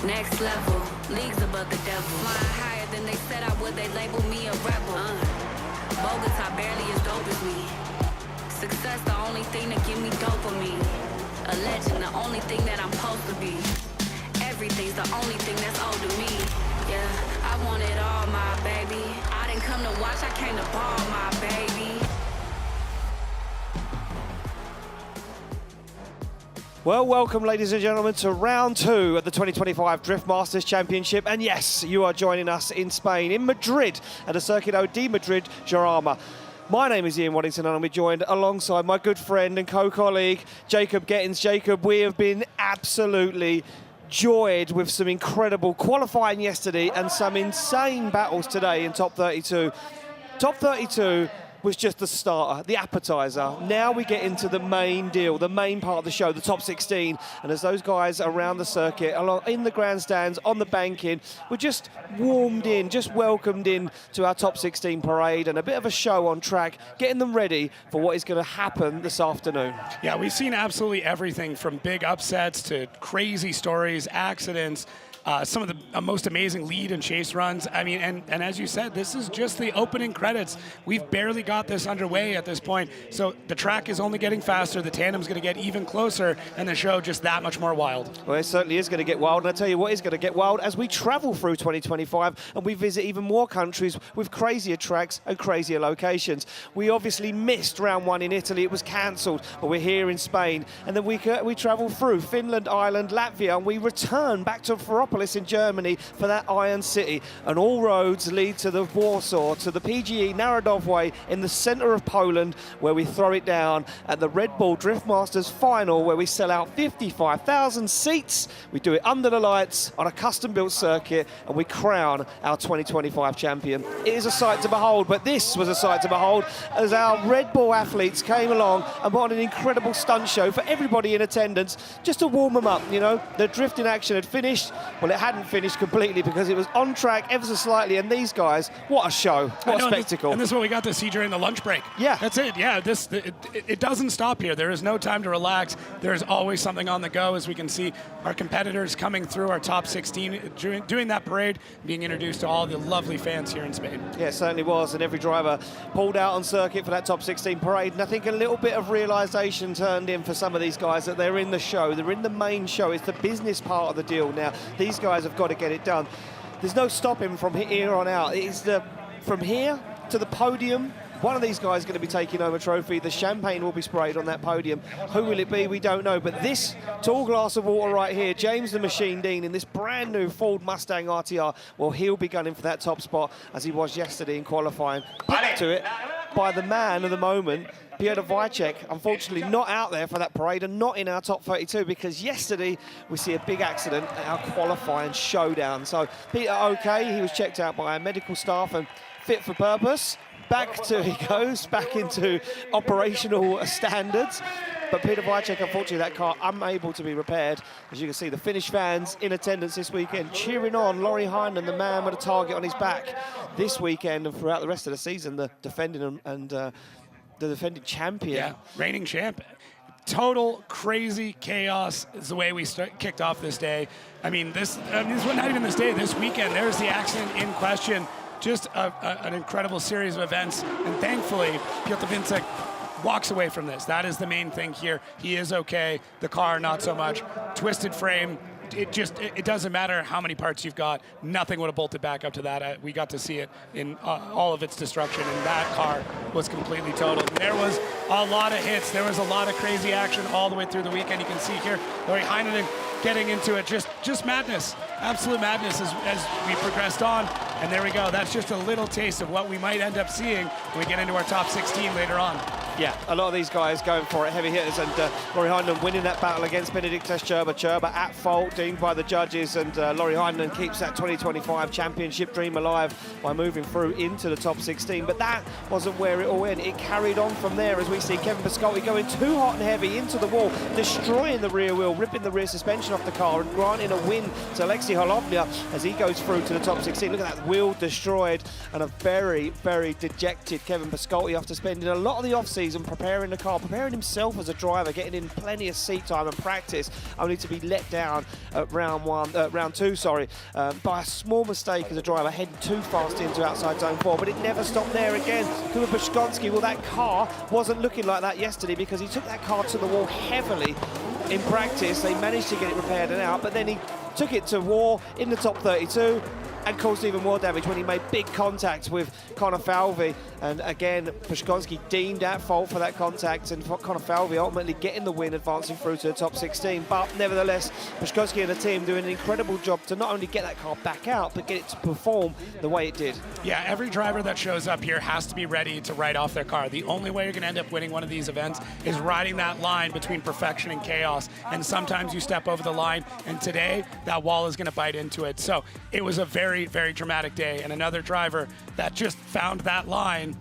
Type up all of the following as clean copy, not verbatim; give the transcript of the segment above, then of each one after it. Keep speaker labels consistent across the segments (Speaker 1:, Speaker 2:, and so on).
Speaker 1: Next level, leagues above the devil. Flying higher than they said I would, they label me a rebel. Bogota barely as dope as me. Success the only thing that give me dopamine. A legend, the only thing that I'm supposed to be. Everything's the only thing that's owed to me. Yeah, I want it all, my baby. I didn't come to watch, I came to ball, my baby.
Speaker 2: Well, welcome, ladies and gentlemen, to round 2 of the 2025 Drift Masters Championship. And yes, you are joining us in Spain, in Madrid, at the Circuito de Madrid Jarama. My name is Ian Waddington, and I'm joined alongside my good friend and co-colleague, Jacob Gettins. Jacob, we have been absolutely joyed with some incredible qualifying yesterday and some insane battles today in Top 32. Top 32 was just the starter, the appetizer. Now we get into the main deal, the main part of the show, the top 16. And as those guys around the circuit, along in the grandstands, on the banking, were just warmed in, just welcomed in to our top 16 parade, and a bit of a show on track, getting them ready for what is going to happen this afternoon.
Speaker 3: Yeah, we've seen absolutely everything from big upsets to crazy stories, accidents, some of the most amazing lead and chase runs. I mean, and as you said, this is just the opening credits. We've barely got this underway at this point. So the track is only getting faster, the tandem's going to get even closer, and the show just that much more wild.
Speaker 2: Well, it certainly is going to get wild, and I tell you what is going to get wild as we travel through 2025 and we visit even more countries with crazier tracks and crazier locations. We obviously missed round 1 in Italy, it was cancelled, but we're here in Spain, and then we travel through Finland, Ireland, Latvia, and we return back to Ferropolis in Germany for that Iron City, and all roads lead to the Warsaw, to the PGE Narodowy in the centre of Poland, where we throw it down at the Red Bull Drift Masters final, where we sell out 55,000 seats. We do it under the lights on a custom-built circuit, and we crown our 2025 champion. It is a sight to behold, but this was a sight to behold as our Red Bull athletes came along and put on an incredible stunt show for everybody in attendance, just to warm them up. You know, the drifting action had finished. Well, it hadn't finished completely because it was on track ever so slightly, and these guys, what a show, what a spectacle.
Speaker 3: And this is what we got to see during the lunch break.
Speaker 2: Yeah.
Speaker 3: That's it, yeah. It doesn't stop here. There is no time to relax. There's always something on the go, as we can see our competitors coming through our top 16, doing that parade, being introduced to all the lovely fans here in Spain.
Speaker 2: Yeah, it certainly was, and every driver pulled out on circuit for that top 16 parade, and I think a little bit of realisation turned in for some of these guys that they're in the show, they're in the main show. It's the business part of the deal now. These guys have got to get it done. There's no stopping from here on out. It's from here to the podium. One of these guys is going to be taking home a trophy. The champagne will be sprayed on that podium. Who will it be? We don't know. But this tall glass of water right here, James the Machine Dean, in this brand new Ford Mustang RTR, well, he'll be gunning for that top spot as he was yesterday in qualifying. Put to it by the man of the moment, Peter Vicek, unfortunately not out there for that parade and not in our top 32, because yesterday we see a big accident at our qualifying showdown. So Peter, okay, he was checked out by our medical staff and fit for purpose. He goes back into operational standards. But Peter Vicek, unfortunately, that car unable to be repaired. As you can see, the Finnish fans in attendance this weekend cheering on Laurie Heinonen, the man with a target on his back this weekend and throughout the rest of the season, the defending the defending champion.
Speaker 3: Yeah, reigning champ. Total crazy chaos is the way we kicked off this day. I mean, this was not even this day, this weekend. There's the accident in question. Just an incredible series of events. And thankfully, Piotr Vicek walks away from this. That is the main thing here. He is okay. The car, not so much. Twisted frame. It doesn't matter how many parts you've got. Nothing would have bolted back up to that. We got to see it in all of its destruction, and that car was completely totaled. There was a lot of hits. There was a lot of crazy action all the way through the weekend. You can see here, Laurie Heinonen getting into it. Just madness. Absolute madness as we progressed on. And there we go. That's just a little taste of what we might end up seeing when we get into our top 16 later on.
Speaker 2: Yeah, a lot of these guys going for it, heavy hitters, and Laurie Heinonen winning that battle against Benedictus Cherba. Cherba at fault, deemed by the judges, and Laurie Heinonen keeps that 2025 championship dream alive by moving through into the top 16. But that wasn't where it all ended. It carried on from there as we see Kevin Pescotti going too hot and heavy into the wall, destroying the rear wheel, ripping the rear suspension off the car, and granting a win to Alexei Holovnia as he goes through to the top 16. Look at that wheel destroyed, and a very, very dejected Kevin Pescotti after spending a lot of the off-season season, preparing the car, preparing himself as a driver, getting in plenty of seat time and practice, only to be let down at round two, by a small mistake as a driver, heading too fast into outside zone 4. But it never stopped there again. Kuba Pushkonski, well, that car wasn't looking like that yesterday because he took that car to the wall heavily in practice. They managed to get it repaired and out, but then he took it to war in the top 32 and caused even more damage when he made big contact with Connor Falvey. And again, Pushkonski deemed at fault for that contact, and Connor Falvey ultimately getting the win, advancing through to the top 16. But nevertheless, Pushkonski and the team doing an incredible job to not only get that car back out, but get it to perform the way it did.
Speaker 3: Yeah, every driver that shows up here has to be ready to write off their car. The only way you're going to end up winning one of these events is riding that line between perfection and chaos. And sometimes you step over the line, and today that wall is going to bite into it. So it was a very, very dramatic day. And another driver that just found that line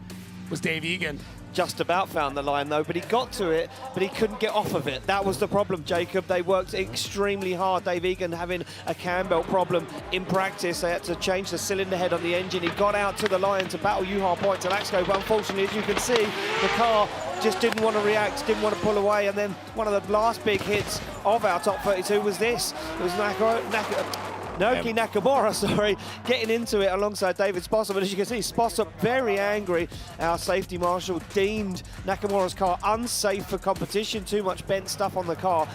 Speaker 3: was Dave Egan.
Speaker 2: Just about found the line though, but he got to it, but he couldn't get off of it. That was the problem, Jacob. They worked extremely hard. Dave Egan having a cam belt problem in practice. They had to change the cylinder head on the engine. He got out to the line to battle Juha Point to Laxco, but unfortunately, as you can see, the car just didn't want to react, didn't want to pull away. And then one of the last big hits of our top 32 was this. It was Naoki Nakamura, getting into it alongside David Sposob. And as you can see, Sposob very angry. Our safety marshal deemed Nakamura's car unsafe for competition, too much bent stuff on the car.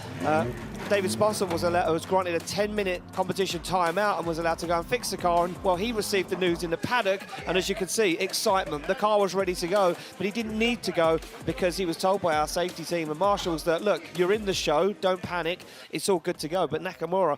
Speaker 2: David Sposob was granted a 10-minute competition timeout and was allowed to go and fix the car. And, well, he received the news in the paddock, and as you can see, excitement. The car was ready to go, but he didn't need to go because he was told by our safety team and marshals that, look, you're in the show, don't panic, it's all good to go. But Nakamura,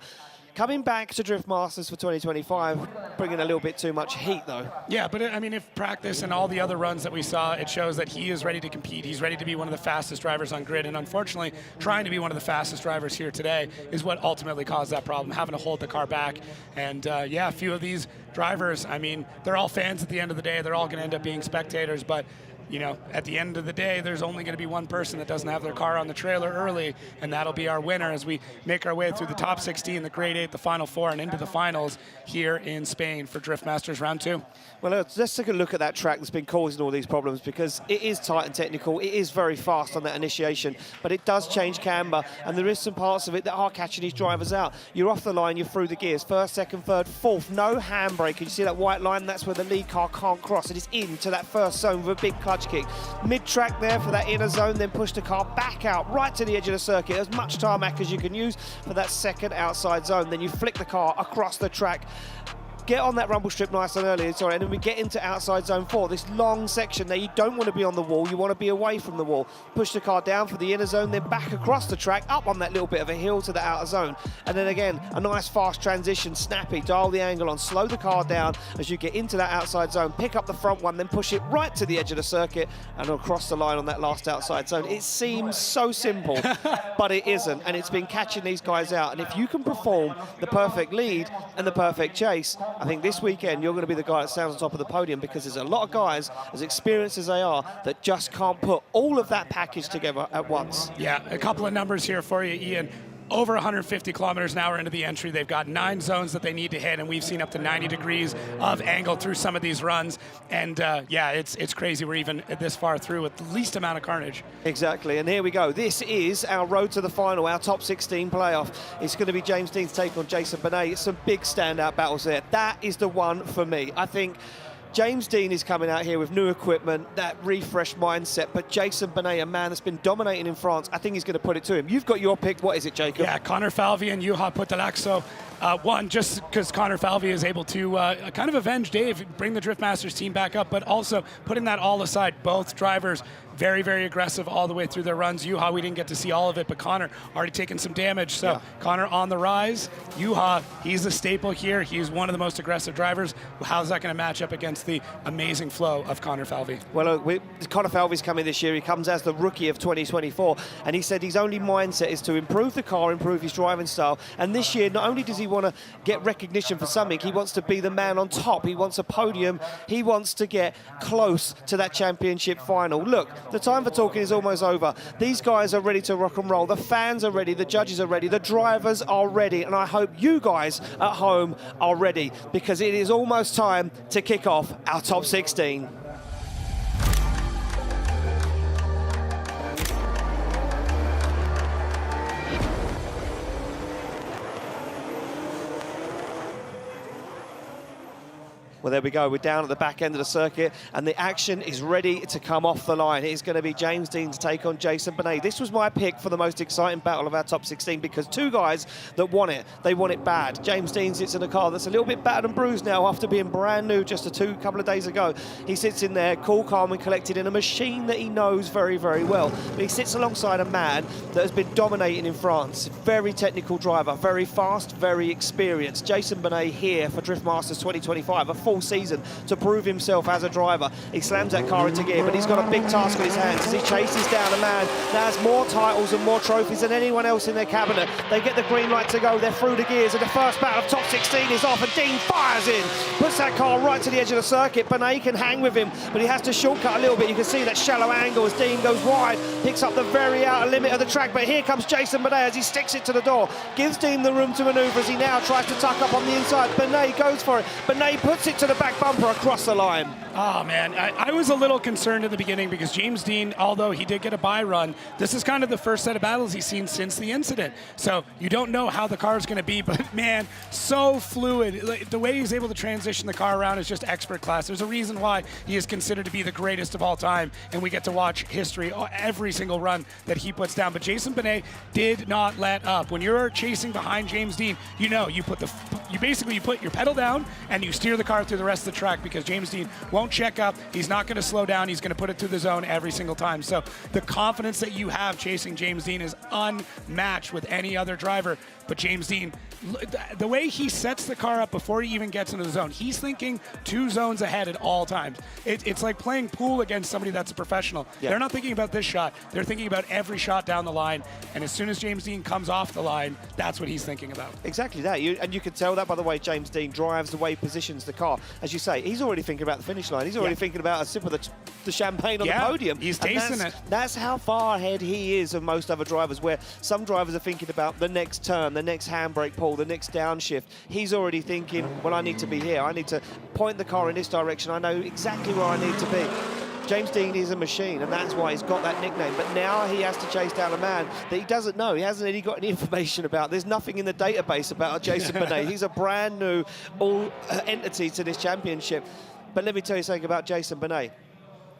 Speaker 2: coming back to Drift Masters for 2025, bringing a little bit too much heat, though.
Speaker 3: Yeah, but I mean, if practice and all the other runs that we saw, it shows that he is ready to compete. He's ready to be one of the fastest drivers on grid. And unfortunately, trying to be one of the fastest drivers here today is what ultimately caused that problem, having to hold the car back. And yeah, a few of these drivers, I mean, they're all fans at the end of the day. They're all going to end up being spectators, but you know, at the end of the day, there's only going to be one person that doesn't have their car on the trailer early, and that'll be our winner as we make our way through the top 16, the grade 8, the final 4, and into the finals here in Spain for Drift Masters Round 2.
Speaker 2: Well, let's take a look at that track that's been causing all these problems, because it is tight and technical. It is very fast on that initiation, but it does change camber, and there is some parts of it that are catching these drivers out. You're off the line, you're through the gears. First, second, third, fourth, no handbrake. You see that white line? That's where the lead car can't cross. It is into that first zone with a big clutch kick. Mid-track there for that inner zone, then push the car back out right to the edge of the circuit. As much tarmac as you can use for that second outside zone. Then you flick the car across the track. Get on that rumble strip nice and early, and then we get into outside zone 4, this long section there. You don't want to be on the wall, you want to be away from the wall. Push the car down for the inner zone, then back across the track, up on that little bit of a hill to the outer zone. And then again, a nice fast transition, snappy, dial the angle on, slow the car down as you get into that outside zone, pick up the front one, then push it right to the edge of the circuit and across the line on that last outside zone. It seems so simple, but it isn't, and it's been catching these guys out. And if you can perform the perfect lead and the perfect chase, I think this weekend you're going to be the guy that stands on top of the podium, because there's a lot of guys, as experienced as they are, that just can't put all of that package together at once.
Speaker 3: Yeah, a couple of numbers here for you, Ian. Over 150 kilometers an hour into the entry. They've got 9 zones that they need to hit, and we've seen up to 90 degrees of angle through some of these runs. And yeah, it's crazy we're even this far through with the least amount of carnage.
Speaker 2: Exactly, and here we go. This is our road to the final, our top 16 playoff. It's going to be James Dean's take on Jason Benet. Some big standout battles there. That is the one for me. I think James Dean is coming out here with new equipment, that refreshed mindset, but Jason Benet, a man that's been dominating in France, I think he's going to put it to him. You've got your pick. What is it, Jacob?
Speaker 3: Yeah, Connor Falvey and Juha Puttalaxo. One, just because Connor Falvey is able to kind of avenge Dave, bring the Drift Masters team back up, but also putting that all aside, both drivers very, very aggressive all the way through their runs. Juha, we didn't get to see all of it, but Connor already taken some damage. So yeah. Connor on the rise. Juha, he's a staple here. He's one of the most aggressive drivers. How's that going to match up against the amazing flow of Connor Falvey?
Speaker 2: Well, Connor Falvey's coming this year. He comes as the rookie of 2024, and he said his only mindset is to improve the car, improve his driving style. And this year, not only does he want to get recognition for something, he wants to be the man on top. He wants a podium. He wants to get close to that championship final. Look, the time for talking is almost over. These guys are ready to rock and roll. The fans are ready. The judges are ready. The drivers are ready. And I hope you guys at home are ready, because it is almost time to kick off our top 16. Well, there we go. We're down at the back end of the circuit, and the action is ready to come off the line. It's going to be James Dean to take on Jason Benet. This was my pick for the most exciting battle of our top 16 because two guys that want it. They want it bad. James Dean sits in a car that's a little bit battered and bruised now after being brand new just a couple of days ago. He sits in there, cool, calm, and collected in a machine that he knows very, very well. But he sits alongside a man that has been dominating in France. Very technical driver, very fast, very experienced. Jason Benet here for Drift Masters 2025, a full season to prove himself as a driver. He slams that car into gear, but he's got a big task on his hands as he chases down a man that has more titles and more trophies than anyone else in their cabinet. They get the green light to go, they're through the gears, and the first battle of top 16 is off, and Dean fires in, puts that car right to the edge of the circuit. Benet can hang with him, but he has to shortcut a little bit. You can see that shallow angle as Dean goes wide, picks up the very outer limit of the track, but here comes Jason Benet as he sticks it to the door, gives Dean the room to manoeuvre as he now tries to tuck up on the inside. Benet goes for it. Benet puts it to the back bumper across the line.
Speaker 3: Oh, man, I was a little concerned in the beginning because James Dean, although he did get a bye run, this is kind of the first set of battles he's seen since the incident. So you don't know how the car is going to be, but, man, so fluid. The way he's able to transition the car around is just expert class. There's a reason why he is considered to be the greatest of all time, and we get to watch history every single run that he puts down. But Jason Benet did not let up. When you're chasing behind James Dean, you know you put your pedal down and you steer the car through the rest of the track because James Dean won't check up. He's not going to slow down. He's going to put it through the zone every single time. So the confidence that you have chasing James Dean is unmatched with any other driver. But James Dean, the way he sets the car up before he even gets into the zone, he's thinking 2 zones ahead at all times. It's like playing pool against somebody that's a professional. Yeah. They're not thinking about this shot. They're thinking about every shot down the line. And as soon as James Dean comes off the line, that's what he's thinking about.
Speaker 2: Exactly that. And you can tell that by the way James Dean drives, the way he positions the car. As you say, he's already thinking about the finish line. He's already thinking about a sip of the champagne on the podium.
Speaker 3: He's tasting it.
Speaker 2: That's how far ahead he is of most other drivers, where some drivers are thinking about the next turn, the next handbrake pull, the next downshift. He's already thinking, well, I need to be here. I need to point the car in this direction. I know exactly where I need to be. James Dean is a machine, and that's why he's got that nickname. But now he has to chase down a man that he doesn't know. He hasn't really got any information about. There's nothing in the database about Jason Benet. He's a brand new entity to this championship. But let me tell you something about Jason Benet.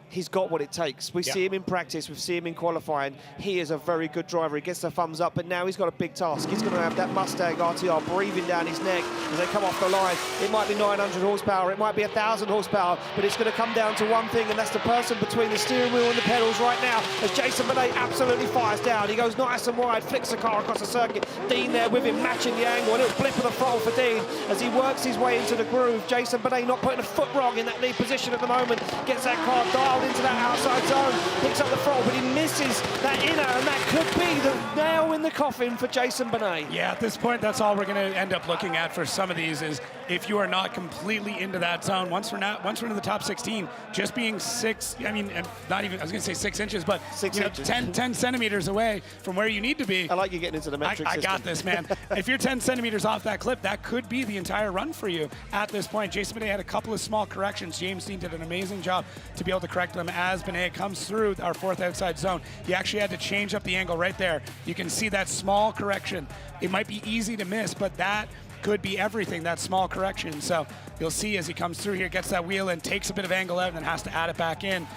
Speaker 2: He's got what it takes. We see him in practice, we see him in qualifying. He is a very good driver. He gets the thumbs up, but now he's got a big task. He's going to have that Mustang RTR breathing down his neck as they come off the line. It might be 900 horsepower, it might be 1,000 horsepower, but it's going to come down to one thing, and that's the person between the steering wheel and the pedals right now, as Jason Benet absolutely fires down. He goes nice and wide, flicks the car across the circuit. Dean there with him, matching the angle. A little blip of the throttle for Dean as he works his way into the groove. Jason Benet not putting a foot wrong in that lead position at the moment. Gets that car dialed into that outside zone, picks up the throttle, but he misses that inner, and that could be the nail in the coffin for Jason Benet.
Speaker 3: Yeah, at this point, that's all we're going to end up looking at for some of these is if you are not completely into that zone. Once we're into the top 16, just being 6 inches, but
Speaker 2: 6 inches.
Speaker 3: 10 centimeters away from where you need to be.
Speaker 2: I like you getting into the metric
Speaker 3: I
Speaker 2: system.
Speaker 3: got this, man. If you're 10 centimeters off that clip, that could be the entire run for you at this point. Jason Benet had a couple of small corrections. James Dean did an amazing job to be able to correct them as Benet comes through our 4th outside zone. He actually had to change up the angle right there. You can see that small correction. It might be easy to miss, but that could be everything, that small correction. So you'll see as he comes through here, gets that wheel in, takes a bit of angle out, and then has to add it back in.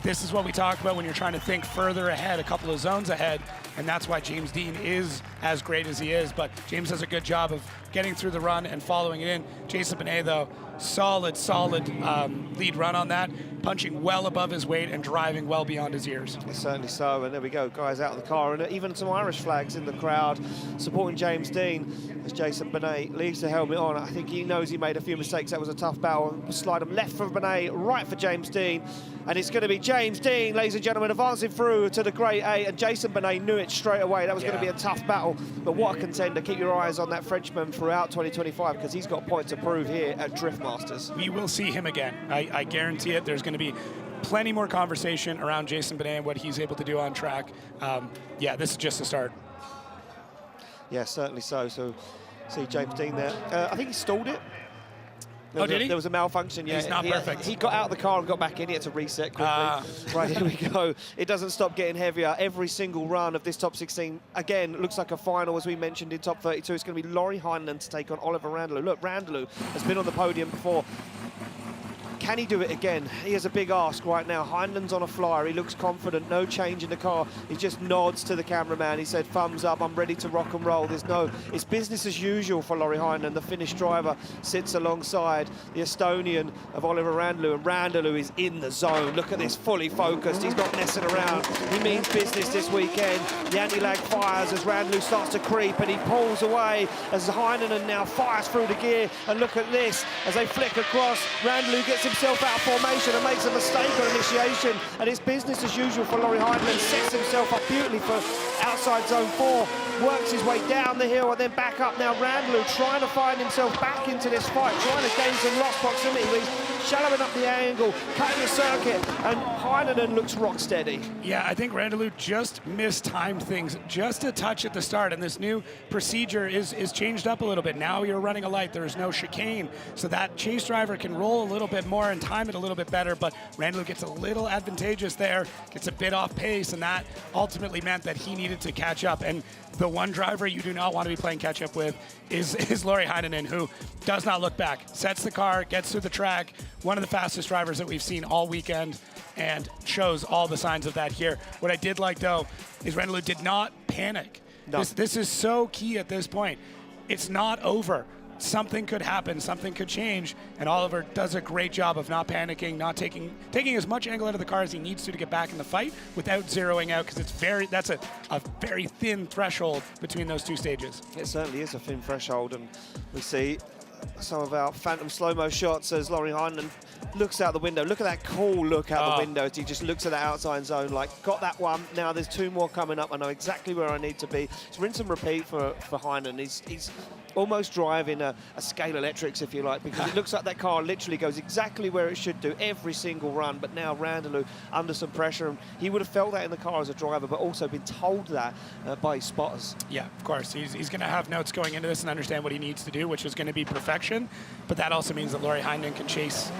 Speaker 3: This is what we talk about when you're trying to think further ahead, a couple of zones ahead, and that's why James Dean is as great as he is. But James does a good job of getting through the run and following it in. Jason Benet, though, solid lead run on that, punching well above his weight and driving well beyond his years.
Speaker 2: Certainly so, and there we go, guys out of the car, and even some Irish flags in the crowd supporting James Dean as Jason Benet leaves the helmet on. I think he knows he made a few mistakes. That was a tough battle. Slide him left for Benet, right for James Dean, and it's going to be James Dean, ladies and gentlemen, advancing through to the Grade A, and Jason Benet knew it straight away. That was going to be a tough battle, but what a contender. Keep your eyes on that Frenchman throughout 2025 because he's got a point to prove here at Drift Masters.
Speaker 3: We will see him again. I guarantee it. There's going to be plenty more conversation around Jason Benet and what he's able to do on track. Yeah, this is just the start.
Speaker 2: Yeah, certainly so. So, see James Dean there. I think he stalled it.
Speaker 3: Did he?
Speaker 2: There was a malfunction, yeah.
Speaker 3: He's not perfect.
Speaker 2: He got out of the car and got back in. He had to reset quickly. Right, here we go. It doesn't stop getting heavier. Every single run of this top 16, again, looks like a final, as we mentioned in top 32. It's going to be Heinonen to take on Oliver Randalu. Look, Randalu has been on the podium before. Can he do it again? He has a big ask right now. Heinenen's on a flyer. He looks confident. No change in the car. He just nods to the cameraman. He said, thumbs up. I'm ready to rock and roll. It's business as usual for Lauri Heinonen. The Finnish driver sits alongside the Estonian of Oliver Randalu, and Randalu is in the zone. Look at this, fully focused. He's not messing around. He means business this weekend. The anti-lag fires as Randalu starts to creep, and he pulls away as Heinonen now fires through the gear. And look at this, as they flick across, Randalu gets himself out of formation and makes a mistake on initiation, and it's business as usual for Lauri Heinonen. Sets himself up beautifully for outside zone 4, works his way down the hill and then back up. Now Randalu trying to find himself back into this fight, trying to gain some lost proximity. He's shallowing up the angle, cutting the circuit, and Heinonen looks rock steady.
Speaker 3: Yeah, I think Randalu just mistimed things just a touch at the start, and this new procedure is changed up a little bit. Now you're running a light, there's no chicane, so that chase driver can roll a little bit more and time it a little bit better, but Randalu gets a little advantageous there, gets a bit off pace, and that ultimately meant that he needed to catch up. And the one driver you do not want to be playing catch up with is Lauri Heinonen, who does not look back, sets the car, gets through the track, one of the fastest drivers that we've seen all weekend, and shows all the signs of that here. What I did like, though, is Randalu did not panic.
Speaker 2: No.
Speaker 3: This is so key at this point. It's not over. Something could happen, something could change, and Oliver does a great job of not panicking, not taking as much angle out of the car as he needs to get back in the fight without zeroing out, because that's a very thin threshold between those two stages.
Speaker 2: It certainly is a thin threshold, and we see some of our phantom slow-mo shots as Lauri Heinonen looks out the window. Look at that cool look out the window as he just looks at the outside zone, like, got that one, now there's 2 more coming up, I know exactly where I need to be. It's rinse and repeat for Heinonen. He's almost driving a scale electrics, if you like, because it looks like that car literally goes exactly where it should do every single run. But now Randalu under some pressure, and he would have felt that in the car as a driver, but also been told that by his spotters.
Speaker 3: Yeah, of course. He's going to have notes going into this and understand what he needs to do, which is going to be perfection. But that also means that Lauri Heinonen can chase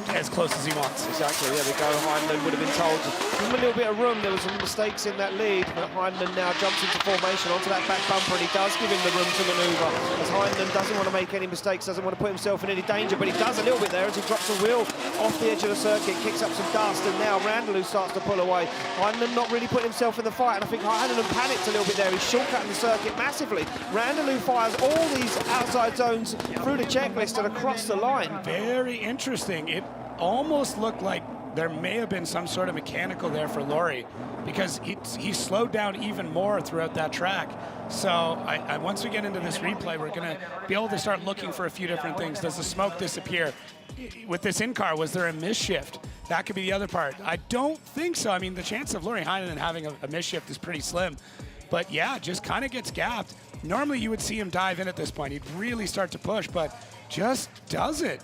Speaker 3: as close as he wants.
Speaker 2: Exactly, there we go. Heinonen would have been told to give him a little bit of room. There was some mistakes in that lead, but Heinonen now jumps into formation onto that back bumper, and he does give him the room to manoeuvre. As Heinonen doesn't want to make any mistakes, doesn't want to put himself in any danger, but he does a little bit there as he drops a wheel off the edge of the circuit, kicks up some dust, and now Randalu starts to pull away. Heinonen not really putting himself in the fight, and I think Heinonen panicked a little bit there. He's shortcutting the circuit massively. Randalu fires all these outside zones through the checklist and across the line.
Speaker 3: Very interesting. It almost looked like there may have been some sort of mechanical there for Lauri, because he slowed down even more throughout that track. So once we get into this replay, we're going to be able to start looking for a few different things. Does the smoke disappear? With this in-car, was there a misshift? That could be the other part. I don't think so. I mean, the chance of Lauri Heinonen having a misshift is pretty slim. But yeah, just kind of gets gapped. Normally you would see him dive in at this point. He'd really start to push, but just doesn't.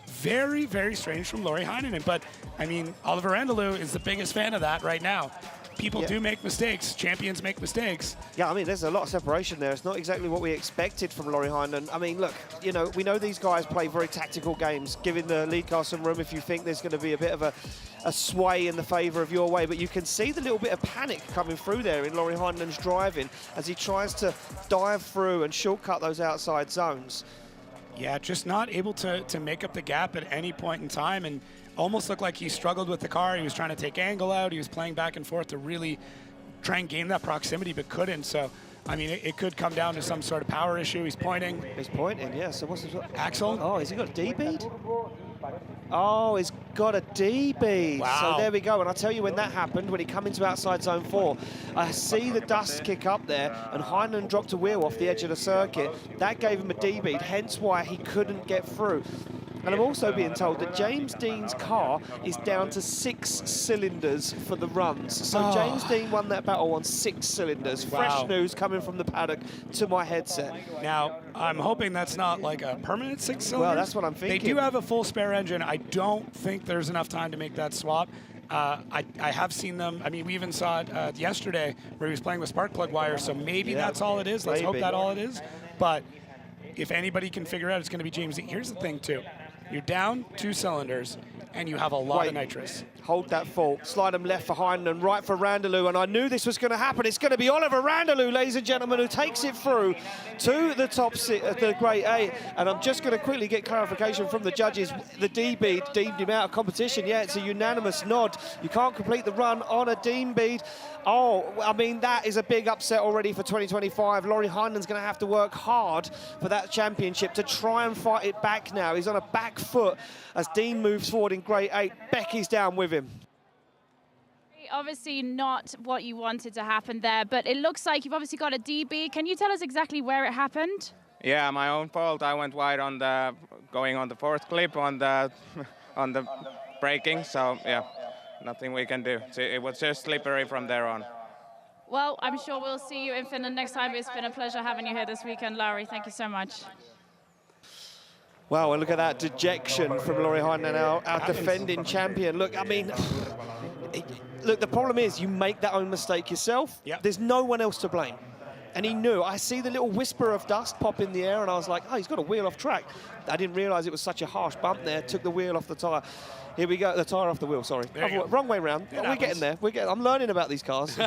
Speaker 3: Very, very strange from Lauri Heinonen. But, I mean, Oliver Randalu is the biggest fan of that right now. People do make mistakes. Champions make mistakes.
Speaker 2: Yeah, I mean, there's a lot of separation there. It's not exactly what we expected from Lauri Heinonen. I mean, look, you know, we know these guys play very tactical games, giving the lead car some room if you think there's going to be a bit of a sway in the favour of your way. But you can see the little bit of panic coming through there in Lauri Heinenen's driving as he tries to dive through and shortcut those outside zones.
Speaker 3: Yeah, just not able to make up the gap at any point in time, and almost looked like he struggled with the car. He was trying to take angle out. He was playing back and forth to really try and gain that proximity, but couldn't. So, I mean, it could come down to some sort of power issue. He's pointing.
Speaker 2: He's pointing, yeah. So what's his...
Speaker 3: Axel?
Speaker 2: Oh, has he got a D-bead? Oh, he's got a D-bead.
Speaker 3: Wow.
Speaker 2: So there we go. And I'll tell you when that happened, when he come into outside zone 4, I see the dust kick up there, and Heinonen dropped a wheel off the edge of the circuit. That gave him a D-bead, hence why he couldn't get through. And I'm also being told that James Dean's car is down to 6 cylinders for the runs. So James Dean won that battle on 6 cylinders.
Speaker 3: Wow.
Speaker 2: Fresh news coming from the paddock to my headset.
Speaker 3: Now, I'm hoping that's not like a permanent 6 cylinders.
Speaker 2: Well, that's what I'm thinking.
Speaker 3: They do have a full spare engine. I don't think there's enough time to make that swap. I have seen them. I mean, we even saw it yesterday where he was playing with spark plug wires, so maybe that's all it is. Let's hope that's all it is. But if anybody can figure out, it's going to be James Dean. Here's the thing, too. You're down 2 cylinders, and you have a lot of nitrous.
Speaker 2: Hold that thought. Slide them left for Heinonen, right for Randalu, and I knew this was going to happen. It's going to be Oliver Randalu, ladies and gentlemen, who takes it through to the top six, the Grade 8. And I'm just going to quickly get clarification from the judges. The D-bead deemed him out of competition. Yeah, it's a unanimous nod. You can't complete the run on a Dean bead. Oh, I mean, that is a big upset already for 2025. Laurie Heinenen's going to have to work hard for that championship to try and fight it back now. He's on a back foot as Dean moves forward in Grade 8. Becky's down with him.
Speaker 4: Obviously not what you wanted to happen there, but it looks like you've obviously got a DB. Can you tell us exactly where it happened?
Speaker 5: Yeah, my own fault. I went wide on the going on the fourth clip on the on the braking. So yeah, nothing we can do. It was just slippery from there on.
Speaker 4: Well, I'm sure we'll see you in Finland next time. It's been a pleasure having you here this weekend, Laurie. Thank you so much.
Speaker 2: Wow, and look at that dejection from Laurie Heinonen, our defending champion. Look, I mean, look, the problem is you make that own mistake yourself.
Speaker 3: Yep.
Speaker 2: There's no one else to blame. And he knew. I see the little whisper of dust pop in the air, and I was like, oh, he's got a wheel off track. I didn't realise it was such a harsh bump there. Took the wheel off the tyre. Here we go, the tyre off the wheel, sorry. Wrong way round. We're getting there. I'm learning about these cars.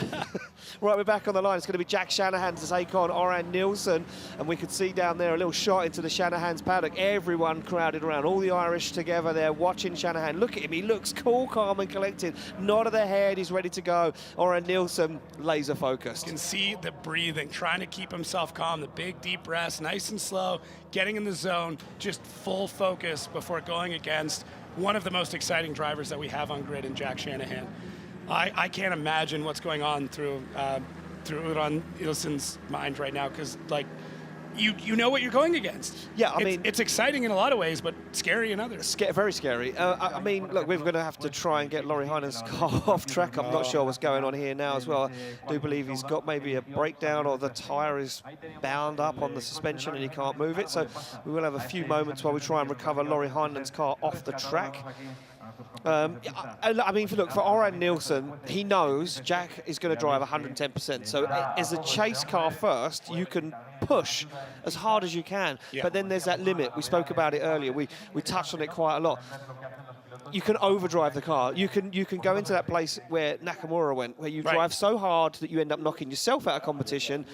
Speaker 2: Right, we're back on the line. It's going to be Jack Shanahan to take on Oran Nilsen. And we could see down there a little shot into the Shanahan's paddock. Everyone crowded around, all the Irish together there watching Shanahan. Look at him, he looks cool, calm and collected. Nod of the head, he's ready to go. Oran Nilsen, laser focused.
Speaker 3: You can see the breathing, trying to keep himself calm, the big deep breaths, nice and slow, getting in the zone, just full focus before going against one of the most exciting drivers that we have on grid in Jack Shanahan. I can't imagine what's going on through Oran Nilsen's mind right now, because like you know what you're going against.
Speaker 2: Yeah, I mean,
Speaker 3: it's exciting in a lot of ways, but scary in others.
Speaker 2: Very scary. I mean, look, we're going to have to try and get Laurie Heinenen's car off track. I'm not sure what's going on here now as well. I do believe he's got maybe a breakdown, or the tyre is bound up on the suspension and he can't move it. So we will have a few moments while we try and recover Laurie Heinenen's car off the track. I mean, look, for Oran Nilsen, he knows Jack is going to drive 110%. So as a chase car first, you can push as hard as you can. Yeah. But then there's that limit. We spoke about it earlier. We touched on it quite a lot. You can overdrive the car. You can go into that place where Nakamura went, where you drive so hard that you end up knocking yourself out of competition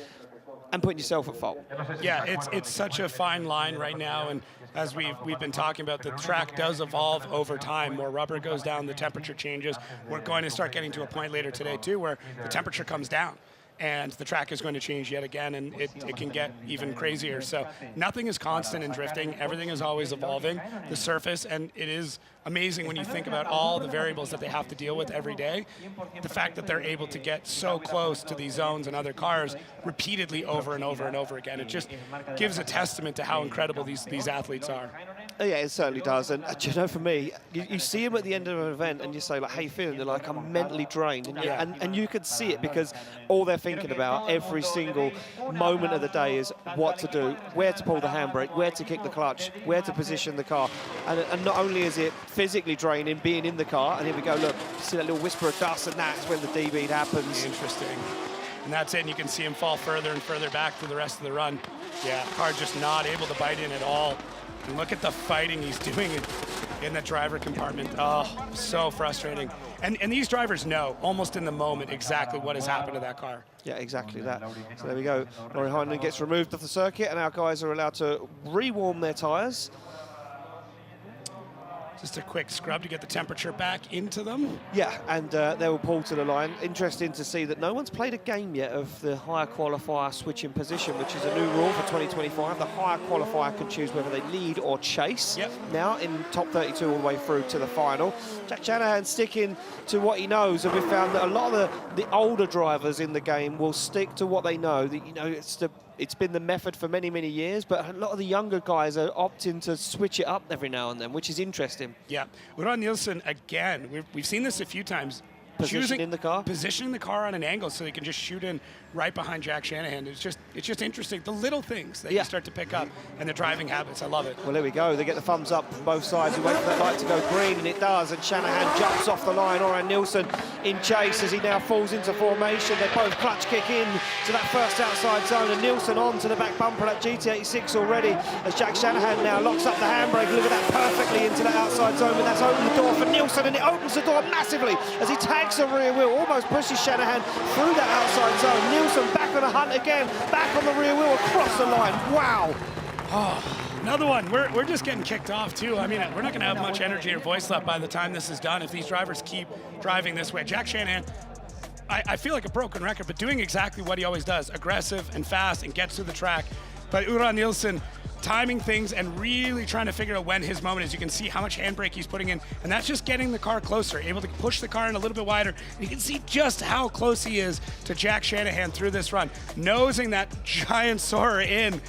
Speaker 2: and putting yourself at fault.
Speaker 3: Yeah, it's such a fine line right now, and as we've been talking about, the track does evolve over time. More rubber goes down, the temperature changes. We're going to start getting to a point later today too where the temperature comes down and the track is going to change yet again, and it can get even crazier. So nothing is constant in drifting. Everything is always evolving, the surface, and it is amazing when you think about all the variables that they have to deal with every day. The fact that they're able to get so close to these zones and other cars repeatedly over and over and over again, it just gives a testament to how incredible these athletes are.
Speaker 2: Yeah, it certainly does. And you know, for me, you see him at the end of an event and you say, like, how you feeling? They're like, I'm mentally drained. And you could see it, because all they're thinking about every single moment of the day is what to do, where to pull the handbrake, where to kick the clutch, where to position the car. And not only is it physically draining being in the car, and here we go, look, see that little whisper of dust, and that's when the D-bead happens.
Speaker 3: Interesting. And that's it, and you can see him fall further and further back for the rest of the run. Yeah, car just not able to bite in at all. And look at the fighting he's doing in the driver compartment. Oh, so frustrating. And these drivers know, almost in the moment, exactly what has happened to that car.
Speaker 2: Yeah, exactly that. So there we go. Laurie Heinonen gets removed off the circuit, and our guys are allowed to re-warm their tyres.
Speaker 3: Just a quick scrub to get the temperature back into them.
Speaker 2: Yeah, and they will pull to the line. Interesting to see that no one's played a game yet of the higher qualifier switching position, which is a new rule for 2025. The higher qualifier can choose whether they lead or chase.
Speaker 3: Yep.
Speaker 2: Now in top 32 all the way through to the final. Jack Shanahan sticking to what he knows, and we found that a lot of the older drivers in the game will stick to what they know. You know, it's been the method for many, many years, but a lot of the younger guys are opting to switch it up every now and then, which is interesting.
Speaker 3: Yeah. Oran Nilsen, again, we've seen this a few times.
Speaker 2: Positioning the car?
Speaker 3: Positioning the car on an angle so they can just shoot in right behind Jack Shanahan. It's just interesting. The little things that you start to pick up, and the driving habits. I love it.
Speaker 2: Well, there we go. They get the thumbs up from both sides. We wait for that light to go green, and it does. And Shanahan jumps off the line. Oran Nilsen in chase as he now falls into formation. They both clutch kick in to that first outside zone, and Nilsen on to the back bumper at GT86 already as Jack Shanahan now locks up the handbrake. Look at that, perfectly into that outside zone, but that's opened the door for Nilsen, and it opens the door massively as he tags the rear wheel, almost pushes Shanahan through that outside zone. Nilsen back on the hunt again, back on the rear wheel across the line. Wow.
Speaker 3: Oh, another one. We're just getting kicked off too. I mean, we're not going to have much energy or voice left by the time this is done if these drivers keep driving this way. Jack Shanahan, I feel like a broken record, but doing exactly what he always does, aggressive and fast and gets to the track. But Nilsen timing things and really trying to figure out when his moment is. You can see how much handbrake he's putting in, and that's just getting the car closer, able to push the car in a little bit wider. And you can see just how close he is to Jack Shanahan through this run, nosing that giant soarer in.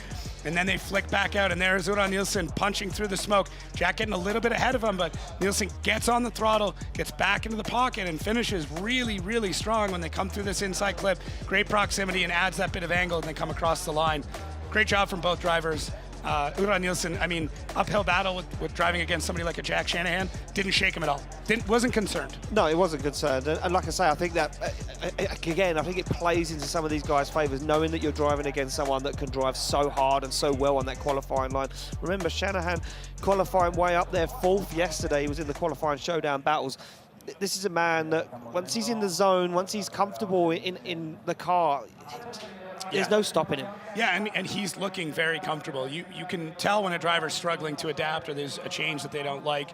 Speaker 3: And then they flick back out, and there's Nilsen punching through the smoke. Jack getting a little bit ahead of him, but Nilsen gets on the throttle, gets back into the pocket, and finishes really, really strong when they come through this inside clip. Great proximity and adds that bit of angle, and they come across the line. Great job from both drivers. Nilsen, I mean, uphill battle with driving against somebody like a Jack Shanahan, didn't shake him at all. Wasn't concerned.
Speaker 2: No, it wasn't concerned. And like I say, I think that, again, I think it plays into some of these guys' favours, knowing that you're driving against someone that can drive so hard and so well on that qualifying line. Remember, Shanahan qualifying way up there, 4th yesterday. He was in the qualifying showdown battles. This is a man that, once he's in the zone, once he's comfortable in the car, there's no stopping him.
Speaker 3: Yeah, and he's looking very comfortable. You can tell when a driver's struggling to adapt or there's a change that they don't like.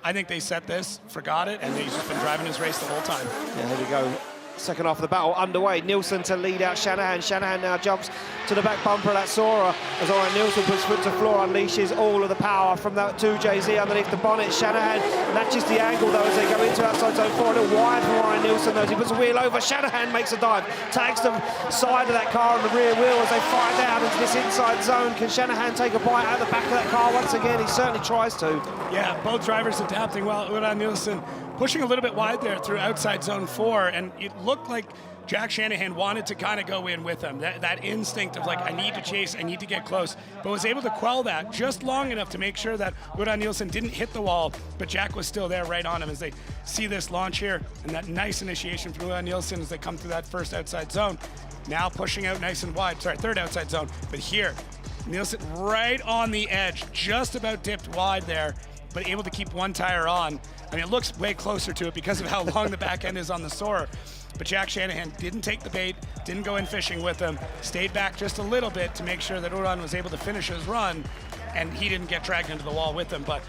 Speaker 3: I think they set this, forgot it, and he's just been driving his race the whole time.
Speaker 2: Yeah, here we go. Second half of the battle underway. Nilsen to lead out Shanahan. Shanahan now jumps to the back bumper of that Sora as Nilsen puts foot to floor, unleashes all of the power from that 2JZ underneath the bonnet. Shanahan matches the angle though as they go into outside zone 4. A little wide from Nilsen though. He puts a wheel over. Shanahan makes a dive, tags the side of that car on the rear wheel as they fire down into this inside zone. Can Shanahan take a bite out of the back of that car once again? He certainly tries to.
Speaker 3: Yeah, both drivers adapting well. Nilsen pushing a little bit wide there through outside zone 4, and it looked like Jack Shanahan wanted to kind of go in with him. That instinct of like, I need to chase, I need to get close, but was able to quell that just long enough to make sure that Nilsen didn't hit the wall, but Jack was still there right on him as they see this launch here, and that nice initiation from Nilsen as they come through that first outside zone. Now pushing out nice and wide, third outside zone, but here, Nilsen right on the edge, just about dipped wide there, but able to keep one tire on. I mean, it looks way closer to it because of how long the back end is on the Soarer. But Jack Shanahan didn't take the bait, didn't go in fishing with him, stayed back just a little bit to make sure that Uran was able to finish his run, and he didn't get dragged into the wall with him. But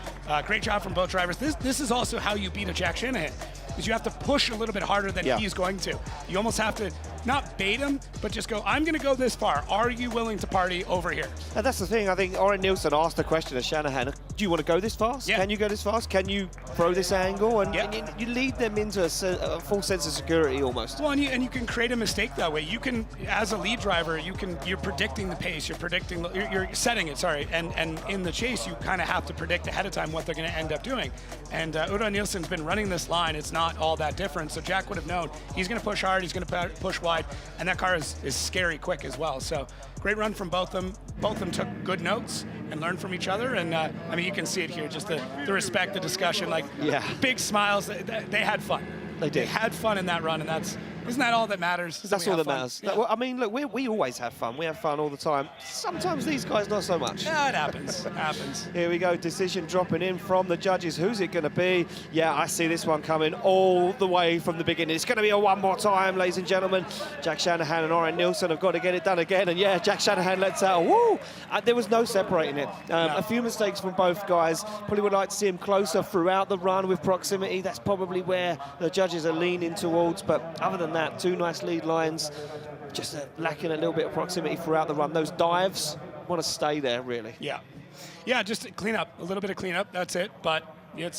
Speaker 3: great job from both drivers. This is also how you beat a Jack Shanahan, is you have to push a little bit harder than he's going to. You almost have to not bait him, but just go, I'm going to go this far. Are you willing to party over here?
Speaker 2: And that's the thing. I think Nilsen asked the question of Shanahan, do you want to go this fast?
Speaker 3: Yeah.
Speaker 2: Can you go this fast? Can you throw this angle? And, and you lead them into a full sense of security almost.
Speaker 3: Well, and you can create a mistake that way. You can, as a lead driver, you're predicting the pace, you're setting it, sorry. And in the chase, you kind of have to predict ahead of time what they're going to end up doing. And Nilsen's been running this line. It's not all that different. So Jack would have known he's going to push hard, he's going to push wide, and that car is scary quick as well. So great run from both of them. Both of them took good notes and learned from each other. And I mean, you can see it here, just the respect, the discussion, like big smiles. They had fun. They did. They had fun in that run, and isn't that all that matters?
Speaker 2: That's all that matters. Yeah. Well, I mean, look, we always have fun. We have fun all the time. Sometimes these guys not so much.
Speaker 3: Yeah, it happens. It happens.
Speaker 2: Here we go. Decision dropping in from the judges. Who's it going to be? Yeah, I see this one coming all the way from the beginning. It's going to be a one more time, ladies and gentlemen. Jack Shanahan and Nilsen have got to get it done again. And yeah, Jack Shanahan lets out. Woo! There was no separating it. A few mistakes from both guys. Probably would like to see him closer throughout the run with proximity. That's probably where the judges are leaning towards. But other than that, two nice lead lines, just lacking a little bit of proximity throughout the run. Those dives want to stay there, really.
Speaker 3: Yeah, just clean up, a little bit of cleanup, that's it. But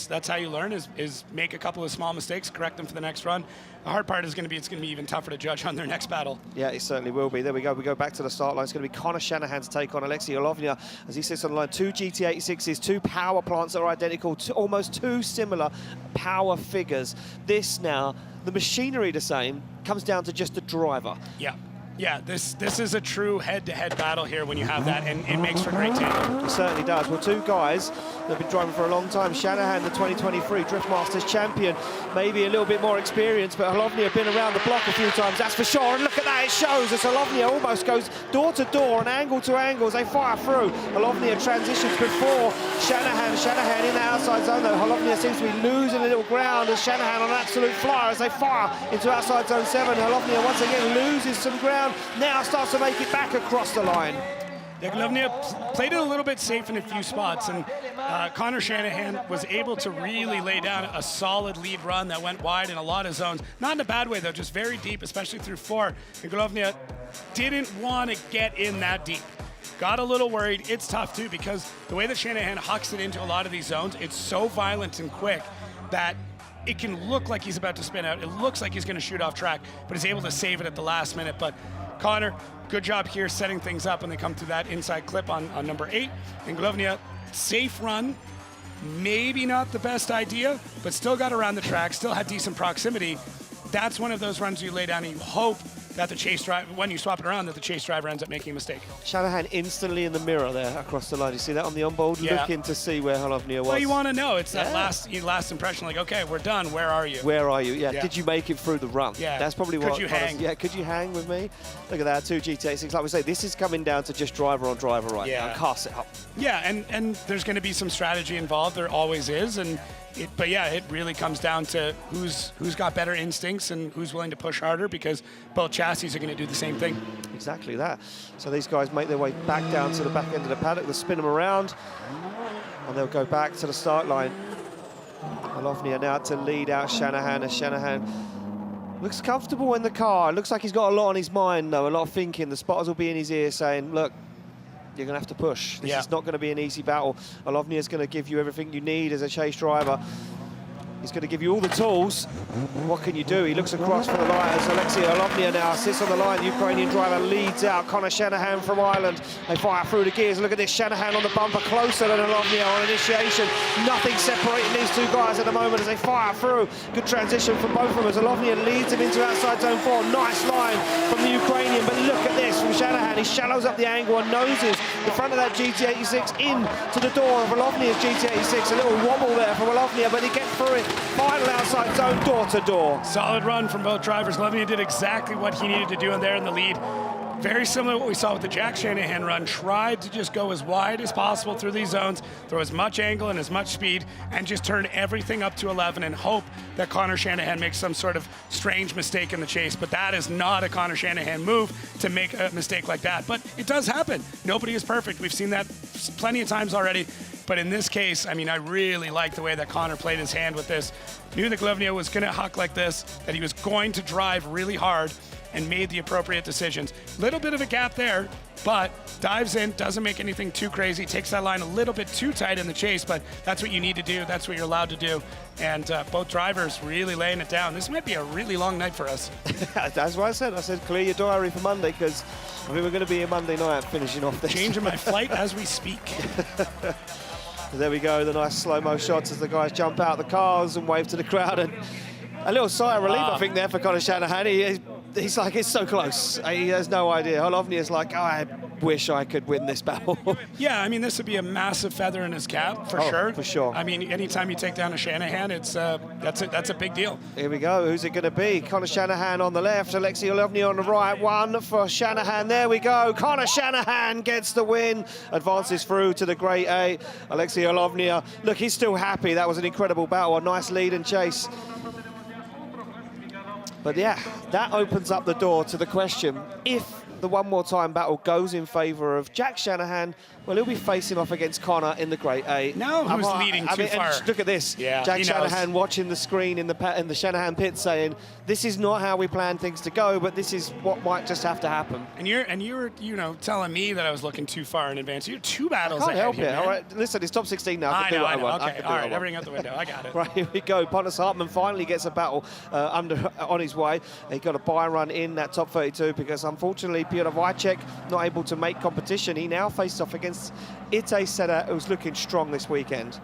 Speaker 3: that's how you learn, is make a couple of small mistakes, correct them for the next run. The hard part is it's going to be even tougher to judge on their next battle. Yeah,
Speaker 2: it certainly will be. There we go. We go back to the start line. It's going to be Connor Shanahan's take on Alexei Holovnia as he sits on the line. Two GT86s, two power plants that are identical, almost two similar power figures. This now, the machinery the same, comes down to just the driver.
Speaker 3: Yeah. Yeah, this is a true head-to-head battle here when you have that, and it makes for great tandem.
Speaker 2: It certainly does. Well, two guys that have been driving for a long time. Shanahan, the 2023 Drift Masters champion, maybe a little bit more experienced, but Holovnia have been around the block a few times, that's for sure. And look at that, it shows as Holovnia almost goes door to door and angle to angle as they fire through. Holovnia transitions before Shanahan. Shanahan in the outside zone, though. Holovnia seems to be losing a little ground as Shanahan on an absolute flyer as they fire into outside zone 7. Holovnia once again loses some ground, now starts to make it back across the line.
Speaker 3: Holovnia played it a little bit safe in a few spots, and Connor Shanahan was able to really lay down a solid lead run that went wide in a lot of zones. Not in a bad way, though, just very deep, especially through 4. And Holovnia didn't want to get in that deep. Got a little worried. It's tough, too, because the way that Shanahan hucks it into a lot of these zones, it's so violent and quick that it can look like he's about to spin out. It looks like he's going to shoot off track, but he's able to save it at the last minute. But Connor, good job here setting things up when they come to that inside clip on number 8. And Holovnia, safe run, maybe not the best idea, but still got around the track, still had decent proximity. That's one of those runs you lay down and you hope that the chase driver, when you swap it around, that the chase driver ends up making a mistake.
Speaker 2: Shanahan instantly in the mirror there across the line. You see that on the onboard, looking to see where Holovnia was.
Speaker 3: Well, you want to know. It's that last impression, like, okay, we're done. Where are you?
Speaker 2: Where are you? Yeah. Did you make it through the run?
Speaker 3: Yeah.
Speaker 2: That's probably what.
Speaker 3: Could you hang?
Speaker 2: Yeah. Could you hang with me? Look at that, 2 GT86. Like we say, this is coming down to just driver on driver right now. Cast it up.
Speaker 3: Yeah, and there's going to be some strategy involved. There always is, but yeah, it really comes down to who's got better instincts and who's willing to push harder, because both chassis are going to do the same thing.
Speaker 2: Exactly that. So these guys make their way back down to the back end of the paddock. They'll spin them around, and they'll go back to the start line. Holovnia now to lead out Shanahan, as Shanahan looks comfortable in the car. It looks like he's got a lot on his mind, though, a lot of thinking. The spotters will be in his ear saying, look, you're going to have to push. This is not going to be an easy battle. Holovnia is going to give you everything you need as a chase driver. He's going to give you all the tools. What can you do? He looks across for the line as Alexei Holovnia now sits on the line. The Ukrainian driver leads out. Connor Shanahan from Ireland. They fire through the gears. Look at this, Shanahan on the bumper, closer than Holovnia on initiation. Nothing separating these two guys at the moment as they fire through. Good transition from both of them as Holovnia leads him into outside zone 4. Nice line from the Ukrainian, but look at this from Shanahan. He shallows up the angle and noses the front of that GT86 in to the door of Holovnia's GT86. A little wobble there from Holovnia, but he gets through it. Final outside zone, door to door.
Speaker 3: Solid run from both drivers. Holovnia did exactly what he needed to do, and they're in the lead. Very similar to what we saw with the Jack Shanahan run. Tried to just go as wide as possible through these zones, throw as much angle and as much speed, and just turn everything up to 11 and hope that Connor Shanahan makes some sort of strange mistake in the chase. But that is not a Connor Shanahan move, to make a mistake like that. But it does happen. Nobody is perfect. We've seen that plenty of times already. But in this case, I mean, I really like the way that Connor played his hand with this. Knew that Holovnia was going to huck like this, that he was going to drive really hard, and made the appropriate decisions. Little bit of a gap there, but dives in, doesn't make anything too crazy, takes that line a little bit too tight in the chase, but that's what you need to do. That's what you're allowed to do. And both drivers really laying it down. This might be a really long night for us.
Speaker 2: That's what I said. I said, clear your diary for Monday, because I mean, we're going to be here Monday night finishing off this.
Speaker 3: Changing my flight as we speak.
Speaker 2: There we go, the nice slow-mo shots as the guys jump out of the cars and wave to the crowd. And a little sigh of relief, I think, there for Connor Shanahan. He's like, it's so close. He has no idea. Holovnia's like, oh, I wish I could win this battle.
Speaker 3: Yeah, I mean, this would be a massive feather in his cap, for sure.
Speaker 2: For sure.
Speaker 3: I mean, anytime you take down a Shanahan, that's a big deal.
Speaker 2: Here we go. Who's it going to be? Connor Shanahan on the left, Alexei Holovnia on the right. One for Shanahan. There we go. Connor Shanahan gets the win, advances through to the Grade A. Alexei Holovnia, look, he's still happy. That was an incredible battle, a nice lead and chase. But yeah, that opens up the door to the question, if the one more time battle goes in favour of Jack Shanahan, well, he'll be facing off against Connor in the Grade A.
Speaker 3: Now who's leading too far?
Speaker 2: And look at this.
Speaker 3: Yeah,
Speaker 2: Jack Shanahan watching the screen in the Shanahan pit saying, this is not how we plan things to go, but this is what might just have to happen.
Speaker 3: And you were telling me that I was looking too far in advance. You're 2 battles ahead.
Speaker 2: I can't help
Speaker 3: here,
Speaker 2: it.
Speaker 3: man.
Speaker 2: All right, listen, it's top 16 now. I can do what I want.
Speaker 3: Okay, all right, everything out the window. I got it.
Speaker 2: Right, here we go. Pontus Hartman finally gets a battle on his way. He got a buy run in that top 32 because, unfortunately, Piotr Wajcik not able to make competition. He now faces off against Sadeh, who's looking strong this weekend.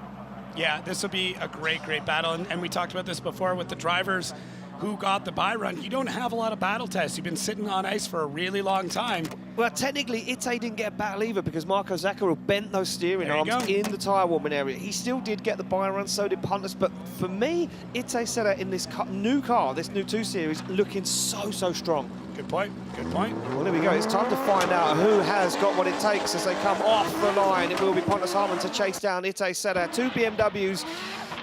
Speaker 3: Yeah, this will be a great battle. And we talked about this before with the drivers. who got the bye run. You don't have a lot of battle tests. You've been sitting on ice for a really long time.
Speaker 2: Well, technically, Ite didn't get a battle either because Marco Zaccarou bent those steering arms in the tyre warming area. He still did get the bye run, so did Pontus. But for me, Ite Sadeh in this new car, this new 2 Series, looking so strong.
Speaker 3: Good point. Good point.
Speaker 2: Well, there we go. It's time to find out who has got what it takes as they come off the line. It will be Pontus Hartman to chase down Ite Sadeh. 2 BMWs,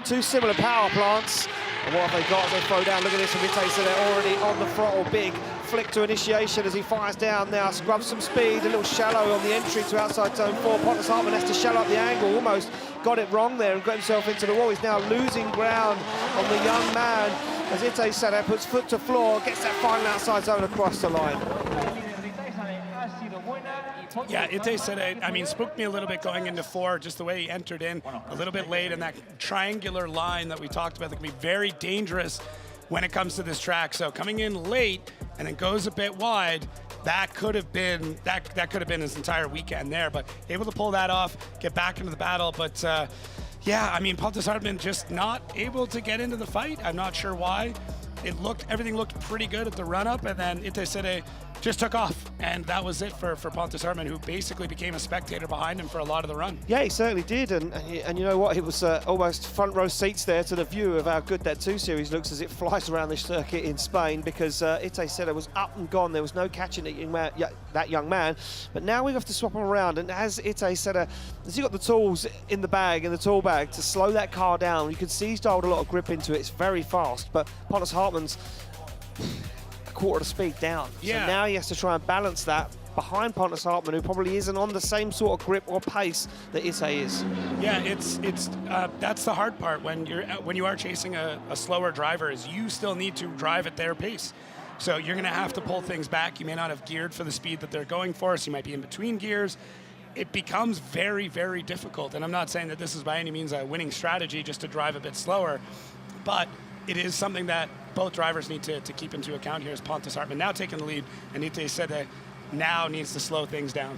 Speaker 2: 2 similar power plants. And what have they got as they throw down? Look at this from Ite Sadeh already on the throttle. Big flick to initiation as he fires down now. Scrubs some speed, a little shallow on the entry to outside zone 4. Pontus Hartman has to shallow up the angle. Almost got it wrong there and got himself into the wall. He's now losing ground on the young man as Ite Sadeh puts foot to floor, gets that final outside zone across the line.
Speaker 3: Yeah, Ite Sadeh, I mean, spooked me a little bit going into 4, just the way he entered in a little bit late in that triangular line that we talked about that can be very dangerous when it comes to this track. So coming in late and then goes a bit wide, that could have been his entire weekend there. But able to pull that off, get back into the battle. But yeah, I mean, Pontus Hartman just not able to get into the fight. I'm not sure why. Everything looked pretty good at the run-up, and then Ite Sadeh just took off, and that was it for Pontus Hartman, who basically became a spectator behind him for a lot of the run.
Speaker 2: Yeah, he certainly did, and you know what? It was almost front row seats there to the view of how good that 2 Series looks as it flies around the circuit in Spain, because Ite Sadeh was up and gone. There was no catching that young man, but now we have to swap him around, and as Ite Sadeh, has he got the tools in the tool bag to slow that car down? You can see he's dialed a lot of grip into it. It's very fast, but Pontus Hartman's a quarter of the speed down.
Speaker 3: Yeah.
Speaker 2: So now he has to try and balance that behind Pontus Hartman, who probably isn't on the same sort of grip or pace that Ite is.
Speaker 3: Yeah, it's that's the hard part when you are chasing a slower driver, is you still need to drive at their pace. So you're going to have to pull things back. You may not have geared for the speed that they're going for, so you might be in between gears. It becomes very, very difficult. And I'm not saying that this is by any means a winning strategy just to drive a bit slower, but it is something that both drivers need to keep into account here, as Pontus Hartman now taking the lead, and Ite Sadeh now needs to slow things down.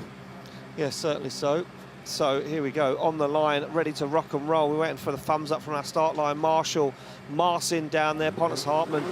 Speaker 2: Yeah, certainly so. So here we go, on the line, ready to rock and roll. We're waiting for the thumbs up from our start line. Marshall, Marcin down there, Pontus Hartman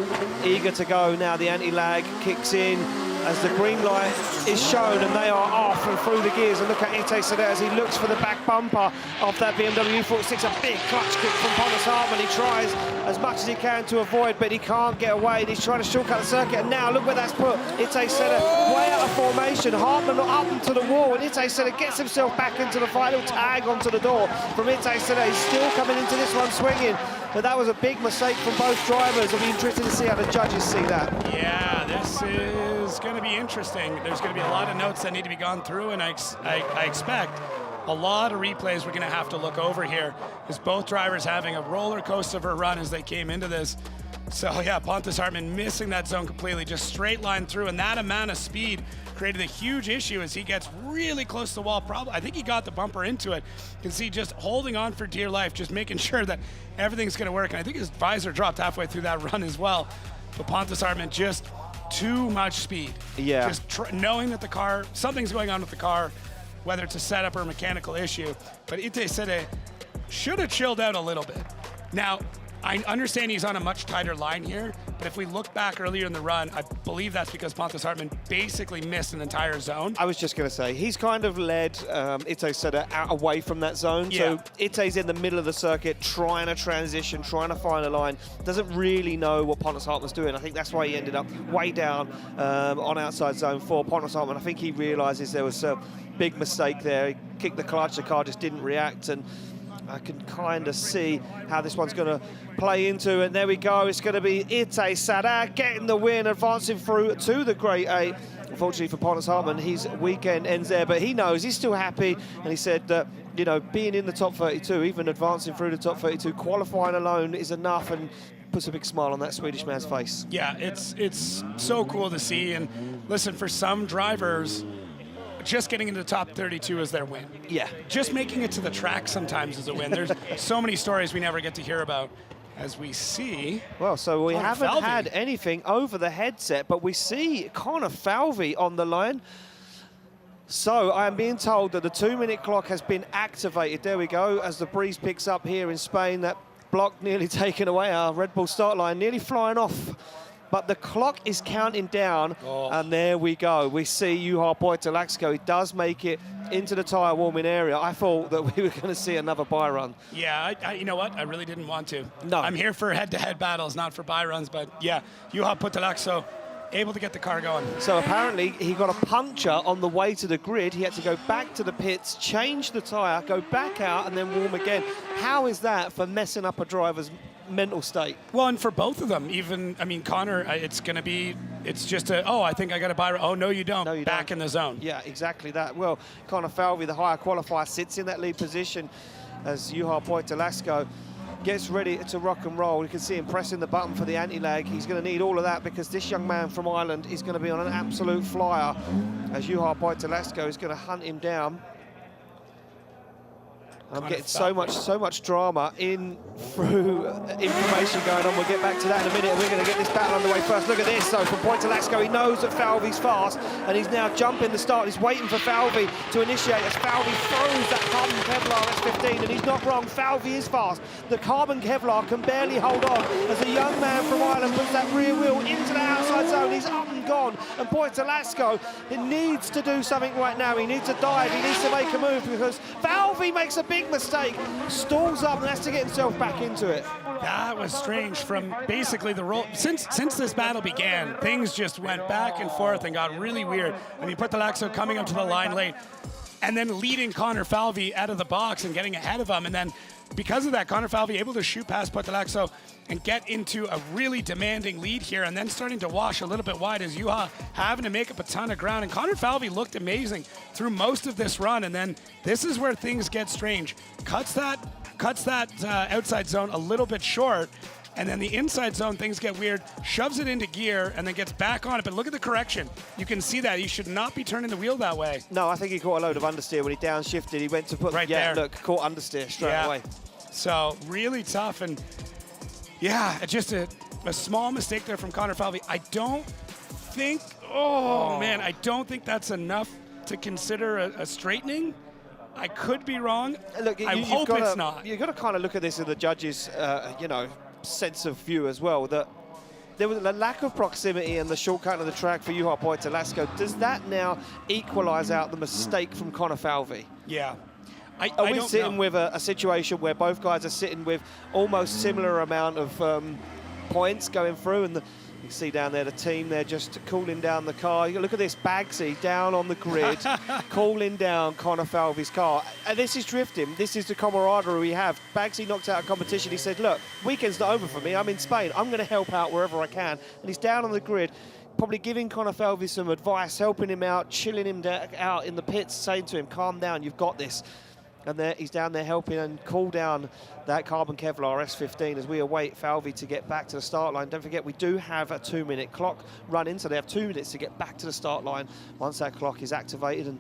Speaker 2: eager to go now. The anti-lag kicks in as the green light is shown, and they are off and through the gears. And look at Ite Sadeh as he looks for the back bumper of that BMW 46. A big clutch kick from Pontus Hartman. He tries as much as he can to avoid, but he can't get away. And he's trying to shortcut the circuit, and now look where that's put Ite Sadeh way out of formation. Hartman up into the wall, and Ite Sadeh gets himself back into the final tag onto the door from Ite Sadeh. He's still coming into this one swinging, but that was a big mistake from both drivers. I'll be interested to see how the judges see that.
Speaker 3: Yeah, this is going to be interesting. There's going to be a lot of notes that need to be gone through, and I expect a lot of replays we're going to have to look over here, as both drivers having a roller coaster of a run as they came into this. So yeah, Pontus Hartman missing that zone completely, just straight line through, and that amount of speed created a huge issue as he gets really close to the wall. Probably, I think he got the bumper into it. You can see just holding on for dear life, just making sure that everything's going to work. And I think his visor dropped halfway through that run as well. But Pontus Hartman, just too much speed.
Speaker 2: Yeah.
Speaker 3: Just knowing that the car, something's going on with the car, whether it's a setup or a mechanical issue. But Ite Sadeh should have chilled out a little bit. Now, I understand he's on a much tighter line here, but if we look back earlier in the run, I believe that's because Pontus Hartman basically missed an entire zone.
Speaker 2: I was just going to say, he's kind of led Ite Sadeh out away from that zone.
Speaker 3: Yeah.
Speaker 2: So Ite's in the middle of the circuit, trying to transition, trying to find a line. Doesn't really know what Pontus Hartman's doing. I think that's why he ended up way down on outside zone 4. Pontus Hartman, I think he realizes there was a big mistake there. He kicked the clutch, the car just didn't react, and I can kind of see how this one's going to play into it. And there we go. It's going to be Ite Sadeh getting the win, advancing through to the Grade 8. Unfortunately for Pontus Hartman, his weekend ends there, but he knows he's still happy. And he said that, you know, being in the top 32, even advancing through the top 32, qualifying alone is enough, and puts a big smile on that Swedish man's face.
Speaker 3: Yeah, it's so cool to see. And listen, for some drivers, just getting into the top 32 is their win.
Speaker 2: Yeah.
Speaker 3: Just making it to the track sometimes is a win. There's so many stories we never get to hear about, as we see.
Speaker 2: Well, so we haven't
Speaker 3: Falvey
Speaker 2: had anything over the headset, but we see Connor Falvey on the line. So I am being told that the 2-minute clock has been activated. There we go, as the breeze picks up here in Spain. That block nearly taken away. Our Red Bull start line nearly flying off. But the clock is counting down, and there we go. We see Juha Poitolaxko. He does make it into the tyre warming area. I thought that we were going to see another bye run.
Speaker 3: Yeah, you know what? I really didn't want to.
Speaker 2: No.
Speaker 3: I'm here for head-to-head battles, not for bye runs. But yeah, Juha Poitolaxko able to get the car going.
Speaker 2: So apparently he got a puncture on the way to the grid. He had to go back to the pits, change the tyre, go back out, and then warm again. How is that for messing up a driver's mental state?
Speaker 3: Well, and for both of them, even, I mean, Connor, it's going to be, it's just a, oh, I think I got to buy, oh, no, you don't.
Speaker 2: No, you
Speaker 3: back
Speaker 2: don't.
Speaker 3: in the zone.
Speaker 2: Yeah, exactly that. Well, Connor Falvey, the higher qualifier, sits in that lead position as Juha Poitolaxko gets ready to rock and roll. You can see him pressing the button for the anti-lag. He's going to need all of that because this young man from Ireland is going to be on an absolute flyer as Juha Poitolaxko is going to hunt him down. I'm getting so much drama in through information going on. We'll get back to that in a minute. We're going to get this battle underway first. Look at this. So from Poitolaxko, he knows that Falvey's fast, and he's now jumping the start. He's waiting for Falvey to initiate as Falvey throws that carbon Kevlar S15, and he's not wrong. Falvey is fast. The carbon Kevlar can barely hold on as a young man from Ireland puts that rear wheel into the outside zone. He's up and gone, and Poitolaxko, he needs to do something right now. He needs to dive. He needs to make a move because Falvey makes a big mistake, stalls up and has to get himself back into it.
Speaker 3: That was strange from basically the roll. Since this battle began, things just went back and forth and got really weird. I mean, Poitolaxko coming up to the line late and then leading Connor Falvey out of the box and getting ahead of him. And then because of that, Connor Falvey able to shoot past Poitolaxko and get into a really demanding lead here, and then starting to wash a little bit wide as Juha having to make up a ton of ground. And Connor Falvey looked amazing through most of this run, and then this is where things get strange. Cuts that outside zone a little bit short, and then the inside zone, things get weird, shoves it into gear, and then gets back on it. But look at the correction. You can see that. He should not be turning the wheel that way.
Speaker 2: No, I think he caught a load of understeer when he downshifted. He went to put,
Speaker 3: right there.
Speaker 2: Look, caught understeer straight away.
Speaker 3: So really tough, and yeah, just a small mistake there from Connor Falvey. I don't think, I don't think that's enough to consider a straightening. I could be wrong.
Speaker 2: Look,
Speaker 3: I hope it's not.
Speaker 2: You've got to kind of look at this in the judges' sense of view as well, that there was a lack of proximity and the shortcut of the track for Juha Poitolaxko. Does that now equalise out the mistake from Connor Falvey?
Speaker 3: Yeah.
Speaker 2: Are we sitting with a situation where both guys are sitting with almost similar amount of points going through, and you can see down there the team, they're just cooling down the car. Look at this, Bagsy down on the grid, cooling down Connor Falvey's car. And this is drifting. This is the camaraderie we have. Bagsy knocked out a competition. He said, look, weekend's not over for me. I'm in Spain. I'm going to help out wherever I can. And he's down on the grid, probably giving Connor Falvey some advice, helping him out, chilling him out in the pits, saying to him, calm down, you've got this. And he's down there helping and cool down that carbon Kevlar S15 as we await Falvey to get back to the start line. Don't forget, we do have a 2-minute clock running, so they have 2 minutes to get back to the start line once that clock is activated, and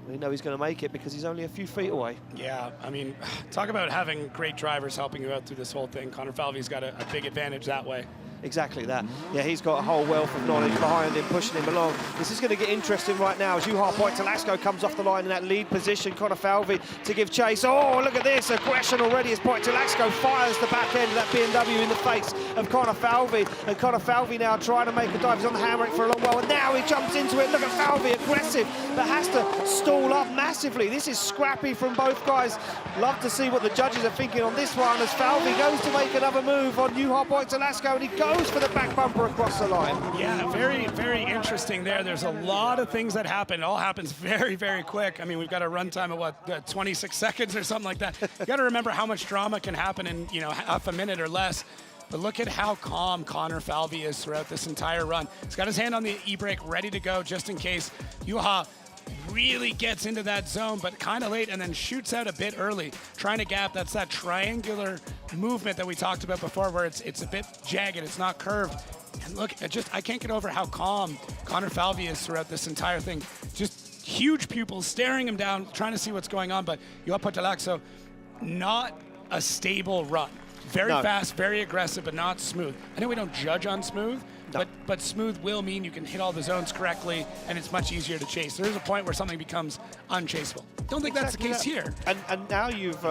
Speaker 2: we know he's going to make it because he's only a few feet away.
Speaker 3: Yeah, I mean, talk about having great drivers helping you out through this whole thing. Connor Falvey's got a big advantage that way.
Speaker 2: Exactly that. Yeah, he's got a whole wealth of knowledge behind him, pushing him along. This is going to get interesting right now as Juha Poitolaxko comes off the line in that lead position. Connor Falvey to give chase. Oh, look at this. Aggression already as Poitolaxko fires the back end of that BMW in the face of Connor Falvey. And Connor Falvey now trying to make a dive. He's on the handbrake for a long while, and now he jumps into it. Look at Falvey, aggressive, but has to stall up massively. This is scrappy from both guys. Love to see what the judges are thinking on this one as Falvey goes to make another move on Juha Poitolaxko, and he goes for the back bumper across the line.
Speaker 3: Yeah, very, very interesting there. There's a lot of things that happen. It all happens very, very quick. I mean, we've got a runtime of, what, 26 seconds or something like that. You got to remember how much drama can happen in, half a minute or less. But look at how calm Connor Falvey is throughout this entire run. He's got his hand on the e-brake, ready to go just in case Juha really gets into that zone, but kind of late, and then shoots out a bit early, trying to gap. That's that triangular movement that we talked about before, where it's a bit jagged, it's not curved. And look, I can't get over how calm Connor Falvey is throughout this entire thing. Just huge pupils staring him down, trying to see what's going on. But Juha Poitolaxko, not a stable run. Very fast, very aggressive, but not smooth. I know we don't judge on smooth, but smooth will mean you can hit all the zones correctly, and it's much easier to chase. There's a point where something becomes unchaseable. Don't think that's the case here.
Speaker 2: And now you've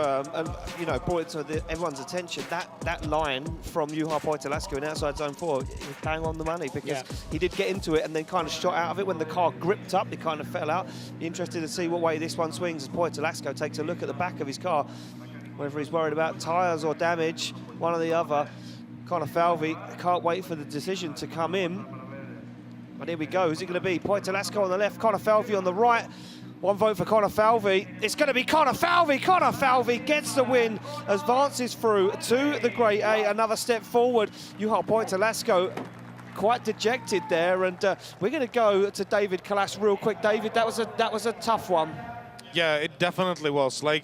Speaker 2: you know, brought it to everyone's attention. That line from Juha Poitelascu in outside zone 4 was bang on the money, because he did get into it and then kind of shot out of it. When the car gripped up, it kind of fell out. Be interested to see what way this one swings as Poitelascu takes a look at the back of his car, whether he's worried about tyres or damage, one or the other. Connor Falvey can't wait for the decision to come in. But here we go. Who's it going to be? Poitelascu on the left, Connor Falvey on the right. One vote for Connor Falvey. It's going to be Connor Falvey. Connor Falvey gets the win, advances through to the Grade A. Another step forward. Juha Poitelascu quite dejected there, and we're going to go to David Kalas real quick. David, that was a tough one.
Speaker 6: Yeah, it definitely was. Like,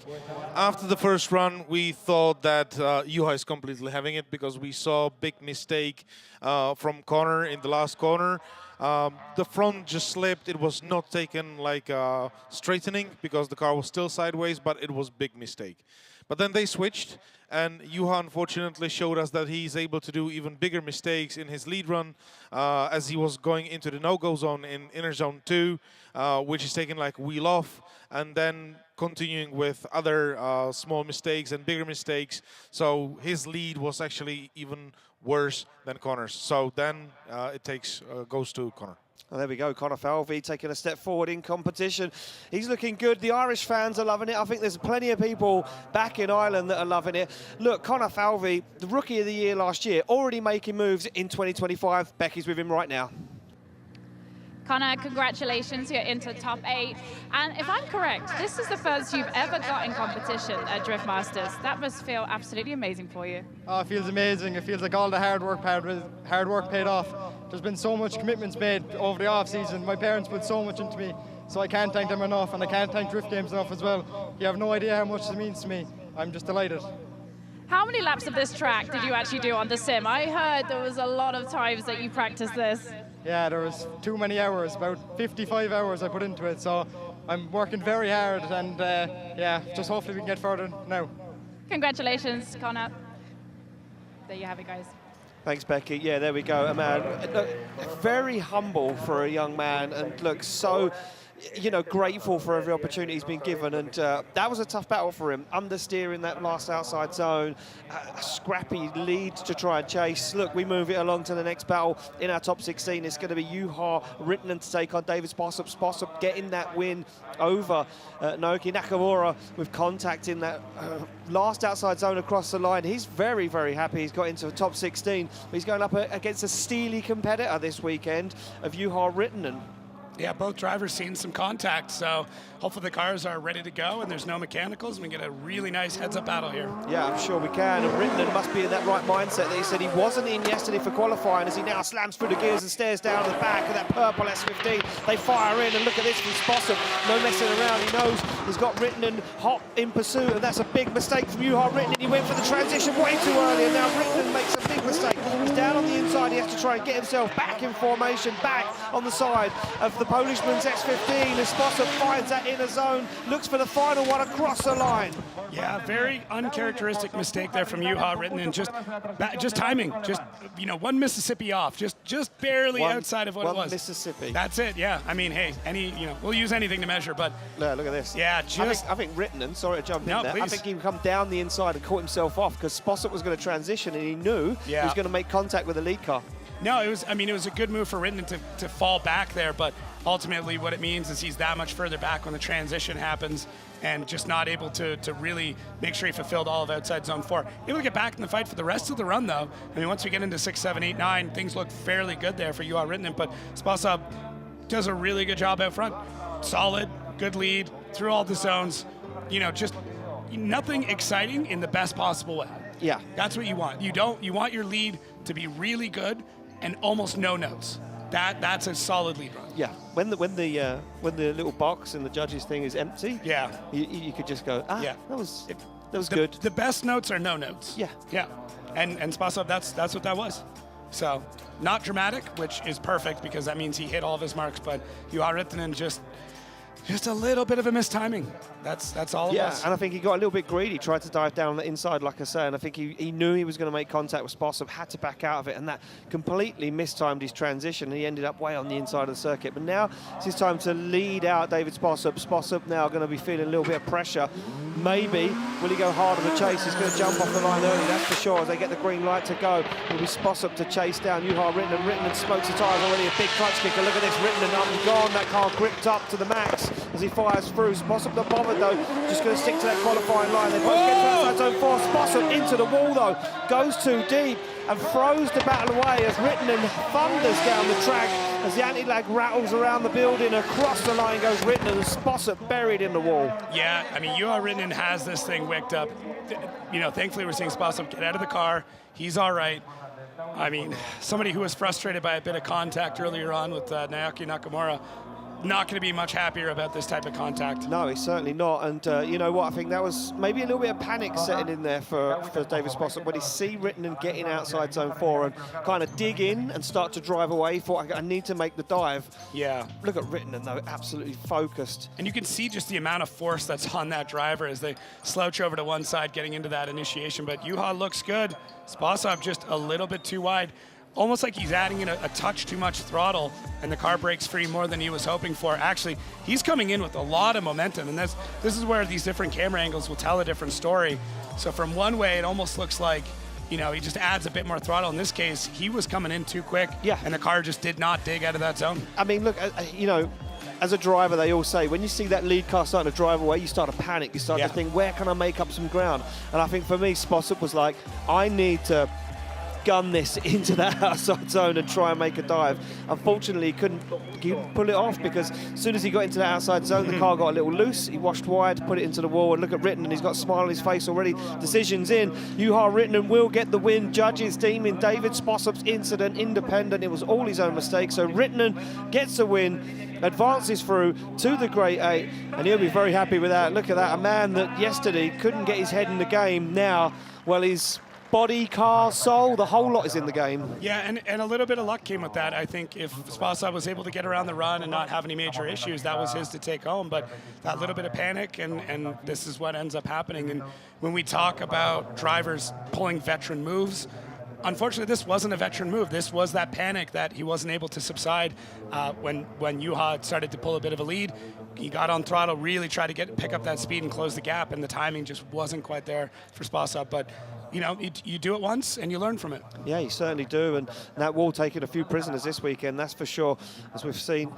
Speaker 6: after the first run, we thought that Juha is completely having it, because we saw a big mistake from Connor in the last corner. The front just slipped. It was not taken like straightening, because the car was still sideways, but it was a big mistake. But then they switched, and Juha unfortunately showed us that he's able to do even bigger mistakes in his lead run, as he was going into the no-go zone in inner zone 2, which is taking like wheel off, and then continuing with other small mistakes and bigger mistakes. So his lead was actually even worse than Connor's. So then it goes to Connor.
Speaker 2: Well, there we go, Connor Falvey taking a step forward in competition. He's looking good. The Irish fans are loving it. I think there's plenty of people back in Ireland that are loving it. Look, Connor Falvey, the Rookie of the Year last year, already making moves in 2025. Becky's with him right now.
Speaker 4: Connor, congratulations, you're into top 8. And if I'm correct, this is the first you've ever got in competition at Drift Masters. That must feel absolutely amazing for you.
Speaker 7: Oh, it feels amazing. It feels like all the hard work paid off. There's been so much commitments made over the off-season. My parents put so much into me, so I can't thank them enough, and I can't thank Drift Games enough as well. You have no idea how much it means to me. I'm just delighted.
Speaker 4: How many laps of this track did you actually do on the sim? I heard there was a lot of times that you practiced this.
Speaker 7: Yeah, there was too many hours, about 55 hours I put into it, so I'm working very hard, and yeah, just hopefully we can get further now.
Speaker 4: Congratulations, Connor. There you have it, guys.
Speaker 2: Thanks, Becky. Yeah, there we go. Man, look, very humble for a young man, and look, so, you know, grateful for every opportunity he's been given. And that was a tough battle for him. Understeering that last outside zone, a scrappy lead to try and chase. Look, we move it along to the next battle in our top 16. It's going to be Juha Rittinen to take on David Sposob. Sposob getting that win over Naoki Nakamura with contact in that last outside zone across the line. He's very, very happy he's got into the top 16. He's going up against a steely competitor this weekend of Juha Rittinen.
Speaker 3: Yeah, both drivers seen some contact, so hopefully the cars are ready to go and there's no mechanicals, and we get a really nice heads-up battle here.
Speaker 2: Yeah, I'm sure we can. And Rittinen must be in that right mindset that he said he wasn't in yesterday for qualifying, as he now slams through the gears and stares down the back of that purple S15. They fire in, and look at this from Sposob. No messing around. He knows he's got Rittinen hot in pursuit, and that's a big mistake from Juha Rittinen. He went for the transition way too early, and now Rittinen makes a big mistake. He's down on the inside. He has to try and get himself back in formation, back on the side of the Polishman's S15, as Sposob finds that inner zone, looks for the final one across the line.
Speaker 3: Yeah, very uncharacteristic mistake there from Juha Rittinen. Just timing, just, you know, one Mississippi off, just barely outside of what it was.
Speaker 2: One Mississippi.
Speaker 3: That's it. Yeah, I mean, hey, we'll use anything to measure, but
Speaker 2: no, look at this.
Speaker 3: Yeah,
Speaker 2: I think Rittinen, sorry to jump in there,
Speaker 3: please.
Speaker 2: I think he come down the inside and caught himself off, because Sposob was going to transition, and he knew he was going to make contact with the lead car.
Speaker 3: No, it was a good move for Rittinen to fall back there, but ultimately what it means is he's that much further back when the transition happens, and just not able to really make sure he fulfilled all of outside zone 4. Able to get back in the fight for the rest of the run, though. I mean, once we get into 6, 7, 8, 9, things look fairly good there for Juha Rittinen, but Sposob does a really good job out front. Solid, good lead, through all the zones. You know, just nothing exciting in the best possible way.
Speaker 2: Yeah.
Speaker 3: That's what you want. You want your lead to be really good and almost no notes. That's a solid lead run.
Speaker 2: Yeah, when the little box and the judges thing is empty,
Speaker 3: yeah,
Speaker 2: you could just go, that was good.
Speaker 3: The best notes are no notes.
Speaker 2: Yeah,
Speaker 3: yeah, and Sposob, that's what that was. So not dramatic, which is perfect because that means he hit all of his marks. But Juha Rittinen just Just a little bit of a mistiming. That's all it was.
Speaker 2: And I think he got a little bit greedy, tried to dive down on the inside, like I say, and I think he knew he was going to make contact with Sposob, had to back out of it, and that completely mistimed his transition, and he ended up way on the inside of the circuit. But now it's his time to lead out David Sposob. Sposob now going to be feeling a little bit of pressure. Maybe, will he go hard on the chase? He's going to jump off the line early, that's for sure, as they get the green light to go. It'll be Sposob to chase down Juha Rintanen. Rintanen smokes the tyres already, a big clutch kicker. Look at this, Rintanen up and gone. That car gripped up to the max as he fires through. Sposob not bothered though, just going to stick to that qualifying line. They both get to outside zone 4. Sposob into the wall though, goes too deep and throws the battle away as Rintanen thunders down the track as the anti-lag rattles around the building. Across the line goes Rintanen and Sposob buried in the wall.
Speaker 3: Yeah, I mean, Juha Rintanen has this thing wicked up. You know, thankfully we're seeing Sposob get out of the car. He's all right. I mean, somebody who was frustrated by a bit of contact earlier on with Naoki Nakamura, not going to be much happier about this type of contact.
Speaker 2: No, he's certainly not. And you know what? I think that was maybe a little bit of panic setting in there for David Sposob when he see Rintanen getting outside zone 4 and kind of dig in and start to drive away. Thought, I need to make the dive.
Speaker 3: Yeah.
Speaker 2: Look at Rintanen though, absolutely focused.
Speaker 3: And you can see just the amount of force that's on that driver as they slouch over to one side, getting into that initiation. But Juha looks good. Sposob just a little bit too wide. Almost like he's adding in a touch too much throttle, and the car breaks free more than he was hoping for. Actually, he's coming in with a lot of momentum, and this is where these different camera angles will tell a different story. So from one way, it almost looks like, you know, he just adds a bit more throttle. In this case, he was coming in too quick, and the car just did not dig out of that zone.
Speaker 2: I mean, look, you know, as a driver, they all say, when you see that lead car starting to drive away, you start to panic. You start to think, where can I make up some ground? And I think for me, Sposob was like, I need to gun this into that outside zone and try and make a dive. Unfortunately, he couldn't pull it off because as soon as he got into that outside zone, the car got a little loose. He washed wide, put it into the wall, and look at Rintanen. He's got a smile on his face already. Decision's in. Juha Rintanen will get the win. Judges deeming David Sposob's incident independent. It was all his own mistake. So Rintanen gets a win, advances through to the Grade 8, and he'll be very happy with that. Look at that, a man that yesterday couldn't get his head in the game. Now, well, his body, car, soul, the whole lot is in the game.
Speaker 3: Yeah, and a little bit of luck came with that. I think if Sposob was able to get around the run and not have any major issues, that was his to take home. But that little bit of panic, and this is what ends up happening. And when we talk about drivers pulling veteran moves, unfortunately, this wasn't a veteran move. This was that panic that he wasn't able to subside when Juha started to pull a bit of a lead. He got on throttle, really tried to pick up that speed and close the gap, and the timing just wasn't quite there for Sposob. But you know, you do it once and you learn from it.
Speaker 2: Yeah, you certainly do, and that will take in a few prisoners this weekend, that's for sure, as we've seen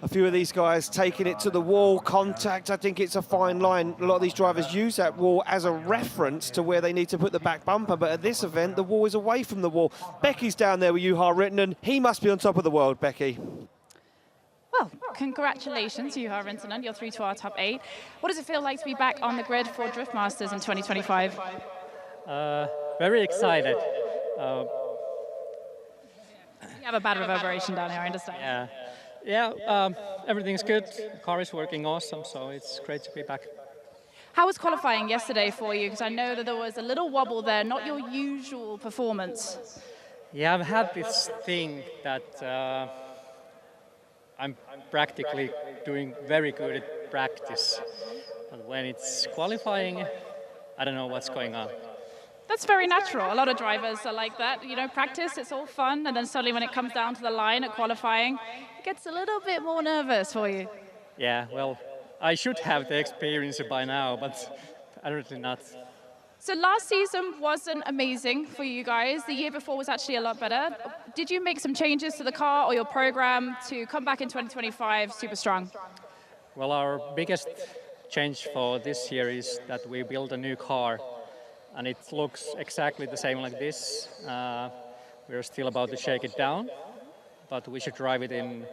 Speaker 2: a few of these guys taking it to the wall. Contact, I think it's a fine line. A lot of these drivers use that wall as a reference to where they need to put the back bumper, but at this event, the wall is away from the wall. Becky's down there with Juha Rintanen. He must be on top of the world, Becky.
Speaker 4: Well, congratulations, Juha Rintanen. You're through to our top 8. What does it feel like to be back on the grid for Drift Masters in 2025?
Speaker 8: Very excited.
Speaker 4: You have a bad reverberation down here, I understand.
Speaker 8: Yeah, everything's good. The car is working awesome, so it's great to be back.
Speaker 4: How was qualifying yesterday for you? Because I know that there was a little wobble there, not your usual performance.
Speaker 8: Yeah, I've had this thing that I'm practically doing very good at practice. But when it's qualifying, I don't know what's going on.
Speaker 4: That's very natural. A lot of drivers are like that. You know, practice, it's all fun, and then suddenly when it comes down to the line at qualifying, it gets a little bit more nervous for you.
Speaker 8: Yeah, well, I should have the experience by now, but apparently not.
Speaker 4: So last season wasn't amazing for you guys. The year before was actually a lot better. Did you make some changes to the car or your program to come back in 2025 super strong?
Speaker 8: Well, our biggest change for this year is that we built a new car. And it looks exactly the same like this. We're still about to shake it down, but we should drive it in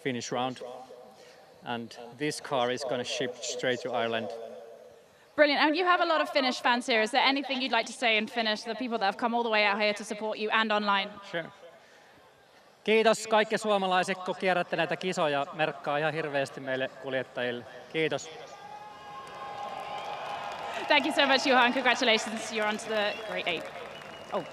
Speaker 8: finish round. And this car is going to ship straight to Ireland.
Speaker 4: Brilliant. And you have a lot of Finnish fans here. Is there anything you'd like to say in Finnish to the people that have come all the way out here to support you and online?
Speaker 8: Sure. Kiitos kaikki suomalaiset, kun kierrätte näitä kisoja. Merkkaa ihan hirveästi meille kuljettajille. Kiitos.
Speaker 4: Thank you so much, Juha, and congratulations. You're on to the Grade 8. Oh.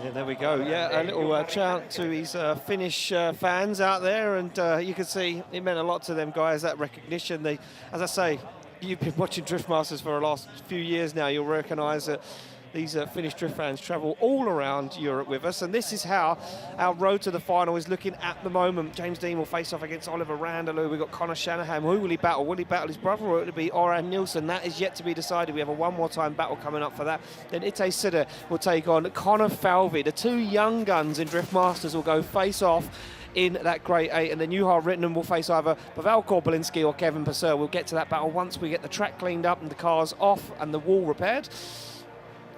Speaker 2: Yeah, there we go. Yeah, a little shout to his Finnish fans out there, and you can see it meant a lot to them guys, that recognition. They, as I say, you've been watching Drift Masters for the last few years now. You'll recognise that these Finnish drift fans travel all around Europe with us, and this is how our road to the final is looking at the moment. James Dean will face off against Oliver Randalu. We've got Connor Shanahan. Who will he battle? Will he battle his brother, or will it be Oran Nilsen? That is yet to be decided. We have a one more time battle coming up for that. Then Sadeh will take on Connor Falvey. The two young guns in Drift Masters will go face off in that Grade 8, and then Juha Ritinen will face either Pavel Korpelinski or Kevin Pesur. We'll get to that battle once we get the track cleaned up and the cars off and the wall repaired.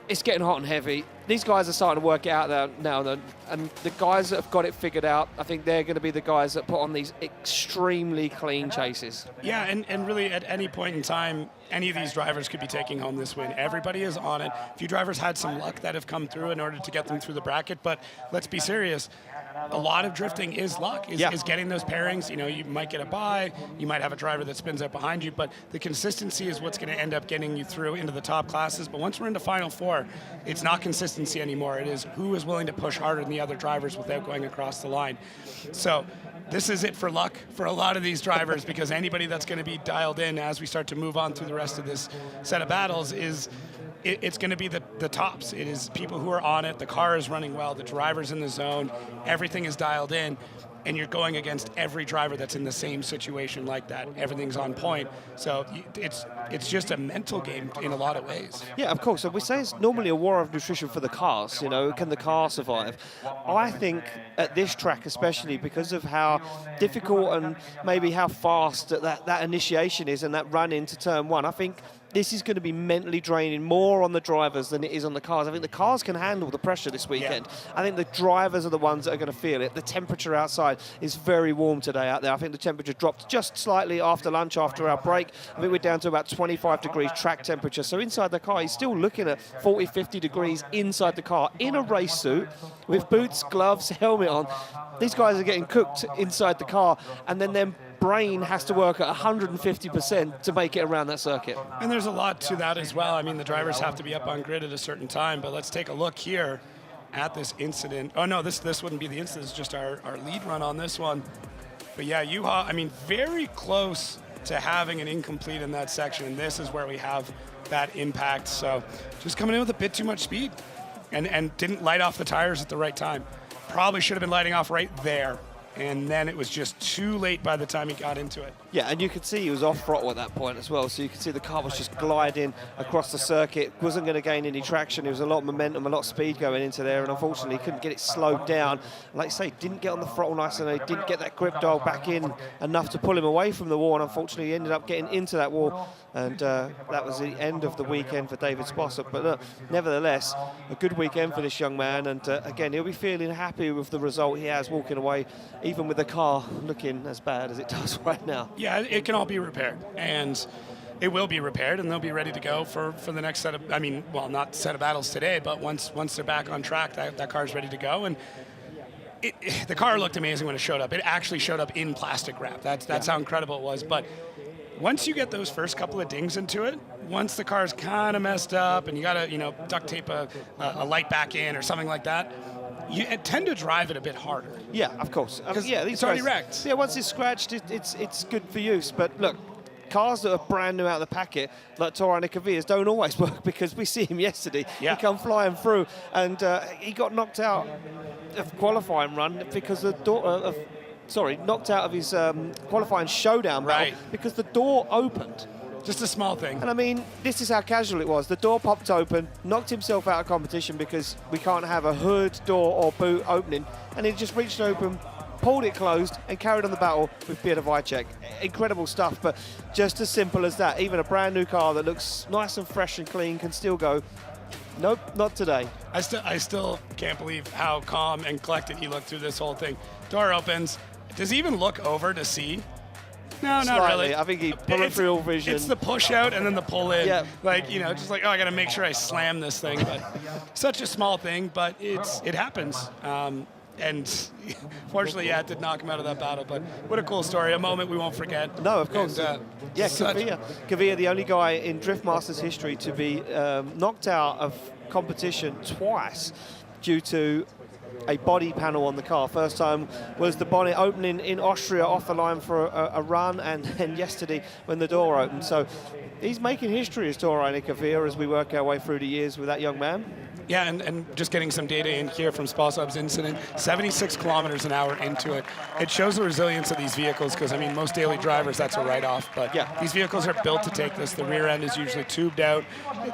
Speaker 2: It's getting hot and heavy. These guys are starting to work it out there now, and the guys that have got it figured out, I think they're going to be the guys that put on these extremely clean chases.
Speaker 3: Yeah, and really at any point in time, any of these drivers could be taking home this win. Everybody is on it. A few drivers had some luck that have come through in order to get them through the bracket, but let's be serious. A lot of drifting is luck, is getting those pairings. You know, you might get a bye, you might have a driver that spins out behind you, but the consistency is what's going to end up getting you through into the top classes. But once we're into Final Four, it's not consistency anymore. It is who is willing to push harder than the other drivers without going across the line. So this is it for luck for a lot of these drivers, because anybody that's going to be dialed in as we start to move on through the rest of this set of battles is it's going to be the tops. It is people who are on it. The car is running well. The driver's in the zone. Everything is dialed in. And you're going against every driver that's in the same situation like that. Everything's on point. So it's just a mental game in a lot of ways.
Speaker 2: Yeah, of course. So we say it's normally a war of nutrition for the cars. You know, can the car survive? I think at this track especially, because of how difficult and maybe how fast that initiation is and that run into turn one, I think this is going to be mentally draining more on the drivers than it is on the cars. I think the cars can handle the pressure this weekend. Yeah. I think the drivers are the ones that are going to feel it. The temperature outside is very warm today out there. I think the temperature dropped just slightly after lunch, after our break. I think we're down to about 25 degrees track temperature. So inside the car, he's still looking at 40, 50 degrees inside the car in a race suit with boots, gloves, helmet on. These guys are getting cooked inside the car, and then their brain has to work at 150% to make it around that circuit.
Speaker 3: And there's a lot to that as well. I mean, the drivers have to be up on grid at a certain time, but let's take a look here at this incident. Oh no, this wouldn't be the incident, it's just our lead run on this one. But yeah, Juha, I mean, very close to having an incomplete in that section, and this is where we have that impact. So just coming in with a bit too much speed and didn't light off the tires at the right time. Probably should have been lighting off right there. And then it was just too late by the time he got into it.
Speaker 2: Yeah, and you could see he was off throttle at that point as well. So you could see the car was just gliding across the circuit. Wasn't going to gain any traction. There was a lot of momentum, a lot of speed going into there. And unfortunately, couldn't get it slowed down. Like I say, didn't get on the throttle nice enough. Didn't get that grip dial back in enough to pull him away from the wall. And unfortunately, he ended up getting into that wall. And that was the end of the weekend for David Sposob. But look, nevertheless, a good weekend for this young man. And again, he'll be feeling happy with the result he has walking away, even with the car looking as bad as it does right now.
Speaker 3: Yeah, it can all be repaired. And it will be repaired, and they'll be ready to go for the next set of, I mean, well, not set of battles today, but once they're back on track, that car's ready to go. And the car looked amazing when it showed up. It actually showed up in plastic wrap. That's how incredible it was. But once you get those first couple of dings into it, once the car's kind of messed up and you got to, duct tape a light back in or something like that, you tend to drive it a bit harder.
Speaker 2: Yeah, of course.
Speaker 3: Yeah, it's already wrecked.
Speaker 2: Yeah, once it's scratched, it's good for use. But look, cars that are brand new out of the packet, like Toranic Kavias, don't always work, because we see him yesterday. Yeah. He come flying through, and he got knocked out of qualifying run because the door knocked out of his qualifying showdown battle because the door opened.
Speaker 3: Just a small thing.
Speaker 2: And I mean, this is how casual it was. The door popped open, knocked himself out of competition because we can't have a hood, door or boot opening, and he just reached open, pulled it closed and carried on the battle with Benet Vicek. Incredible stuff, but just as simple as that. Even a brand new car that looks nice and fresh and clean can still go, nope, not today.
Speaker 3: I still can't believe how calm and collected he looked through this whole thing. Door opens. Does he even look over to see? No,
Speaker 2: Slightly.
Speaker 3: not really.
Speaker 2: I think he peripheral vision.
Speaker 3: It's the push out and then the pull in.
Speaker 2: Yeah.
Speaker 3: Like, just like, I got to make sure I slam this thing. But such a small thing, but it happens. And fortunately, it did knock him out of that battle. But what a cool story, a moment we won't forget.
Speaker 2: No, of course.
Speaker 3: And,
Speaker 2: Kavia, the only guy in Drift Masters history to be knocked out of competition twice due to a body panel on the car. First time was the bonnet opening in Austria off the line for a run, and then yesterday when the door opened. So he's making history as Torreira Kavir as we work our way through the years with that young man.
Speaker 3: Yeah, and just getting some data in here from Sposob's incident, 76 kilometers an hour into it. It shows the resilience of these vehicles because, I mean, most daily drivers, that's a write-off. But
Speaker 2: yeah,
Speaker 3: these vehicles are built to take this. The rear end is usually tubed out.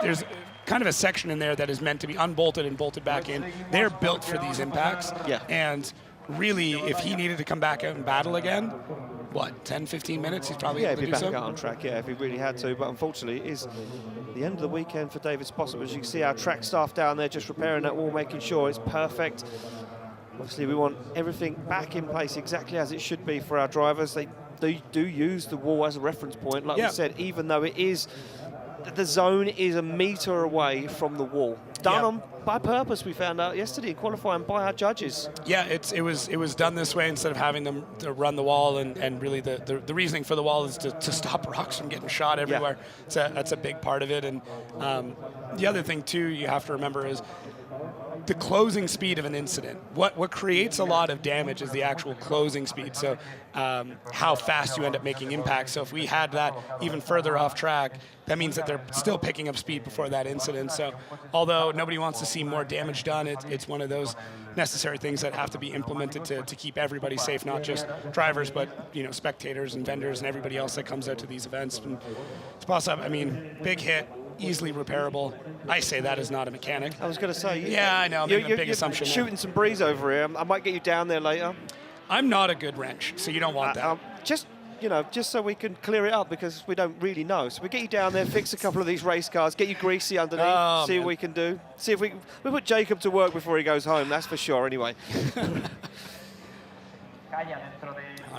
Speaker 3: There's kind of a section in there that is meant to be unbolted and bolted back in. They're built for these impacts.
Speaker 2: Yeah.
Speaker 3: And really, if he needed to come back out and battle again, what, 10, 15 minutes? He's probably able to
Speaker 2: be
Speaker 3: do
Speaker 2: back
Speaker 3: so.
Speaker 2: out on track, yeah, if he really had to. But unfortunately, it is the end of the weekend for David Sposob. As you can see, our track staff down there just repairing that wall, making sure it's perfect. Obviously, we want everything back in place exactly as it should be for our drivers. They do use the wall as a reference point, like we said, even though it is, the zone is a metre away from the wall. Done on by purpose, we found out yesterday in qualifying by our judges.
Speaker 3: Yeah, it was done this way instead of having them to run the wall, and really the reasoning for the wall is to stop rocks from getting shot everywhere. Yeah. That's a big part of it. And the other thing too you have to remember is the closing speed of an incident. What creates a lot of damage is the actual closing speed. So how fast you end up making impact. So if we had that even further off track, that means that they're still picking up speed before that incident. So although nobody wants to see more damage done, it's one of those necessary things that have to be implemented to keep everybody safe, not just drivers, but spectators and vendors and everybody else that comes out to these events. And Sposob, I mean, big hit, easily repairable. I say that as not a mechanic.
Speaker 2: I was going to say.
Speaker 3: Yeah, I know. I'm making a big assumption.
Speaker 2: Shooting some breeze over here. I might get you down there later.
Speaker 3: I'm not a good wrench, so you don't want that.
Speaker 2: Just so we can clear it up, because we don't really know. So we get you down there, fix a couple of these race cars, get you greasy underneath, see what we can do. See if we put Jacob to work before he goes home, that's for sure anyway.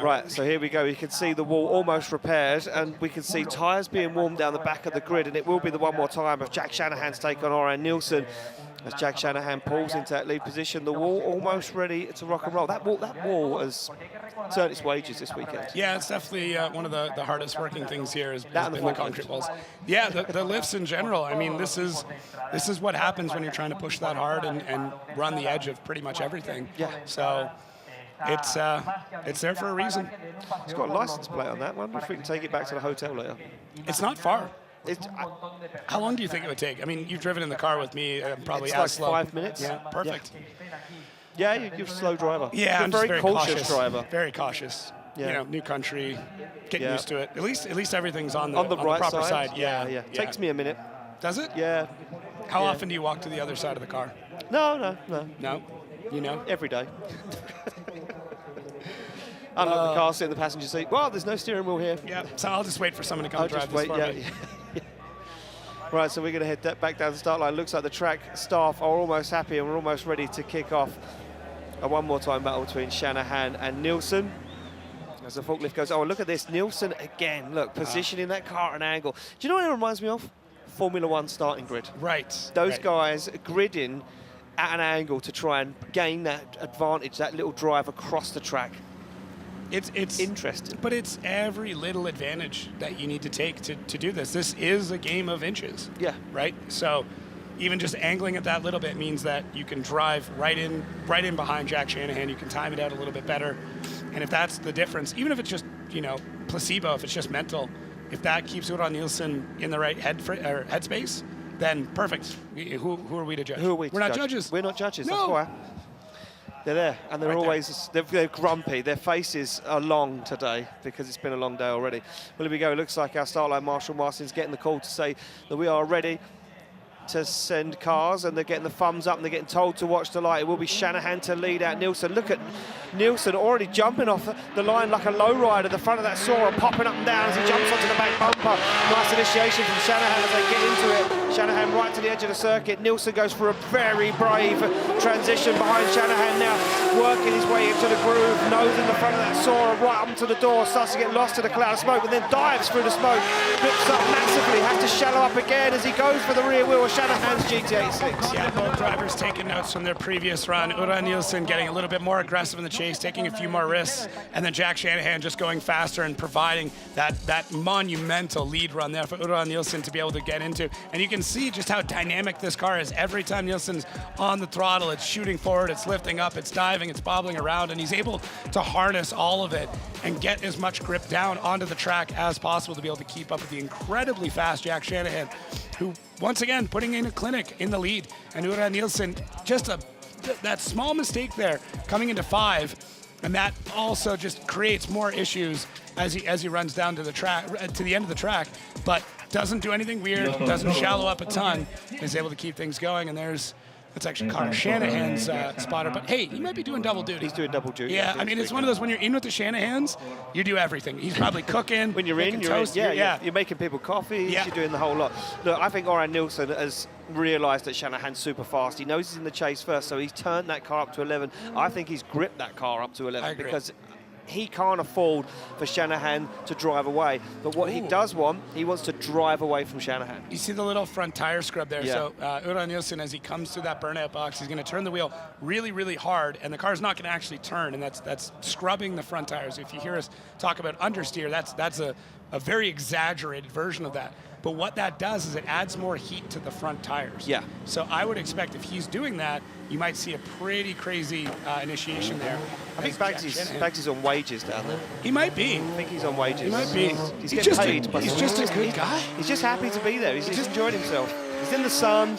Speaker 2: Right, so here we go. You can see the wall almost repaired, and we can see tyres being warmed down the back of the grid, and it will be the one more time of Jack Shanahan's take on Oran Nilsen. As Jack Shanahan pulls into that lead position, the wall almost ready to rock and roll. That wall has earned its wages this weekend.
Speaker 3: Yeah, it's definitely one of the hardest working things here has been the concrete walls. Yeah, the lifts in general. I mean, this is what happens when you're trying to push that hard and run the edge of pretty much everything.
Speaker 2: Yeah.
Speaker 3: So it's there for a reason.
Speaker 2: It's got a license plate on that one. If we can take it back to the hotel later.
Speaker 3: It's not far. How long do you think it would take? I mean, you've driven in the car with me, probably
Speaker 2: it's
Speaker 3: as
Speaker 2: like
Speaker 3: slow.
Speaker 2: 5 minutes.
Speaker 3: Yeah, perfect.
Speaker 2: Yeah, you're a slow driver.
Speaker 3: Yeah,
Speaker 2: you're
Speaker 3: I'm
Speaker 2: a very
Speaker 3: very
Speaker 2: cautious driver.
Speaker 3: Very cautious.
Speaker 2: Yeah.
Speaker 3: New country, getting used to it. At least everything's on the
Speaker 2: right
Speaker 3: proper
Speaker 2: side.
Speaker 3: side. Yeah.
Speaker 2: Takes me a minute.
Speaker 3: Does it?
Speaker 2: Yeah.
Speaker 3: How often do you walk to the other side of the car?
Speaker 2: No.
Speaker 3: No? You know?
Speaker 2: Every day. Unlock the car, sit in the passenger seat. Well, there's no steering wheel here.
Speaker 3: Yeah, so I'll just wait for someone to come drive this for me.
Speaker 2: Right, so we're going to head back down the start line. Looks like the track staff are almost happy, and we're almost ready to kick off a one more time battle between Shanahan and Nilsen. As the forklift goes, oh, look at this. Nilsen again, look, positioning that car at an angle. Do you know what it reminds me of? Formula One starting grid.
Speaker 3: Right.
Speaker 2: Those guys gridding at an angle to try and gain that advantage, that little drive across the track. It's interesting.
Speaker 3: But it's every little advantage that you need to take to do this. This is a game of inches.
Speaker 2: Yeah.
Speaker 3: Right? So even just angling it that little bit means that you can drive right in behind Jack Shanahan. You can time it out a little bit better. And if that's the difference, even if it's just, placebo, if it's just mental, if that keeps Oran Nilsen in the right headspace, then perfect. Who are we to judge?
Speaker 2: Who are we to
Speaker 3: We're not
Speaker 2: judge?
Speaker 3: judges.
Speaker 2: We're not judges,
Speaker 3: No.
Speaker 2: that's why. They're there, and they're always they're grumpy. Their faces are long today because it's been a long day already. Well, here we go. It looks like our start line Marshall Martin's getting the call to say that we are ready to send cars, and they're getting the thumbs up and they're getting told to watch the light. It will be Shanahan to lead out Nilsen. Look at Nilsen already jumping off the line like a lowrider. The front of that Sora popping up and down as he jumps onto the back bumper. Nice initiation from Shanahan as they get into it. Shanahan right to the edge of the circuit. Nilsen goes for a very brave transition behind Shanahan now, working his way into the groove, nosing the front of that Sora right up to the door, starts to get lost in a cloud of smoke, and then dives through the smoke, flips up massively, has to shallow up again as he goes for the rear wheel of Shanahan's GT86.
Speaker 3: Yeah, both drivers taking notes from their previous run. Oran Nilsen getting a little bit more aggressive in the chase, taking a few more risks, and then Jack Shanahan just going faster and providing that monumental lead run there for Oran Nilsen to be able to get into. And you can see just how dynamic this car is. Every time Nilsen's on the throttle, it's shooting forward, it's lifting up, it's diving, it's bobbling around, and he's able to harness all of it and get as much grip down onto the track as possible to be able to keep up with the incredibly fast Jack Shanahan, who, once again, putting in a clinic in the lead. And Ura Nilsen, just that small mistake there coming into 5, and that also just creates more issues as he runs down to the track, to the end of the track, but doesn't do anything weird, doesn't shallow up a ton, is able to keep things going. And that's actually Connor Shanahan's spotter, but hey, he might be doing double duty.
Speaker 2: He's doing double duty.
Speaker 3: Yeah, I mean, it's one of those, when you're in with the Shanahans, you do everything. He's probably cooking.
Speaker 2: When you're in, you're making people coffee,
Speaker 3: Yeah.
Speaker 2: you're doing the whole lot. Look, I think Ora Nilsen has realised that Shanahan's super fast. He knows he's in the chase first, so he's turned that car up to 11. I think he's gripped that car up to 11 because he can't afford for Shanahan to drive away. But what he does want, he wants to drive away from Shanahan.
Speaker 3: You see the little front tire scrub there.
Speaker 2: Yeah.
Speaker 3: So Ura Nilsen, as he comes through that burnout box, he's going to turn the wheel really, really hard, and the car's not going to actually turn, and that's scrubbing the front tires. If you hear us talk about understeer, that's a very exaggerated version of that. But what that does is it adds more heat to the front tires.
Speaker 2: Yeah.
Speaker 3: So I would expect if he's doing that, you might see a pretty crazy initiation there.
Speaker 2: I think Bagsy's on wages down there.
Speaker 3: He might be.
Speaker 2: I think he's on wages.
Speaker 3: He might be.
Speaker 2: He's getting paid. But
Speaker 3: He's just a good guy.
Speaker 2: He's just happy to be there. He's just enjoying himself. He's in the sun.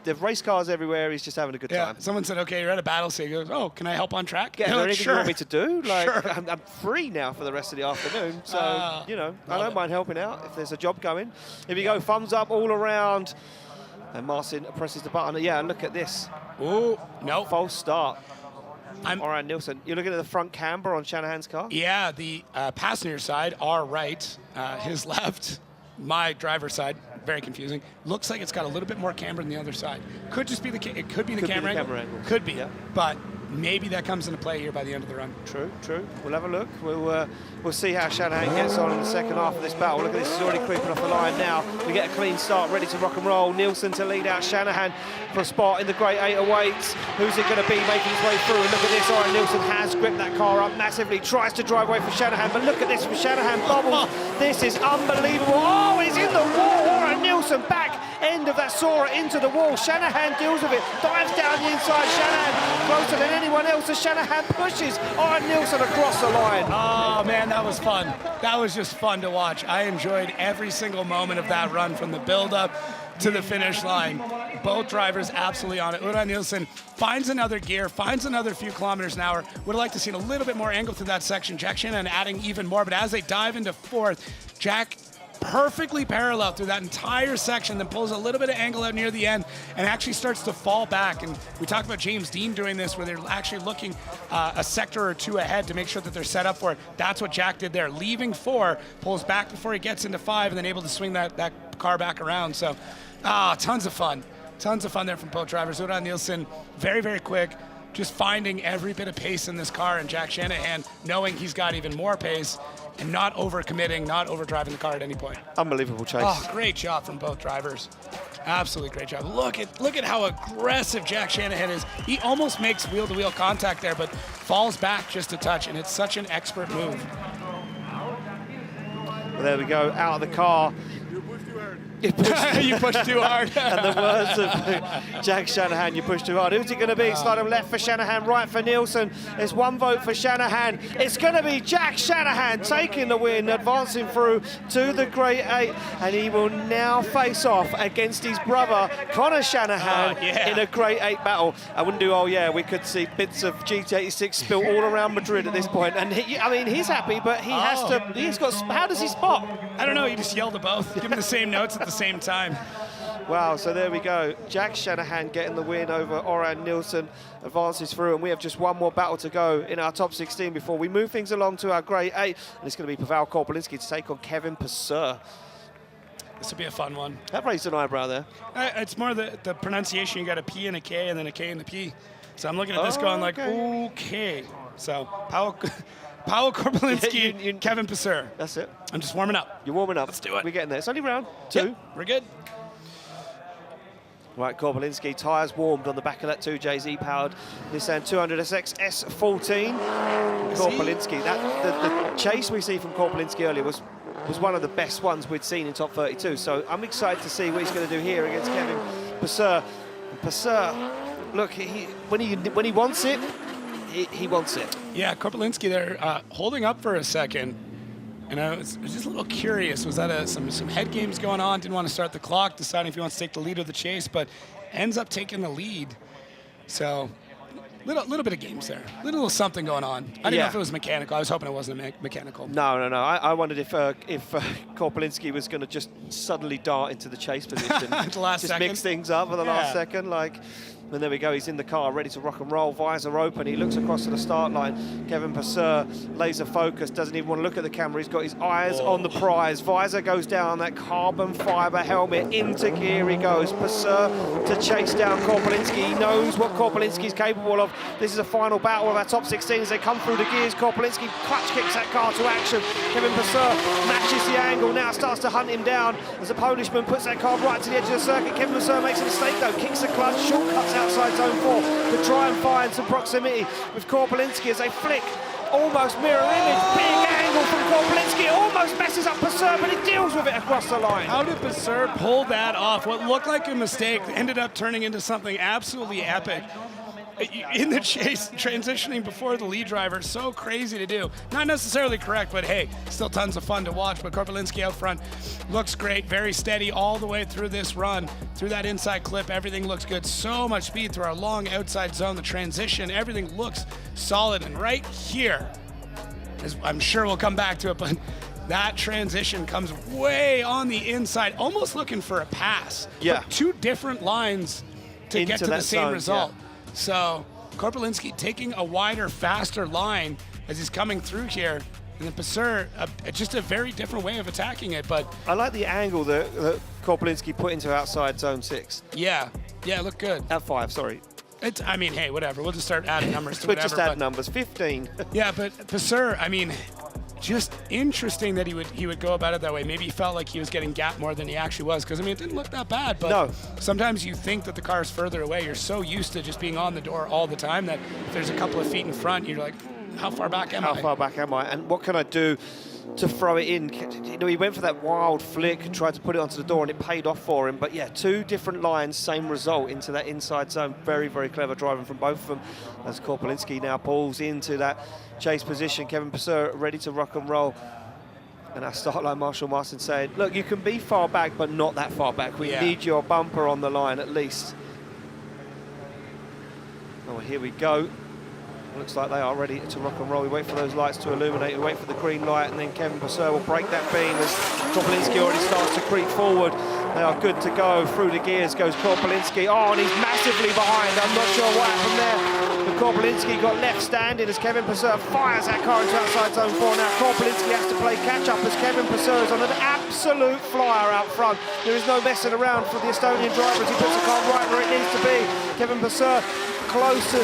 Speaker 2: There's race cars everywhere. He's just having a good time.
Speaker 3: Someone said, okay, you're at a battle, so he goes, oh, can I help on track?
Speaker 2: Yeah, is there anything you want me to do? Like,
Speaker 3: Sure.
Speaker 2: I'm free now for the rest of the afternoon, so, I don't mind helping out if there's a job going. Here we go, thumbs up all around. And Marcin presses the button. Yeah, look at this.
Speaker 3: Ooh, no.
Speaker 2: False start. Ora Nilsen. You're looking at the front camber on Shanahan's car?
Speaker 3: Yeah, the passenger side, our right, his left, my driver's side. Very confusing. Looks like it's got a little bit more camber than the other side. Could just be the camera angle. Could be.
Speaker 2: Yeah.
Speaker 3: But maybe that comes into play here by the end of the run.
Speaker 2: True. We'll have a look. We'll see how Shanahan gets on in the second half of this battle. Look at this, he's already creeping off the line now. We get a clean start, ready to rock and roll. Nilsen to lead out Shanahan for a spot in the Great 8 awaits. Who's it going to be making his way through? And look at this, Ora Nilsen has gripped that car up massively, tries to drive away from Shanahan, but look at this from Shanahan, bobbles. This is unbelievable. Oh, he's in the wall. Ora Nilsen back end of that Sora into the wall. Shanahan deals with it, dives down the inside. Shanahan closer than anyone else as Shanahan pushes Ora Nilsen across the line.
Speaker 3: Oh man, that was fun. That was just fun to watch. I enjoyed every single moment of that run, from the build-up to the finish line. Both drivers absolutely on it. Ura Nilsen finds another gear, finds another few kilometers an hour. Would have liked to see a little bit more angle through that section. Jack Shanahan adding even more, but as they dive into fourth, Jack perfectly parallel through that entire section, then pulls a little bit of angle out near the end and actually starts to fall back. And we talked about James Dean doing this, where they're actually looking a sector or two ahead to make sure that they're set up for it. That's what Jack did there. Leaving 4, pulls back before he gets into 5, and then able to swing that car back around. So, tons of fun. Tons of fun there from both drivers. Ura Nilsen, very, very quick, just finding every bit of pace in this car, and Jack Shanahan knowing he's got even more pace and not overcommitting, not overdriving the car at any point.
Speaker 2: Unbelievable chase.
Speaker 3: Oh, great job from both drivers. Absolutely great job. Look at how aggressive Jack Shanahan is. He almost makes wheel-to-wheel contact there, but falls back just a touch, and it's such an expert move.
Speaker 2: Well, there we go, out of the car.
Speaker 3: You pushed too hard.
Speaker 2: And the words of Jack Shanahan, you pushed too hard. Who's it going to be? Slide him left for Shanahan, right for Nilsen. There's one vote for Shanahan. It's going to be Jack Shanahan taking the win, advancing through to the Great 8. And he will now face off against his brother, Connor Shanahan, in a Great 8 battle. I wouldn't do, we could see bits of GT86 spill all around Madrid at this point. And he's happy, but he has to, how does he spot?
Speaker 3: I don't know, he just yelled at both. Give him the same notes at the same time.
Speaker 2: Wow, so there we go. Jack Shanahan getting the win over Ora Nilsen, advances through, and we have just one more battle to go in our top 16 before we move things along to our Grade 8, and it's going to be Pavel Korpolinski to take on Kevin Pesur.
Speaker 3: This will be a fun one.
Speaker 2: That raised an eyebrow there.
Speaker 3: It's more the pronunciation. You got a P and a K, and then a K and a P. So I'm looking at this going like, okay. So Pavel Korpolinski, Kevin Pesur.
Speaker 2: That's it.
Speaker 3: I'm just warming up.
Speaker 2: You're warming up.
Speaker 3: Let's do it.
Speaker 2: We're getting there. It's only round 2.
Speaker 3: Yep, we're good.
Speaker 2: Right, Korpolinski, tyres warmed on the back of that 2JZ powered Nissan 200SX S14. Korpolinski, the chase we see from Korpolinski earlier was was one of the best ones we'd seen in top 32. So I'm excited to see what he's going to do here against Kevin Pesur. Pesur, look, when he wants it, he wants it.
Speaker 3: Yeah, Korpelinski there holding up for a second. And I was just a little curious. Was that some head games going on? Didn't want to start the clock, deciding if he wants to take the lead or the chase, but ends up taking the lead. So little bit of games there. Little something going on. I didn't know if it was mechanical. I was hoping it wasn't mechanical.
Speaker 2: No. I wondered if Korpelinski was going to just suddenly dart into the chase position.
Speaker 3: The last
Speaker 2: just
Speaker 3: second.
Speaker 2: mix things up at the last second. And there we go, he's in the car, ready to rock and roll, visor open, he looks across to the start line. Kevin Pesur, laser focus, doesn't even want to look at the camera, he's got his eyes on the prize. Visor goes down, that carbon fibre helmet, into gear he goes. Pesur to chase down Korpelinski, he knows what Korpelinski's capable of. This is a final battle of our top 16 as they come through the gears. Korpelinski clutch kicks that car to action. Kevin Pesur matches the angle, now starts to hunt him down as the Polishman puts that car right to the edge of the circuit. Kevin Pesur makes a mistake though, kicks the clutch, shortcuts outside zone 4 to try and find some proximity with Korpelinski as they flick. Almost mirror image, big angle from Korpelinski, almost messes up Pesur, but he deals with it across the line.
Speaker 3: How did Pesur pull that off? What looked like a mistake ended up turning into something absolutely epic. In the chase, transitioning before the lead driver, so crazy to do. Not necessarily correct, but hey, still tons of fun to watch. But Korpelinski out front looks great, very steady all the way through this run, through that inside clip. Everything looks good. So much speed through our long outside zone, the transition, everything looks solid. And right here, as I'm sure we'll come back to it, but that transition comes way on the inside, almost looking for a pass.
Speaker 2: Yeah.
Speaker 3: But two different lines to get to the same result. Yeah. So Korpelinski taking a wider, faster line as he's coming through here. And then Pesur, just a very different way of attacking it. But
Speaker 2: I like the angle that Korpelinski put into outside zone 6.
Speaker 3: Yeah, looked good.
Speaker 2: At 5, sorry.
Speaker 3: I mean, hey, whatever. We'll just start adding numbers to
Speaker 2: We'll
Speaker 3: whatever.
Speaker 2: just add numbers, 15.
Speaker 3: Yeah, but Pesur, I mean, just interesting that he would go about it that way. Maybe he felt like he was getting gapped more than he actually was, because I mean it didn't look that bad, but
Speaker 2: no.
Speaker 3: Sometimes you think that the car is further away. You're so used to just being on the door all the time that if there's a couple of feet in front, you're like, how far back am I?
Speaker 2: How far back am I? And what can I do to throw it in? You know, he went for that wild flick and tried to put it onto the door, and it paid off for him. But yeah, two different lines, same result into that inside zone. Very, very clever driving from both of them. As Korpelinski now pulls into that chase position, Kevin Pesur ready to rock and roll. And our start line Marshall Marston saying, look, you can be far back, but not that far back. We need your bumper on the line at least. Oh, here we go. Looks like they are ready to rock and roll. We wait for those lights to illuminate. We wait for the green light, and then Kevin Pesur will break that beam as Korpelinski already starts to creep forward. They are good to go. Through the gears goes Korpelinski. Oh, and he's massively behind. I'm not sure what happened there. But Korpelinski got left standing as Kevin Pesur fires that car into outside zone 4. Now Korpelinski has to play catch-up as Kevin Pesur is on an absolute flyer out front. There is no messing around for the Estonian driver as he puts the car right where it needs to be. Kevin Pesur close to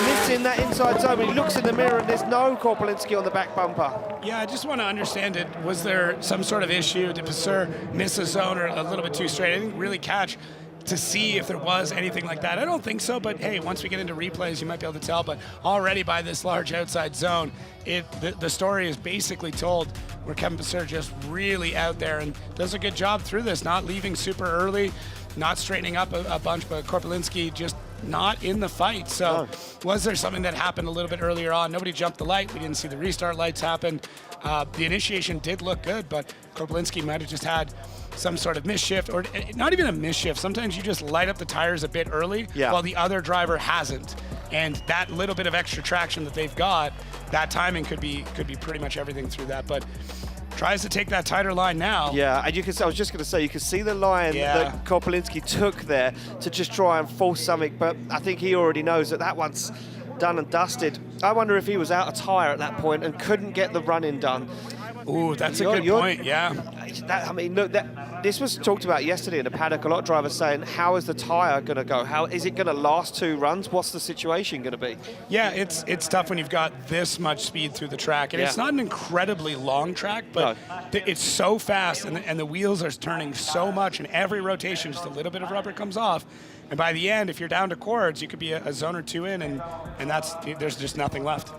Speaker 2: missing that inside zone. He looks in the mirror and there's no Korpelinski on the back bumper.
Speaker 3: Yeah, I just want to understand it. Was there some sort of issue? Did Pesur miss a zone or a little bit too straight? I didn't really catch to see if there was anything like that. I don't think so, but hey, once we get into replays, you might be able to tell. But already by this large outside zone, the story is basically told where Kevin Pesur just really out there and does a good job through this, not leaving super early, not straightening up a bunch, but Korpelinski just not in the fight. So was there something that happened a little bit earlier on? Nobody jumped the light. We didn't see the restart lights happen. The initiation did look good, but Korpelinski might have just had some sort of misshift, or not even a misshift. Sometimes you just light up the tires a bit early while the other driver hasn't. And that little bit of extra traction that they've got, that timing could be pretty much everything through that. But tries to take that tighter line now.
Speaker 2: Yeah, and you can. I was just going to say, you can see the line that Korpelinski took there to just try and force something, but I think he already knows that one's done and dusted. I wonder if he was out of tyre at that point and couldn't get the run-in done.
Speaker 3: Ooh, that's a good point, yeah.
Speaker 2: I mean, look, this was talked about yesterday in the paddock. A lot of drivers saying, how is the tyre going to go? How is it going to last 2 runs? What's the situation going to be?
Speaker 3: Yeah, it's tough when you've got this much speed through the track. And it's not an incredibly long track, but it's so fast, and the wheels are turning so much, and every rotation, just a little bit of rubber comes off. And by the end, if you're down to cords, you could be a zone or 2 in, and there's just nothing left.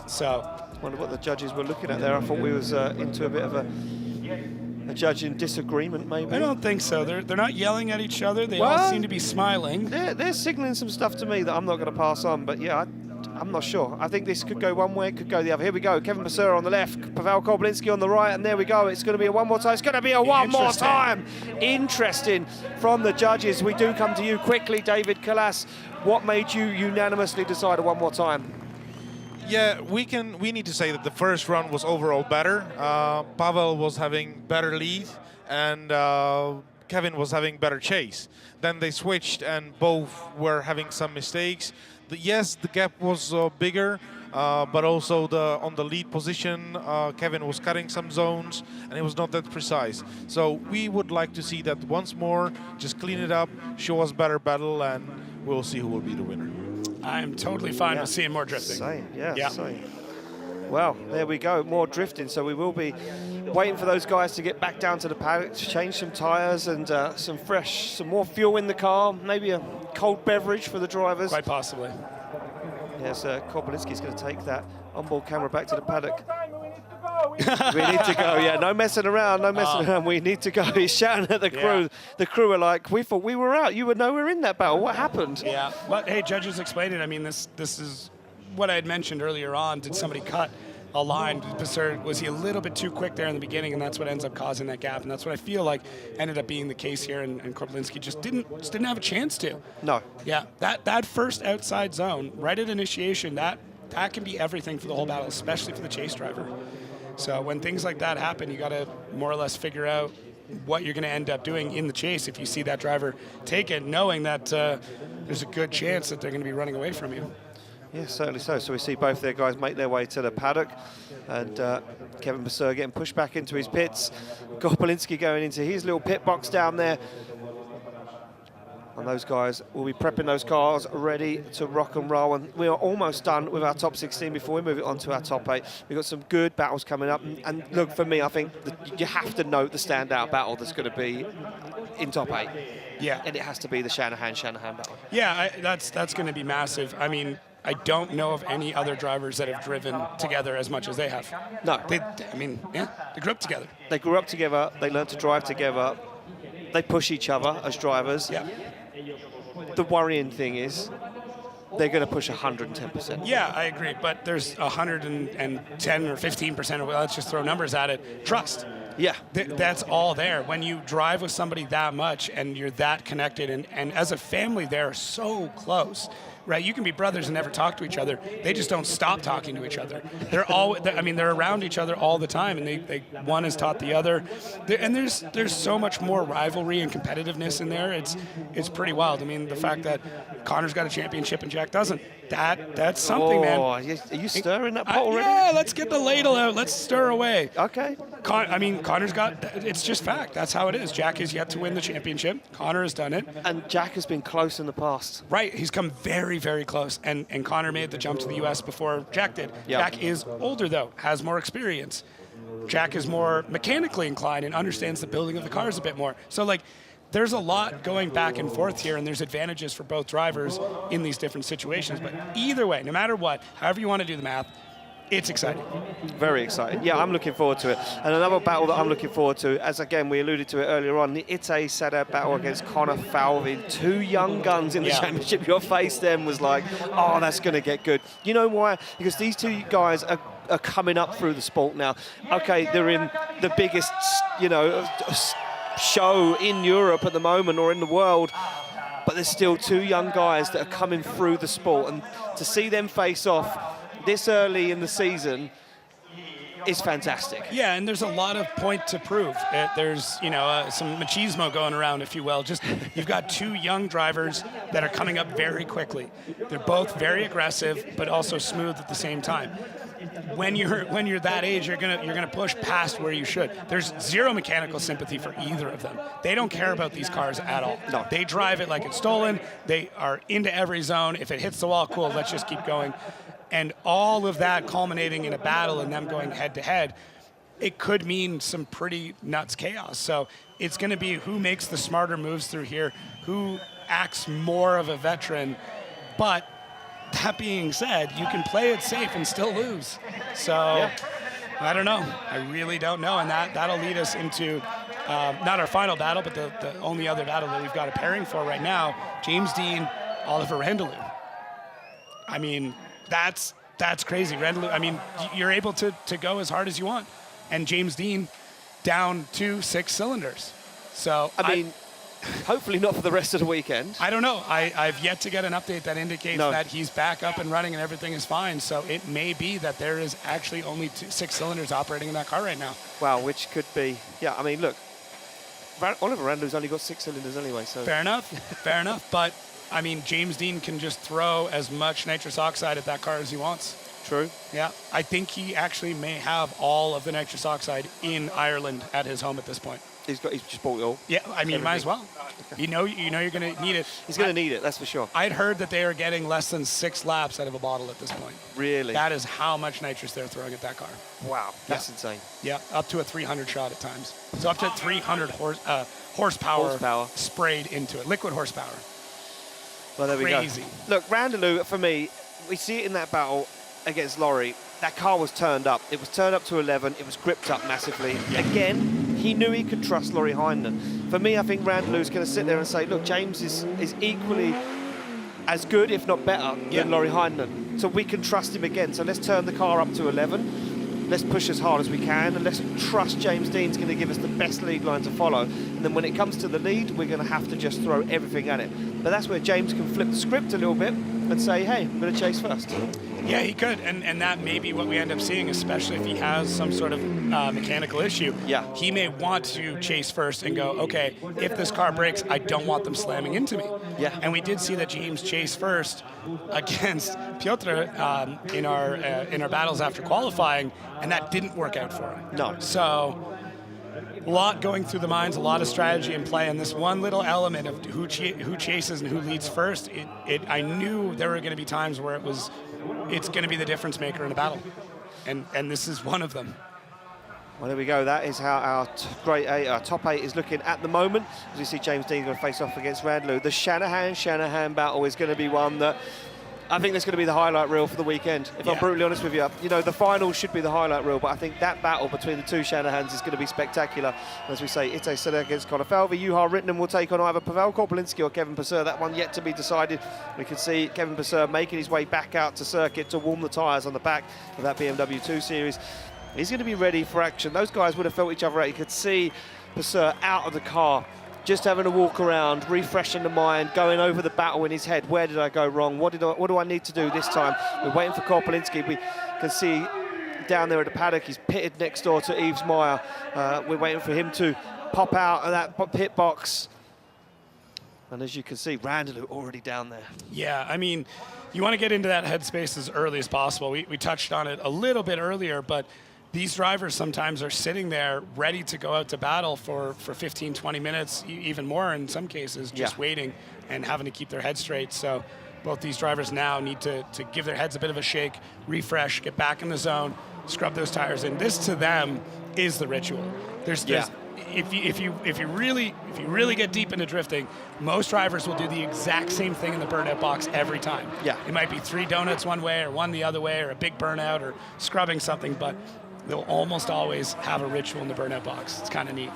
Speaker 3: So
Speaker 2: Wonder what the judges were looking at there. I thought we was into a bit of a judging disagreement, maybe.
Speaker 3: I don't think so. They're not yelling at each other. They all seem to be smiling.
Speaker 2: They're signalling some stuff to me that I'm not going to pass on. But yeah, I'm not sure. I think this could go one way, it could go the other. Here we go. Kevin Pesur on the left, Pavel Koblinski on the right, and there we go. It's going to be a one more time. It's going to be a one more time. Interesting from the judges. We do come to you quickly, David Kalas. What made you unanimously decide a one more time?
Speaker 6: Yeah, we need to say that the first run was overall better. Pavel was having better lead, and Kevin was having better chase. Then they switched, and both were having some mistakes. Yes, the gap was bigger, but also on the lead position, Kevin was cutting some zones, and it was not that precise. So we would like to see that once more, just clean it up, show us better battle, and we'll see who will be the winner.
Speaker 3: I'm totally fine with seeing more drifting.
Speaker 2: Same. Well, there we go, more drifting. So we will be waiting for those guys to get back down to the paddock to change some tyres and some more fuel in the car, maybe a cold beverage for the drivers.
Speaker 3: Quite possibly.
Speaker 2: Yes, Koblinski's going to take that onboard camera back to the paddock. We need to go, yeah, no messing around, we need to go. He's shouting at the crew. Yeah. The crew are like, we thought we were out, you were nowhere in that battle, what happened?
Speaker 3: Yeah, but hey, judges explained it. I mean, this is what I had mentioned earlier on. Did somebody cut a line? Was he a little bit too quick there in the beginning, and that's what ends up causing that gap, and that's what I feel like ended up being the case here, and Koblinski just didn't have a chance to.
Speaker 2: No.
Speaker 3: Yeah, that first outside zone, right at initiation, that can be everything for the whole battle, especially for the chase driver. So when things like that happen, you got to more or less figure out what you're going to end up doing in the chase if you see that driver take it, knowing that there's a good chance that they're going to be running away from you.
Speaker 2: Yeah, certainly so. So we see both their guys make their way to the paddock, and Kevin Pesur getting pushed back into his pits. Koblinski going into his little pit box down there. And those guys will be prepping those cars ready to rock and roll. And we are almost done with our top 16 before we move it on to our top 8. We've got some good battles coming up. And look, for me, I think that you have to note the standout battle that's going to be in top 8.
Speaker 3: Yeah.
Speaker 2: And it has to be the Shanahan battle.
Speaker 3: Yeah, that's going to be massive. I mean, I don't know of any other drivers that have driven together as much as they have.
Speaker 2: No.
Speaker 3: They grew up together.
Speaker 2: They grew up together. They learned to drive together. They push each other as drivers.
Speaker 3: Yeah.
Speaker 2: The worrying thing is they're going to push 110%.
Speaker 3: Yeah, I agree. But there's 110 or 15%, let's just throw numbers at it, trust.
Speaker 2: Yeah.
Speaker 3: That's all there. When you drive with somebody that much and you're that connected, and as a family, they're so close. Right, you can be brothers and never talk to each other. They just don't stop talking to each other. They're around each other all the time, and they one has taught the other. And there's so much more rivalry and competitiveness in there. It's pretty wild. I mean, the fact that Connor's got a championship and Jack doesn't. That's something, man.
Speaker 2: Are you stirring that pot already?
Speaker 3: Yeah, let's get the ladle out. Let's stir away.
Speaker 2: Okay.
Speaker 3: Connor's got. It's just fact. That's how it is. Jack has yet to win the championship. Connor has done it.
Speaker 2: And Jack has been close in the past.
Speaker 3: Right. He's come very, very close. And Connor made the jump to the U.S. before Jack did. Yep. Jack is older, though, has more experience. Jack is more mechanically inclined and understands the building of the cars a bit more. So, there's a lot going back and forth here, and there's advantages for both drivers in these different situations. But either way, no matter what, however you want to do the math, it's exciting.
Speaker 2: Very exciting. Yeah, I'm looking forward to it. And another battle that I'm looking forward to, as again we alluded to it earlier on, the Sadeh battle against Connor Falvey. Two young guns in the championship. Your face then was like, oh, that's going to get good. You know why? Because these two guys are coming up through the sport now. Okay, they're in the biggest, show in Europe at the moment or in the world, but there's still two young guys that are coming through the sport, and to see them face off this early in the season is fantastic.
Speaker 3: Yeah, and there's a lot of point to prove. There's some machismo going around, if you will. Just you've got two young drivers that are coming up very quickly. They're both very aggressive, but also smooth at the same time. When you're that age, you're gonna push past where you should. There's zero mechanical sympathy for either of them. They don't care about these cars at all.
Speaker 2: No.
Speaker 3: They drive it like it's stolen. They are into every zone. If it hits the wall, cool, let's just keep going. And all of that culminating in a battle and them going head to head, it could mean some pretty nuts chaos. So it's going to be who makes the smarter moves through here, who acts more of a veteran, but that being said, you can play it safe and still lose. So I don't know. I really don't know. And that'll lead us into not our final battle, but the only other battle that we've got a pairing for right now, James Dean, Oliver Randalu. I mean, that's crazy. Randalu, I mean, you're able to go as hard as you want. And James Dean down to 6 cylinders. So
Speaker 2: I mean, hopefully not for the rest of the weekend.
Speaker 3: I don't know. I've yet to get an update that indicates that he's back up and running and everything is fine. So it may be that there is actually only 6 cylinders operating in that car right now.
Speaker 2: Wow, which could be, yeah, I mean, look, Oliver Randalu's only got 6 cylinders anyway, so.
Speaker 3: Fair enough, fair enough. But, I mean, James Dean can just throw as much nitrous oxide at that car as he wants.
Speaker 2: True.
Speaker 3: Yeah, I think he actually may have all of the nitrous oxide in Ireland at his home at this point.
Speaker 2: He's just bought it all.
Speaker 3: Yeah, I mean, might as well. You know you're going to need it.
Speaker 2: He's going to need it, that's for sure.
Speaker 3: I'd heard that they are getting less than 6 laps out of a bottle at this point.
Speaker 2: Really?
Speaker 3: That is how much nitrous they're throwing at that car.
Speaker 2: Wow, that's insane.
Speaker 3: Yeah, up to a 300 shot at times. So up to 300 horsepower sprayed into it, liquid horsepower.
Speaker 2: Well, there we
Speaker 3: Crazy.
Speaker 2: go. Look, Randalu, for me, we see it in that battle against Laurie. That car was turned up. It was turned up to 11. It was gripped up massively. Yeah. Again, he knew he could trust Laurie Heinonen. For me, I think Randalu's going to sit there and say, look, James is equally as good, if not better, than Laurie Heinonen. So we can trust him again. So let's turn the car up to 11. Let's push as hard as we can, and let's trust James Dean's going to give us the best lead line to follow. And then when it comes to the lead, we're going to have to just throw everything at it. But that's where James can flip the script a little bit and say, hey, I'm going to chase first.
Speaker 3: Yeah, he could, and that may be what we end up seeing, especially if he has some sort of mechanical issue.
Speaker 2: Yeah.
Speaker 3: He may want to chase first and go, okay, if this car breaks, I don't want them slamming into me.
Speaker 2: Yeah.
Speaker 3: And we did see that James chased first against Piotr in our battles after qualifying, and that didn't work out for him.
Speaker 2: No.
Speaker 3: So a lot going through the minds, a lot of strategy in play, and this one little element of who chases and who leads first, I knew there were going to be times where it's going to be the difference maker in a battle, and this is one of them.
Speaker 2: Well, there we go. That is how our top 8 is looking at the moment. As you see, James Dean going to face off against Randalu. The Shanahan battle is going to be one that I think that's going to be the highlight reel for the weekend, if I'm brutally honest with you. You know, the final should be the highlight reel, but I think that battle between the two Shanahans is going to be spectacular. As we say, it's a Sadeh against Connor Falvey. Juha Rittinen will take on either Pavel Korpelinski or Kevin Pesur. That one yet to be decided. We can see Kevin Pesur making his way back out to circuit to warm the tyres on the back of that BMW 2 Series. He's going to be ready for action. Those guys would have felt each other out. You could see Pesur out of the car, just having a walk around, refreshing the mind, going over the battle in his head. Where did I go wrong? What do I need to do this time? We're waiting for Korpelinski. We can see down there at the paddock, he's pitted next door to Yves Meyer. We're waiting for him to pop out of that pit box. And as you can see, Randalu already down there.
Speaker 3: Yeah, I mean, you want to get into that headspace as early as possible. We touched on it a little bit earlier, but these drivers sometimes are sitting there ready to go out to battle for 15, 20 minutes, even more in some cases, just waiting and having to keep their head straight. So both these drivers now need to give their heads a bit of a shake, refresh, get back in the zone, scrub those tires in. This to them is the ritual. There's if you really get deep into drifting, most drivers will do the exact same thing in the burnout box every time.
Speaker 2: Yeah.
Speaker 3: It might be 3 donuts one way or one the other way or a big burnout or scrubbing something, but they'll almost always have a ritual in the burnout box. It's kind of neat.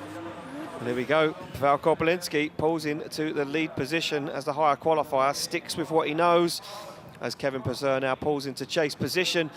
Speaker 2: There we go. Pavel Korpelinski pulls into the lead position as the higher qualifier, sticks with what he knows, as Kevin Pesur now pulls into chase position.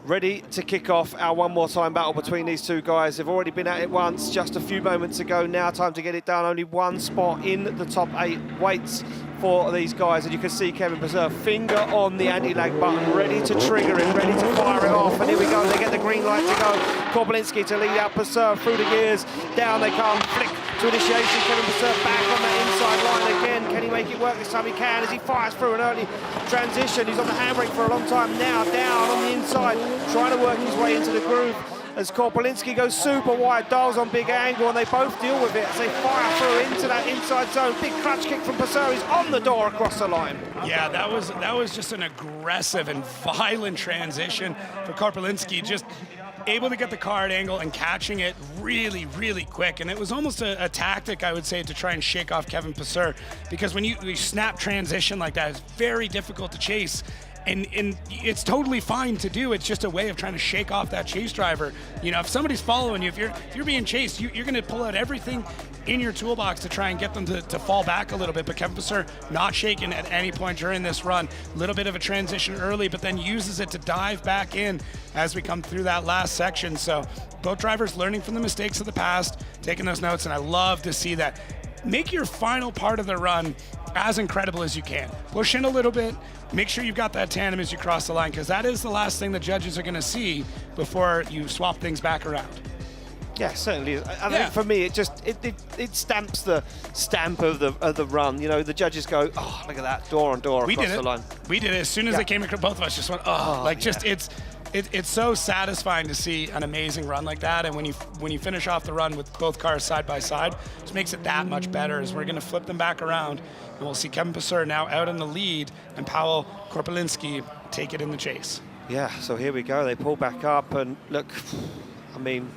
Speaker 2: Ready to kick off our one more time battle between these two guys. They've already been at it once, just a few moments ago. Now time to get it done. Only one spot in the top 8 waits for these guys. And you can see Kevin Pesur, finger on the anti-lag button, ready to trigger it, ready to fire it off. And here we go, they get the green light to go. Korpelinski to lead out Pesur through the gears. Down they come, flick to initiation. Kevin Pesur back on that inside line again. Can he make it work this time? He can, as he fires through an early transition. He's on the handbrake for a long time now, down on the inside, trying to work his way into the groove. As Korpelinski goes super wide, dials on big angle, and they both deal with it as they fire through into that inside zone. Big clutch kick from Pesur. He's on the door across the line.
Speaker 3: Yeah, that was just an aggressive and violent transition for Korpelinski. Just able to get the car at angle and catching it really, really quick. And it was almost a tactic, I would say, to try and shake off Kevin Pesur, because when you snap transition like that, it's very difficult to chase. And it's totally fine to do. It's just a way of trying to shake off that chase driver. You know, if somebody's following you, if you're being chased, you're going to pull out everything in your toolbox to try and get them to fall back a little bit. But Kevin Pesur not shaken at any point during this run. A little bit of a transition early, but then uses it to dive back in as we come through that last section. So both drivers learning from the mistakes of the past, taking those notes, and I love to see that. Make your final part of the run as incredible as you can. Push in a little bit, make sure you've got that tandem as you cross the line, because that is the last thing the judges are going to see before you swap things back around.
Speaker 2: Yeah, certainly is. I think for me, it stamps the stamp of the run. You know, the judges go, oh, look at that, door on door across the line.
Speaker 3: We did it as soon as they came across. Both of us just went, it's so satisfying to see an amazing run like that. And when you finish off the run with both cars side by side, it just makes it that much better. As we're going to flip them back around, and we'll see Kevin Pesur now out in the lead, and Paweł Korpelinski take it in the chase.
Speaker 2: Yeah, so here we go. They pull back up, and look, I mean,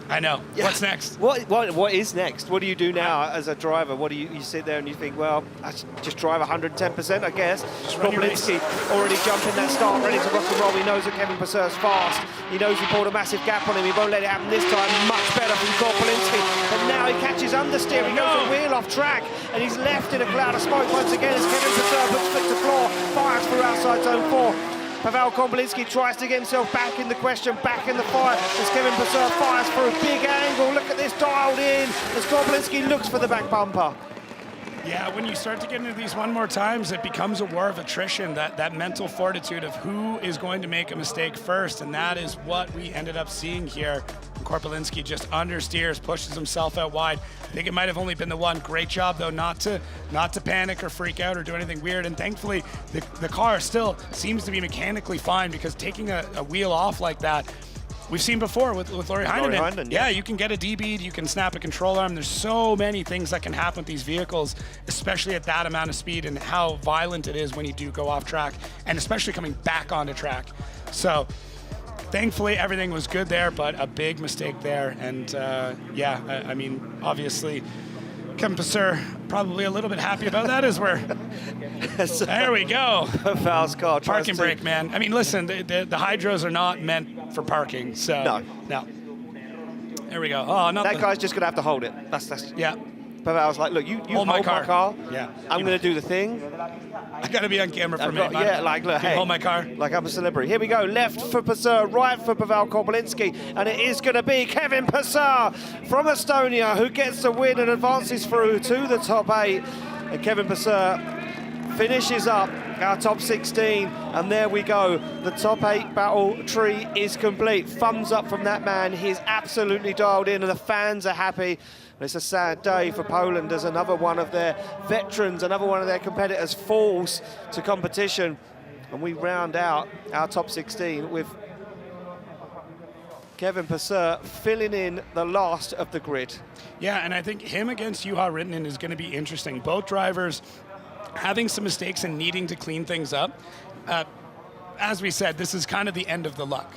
Speaker 3: I know. Yeah. What's next?
Speaker 2: What is next? What do you do now as a driver? What do you sit there and you think, well, I should just drive 110%, I guess. Korpelinski already jumping that start, ready to rock and roll. He knows that Kevin Pesur's fast. He knows he pulled a massive gap on him. He won't let it happen this time. Much better from Korpelinski. But now he catches understeer. He goes a wheel off track, and he's left in a cloud of smoke once again as Kevin Pesur puts foot to floor, fires through outside zone 4. Paweł Korpelinski tries to get himself back in the question, back in the fight, as Kevin Pesur fires for a big angle. Look at this, dialed in, as Korpelinski looks for the back bumper.
Speaker 3: Yeah, when you start to get into these one more times, it becomes a war of attrition, that mental fortitude of who is going to make a mistake first, and that is what we ended up seeing here. Korpelinski just understeers, pushes himself out wide. I think it might have only been the one. Great job, though, not to panic or freak out or do anything weird, and thankfully the car still seems to be mechanically fine, because taking a wheel off like that, we've seen before with Laurie Heinonen. Yeah, you can get a D-bead, you can snap a control arm. There's so many things that can happen with these vehicles, especially at that amount of speed, and how violent it is when you do go off track, and especially coming back onto track. So thankfully everything was good there, but a big mistake there. And I mean, obviously Kevin Pesur probably a little bit happy about that as we're there we go.
Speaker 2: Paweł's car
Speaker 3: parking brake, man. I mean, listen, the hydros are not meant for parking, so no. There we go. Oh, not
Speaker 2: that guy's just gonna have to hold it. That's
Speaker 3: yeah.
Speaker 2: Paweł's like, look, you hold my car.
Speaker 3: Yeah.
Speaker 2: I'm gonna do the thing.
Speaker 3: I gotta be on camera for a minute.
Speaker 2: Yeah, like, look, hey,
Speaker 3: hold my car.
Speaker 2: Like I'm a celebrity. Here we go. Left for Pesur, right for Paweł Korpelinski, and it is gonna be Kevin Pesur from Estonia who gets the win and advances through to the top 8. And Kevin Pesur finishes up our top 16, and there we go. The top 8 battle tree is complete. Thumbs up from that man. He's absolutely dialed in, and the fans are happy. It's a sad day for Poland as another one of their veterans, another one of their competitors falls to competition. And we round out our top 16 with Kevin Pesur filling in the last of the grid.
Speaker 3: Yeah, and I think him against Juha Rintanen is going to be interesting. Both drivers having some mistakes and needing to clean things up. As we said, this is kind of the end of the luck.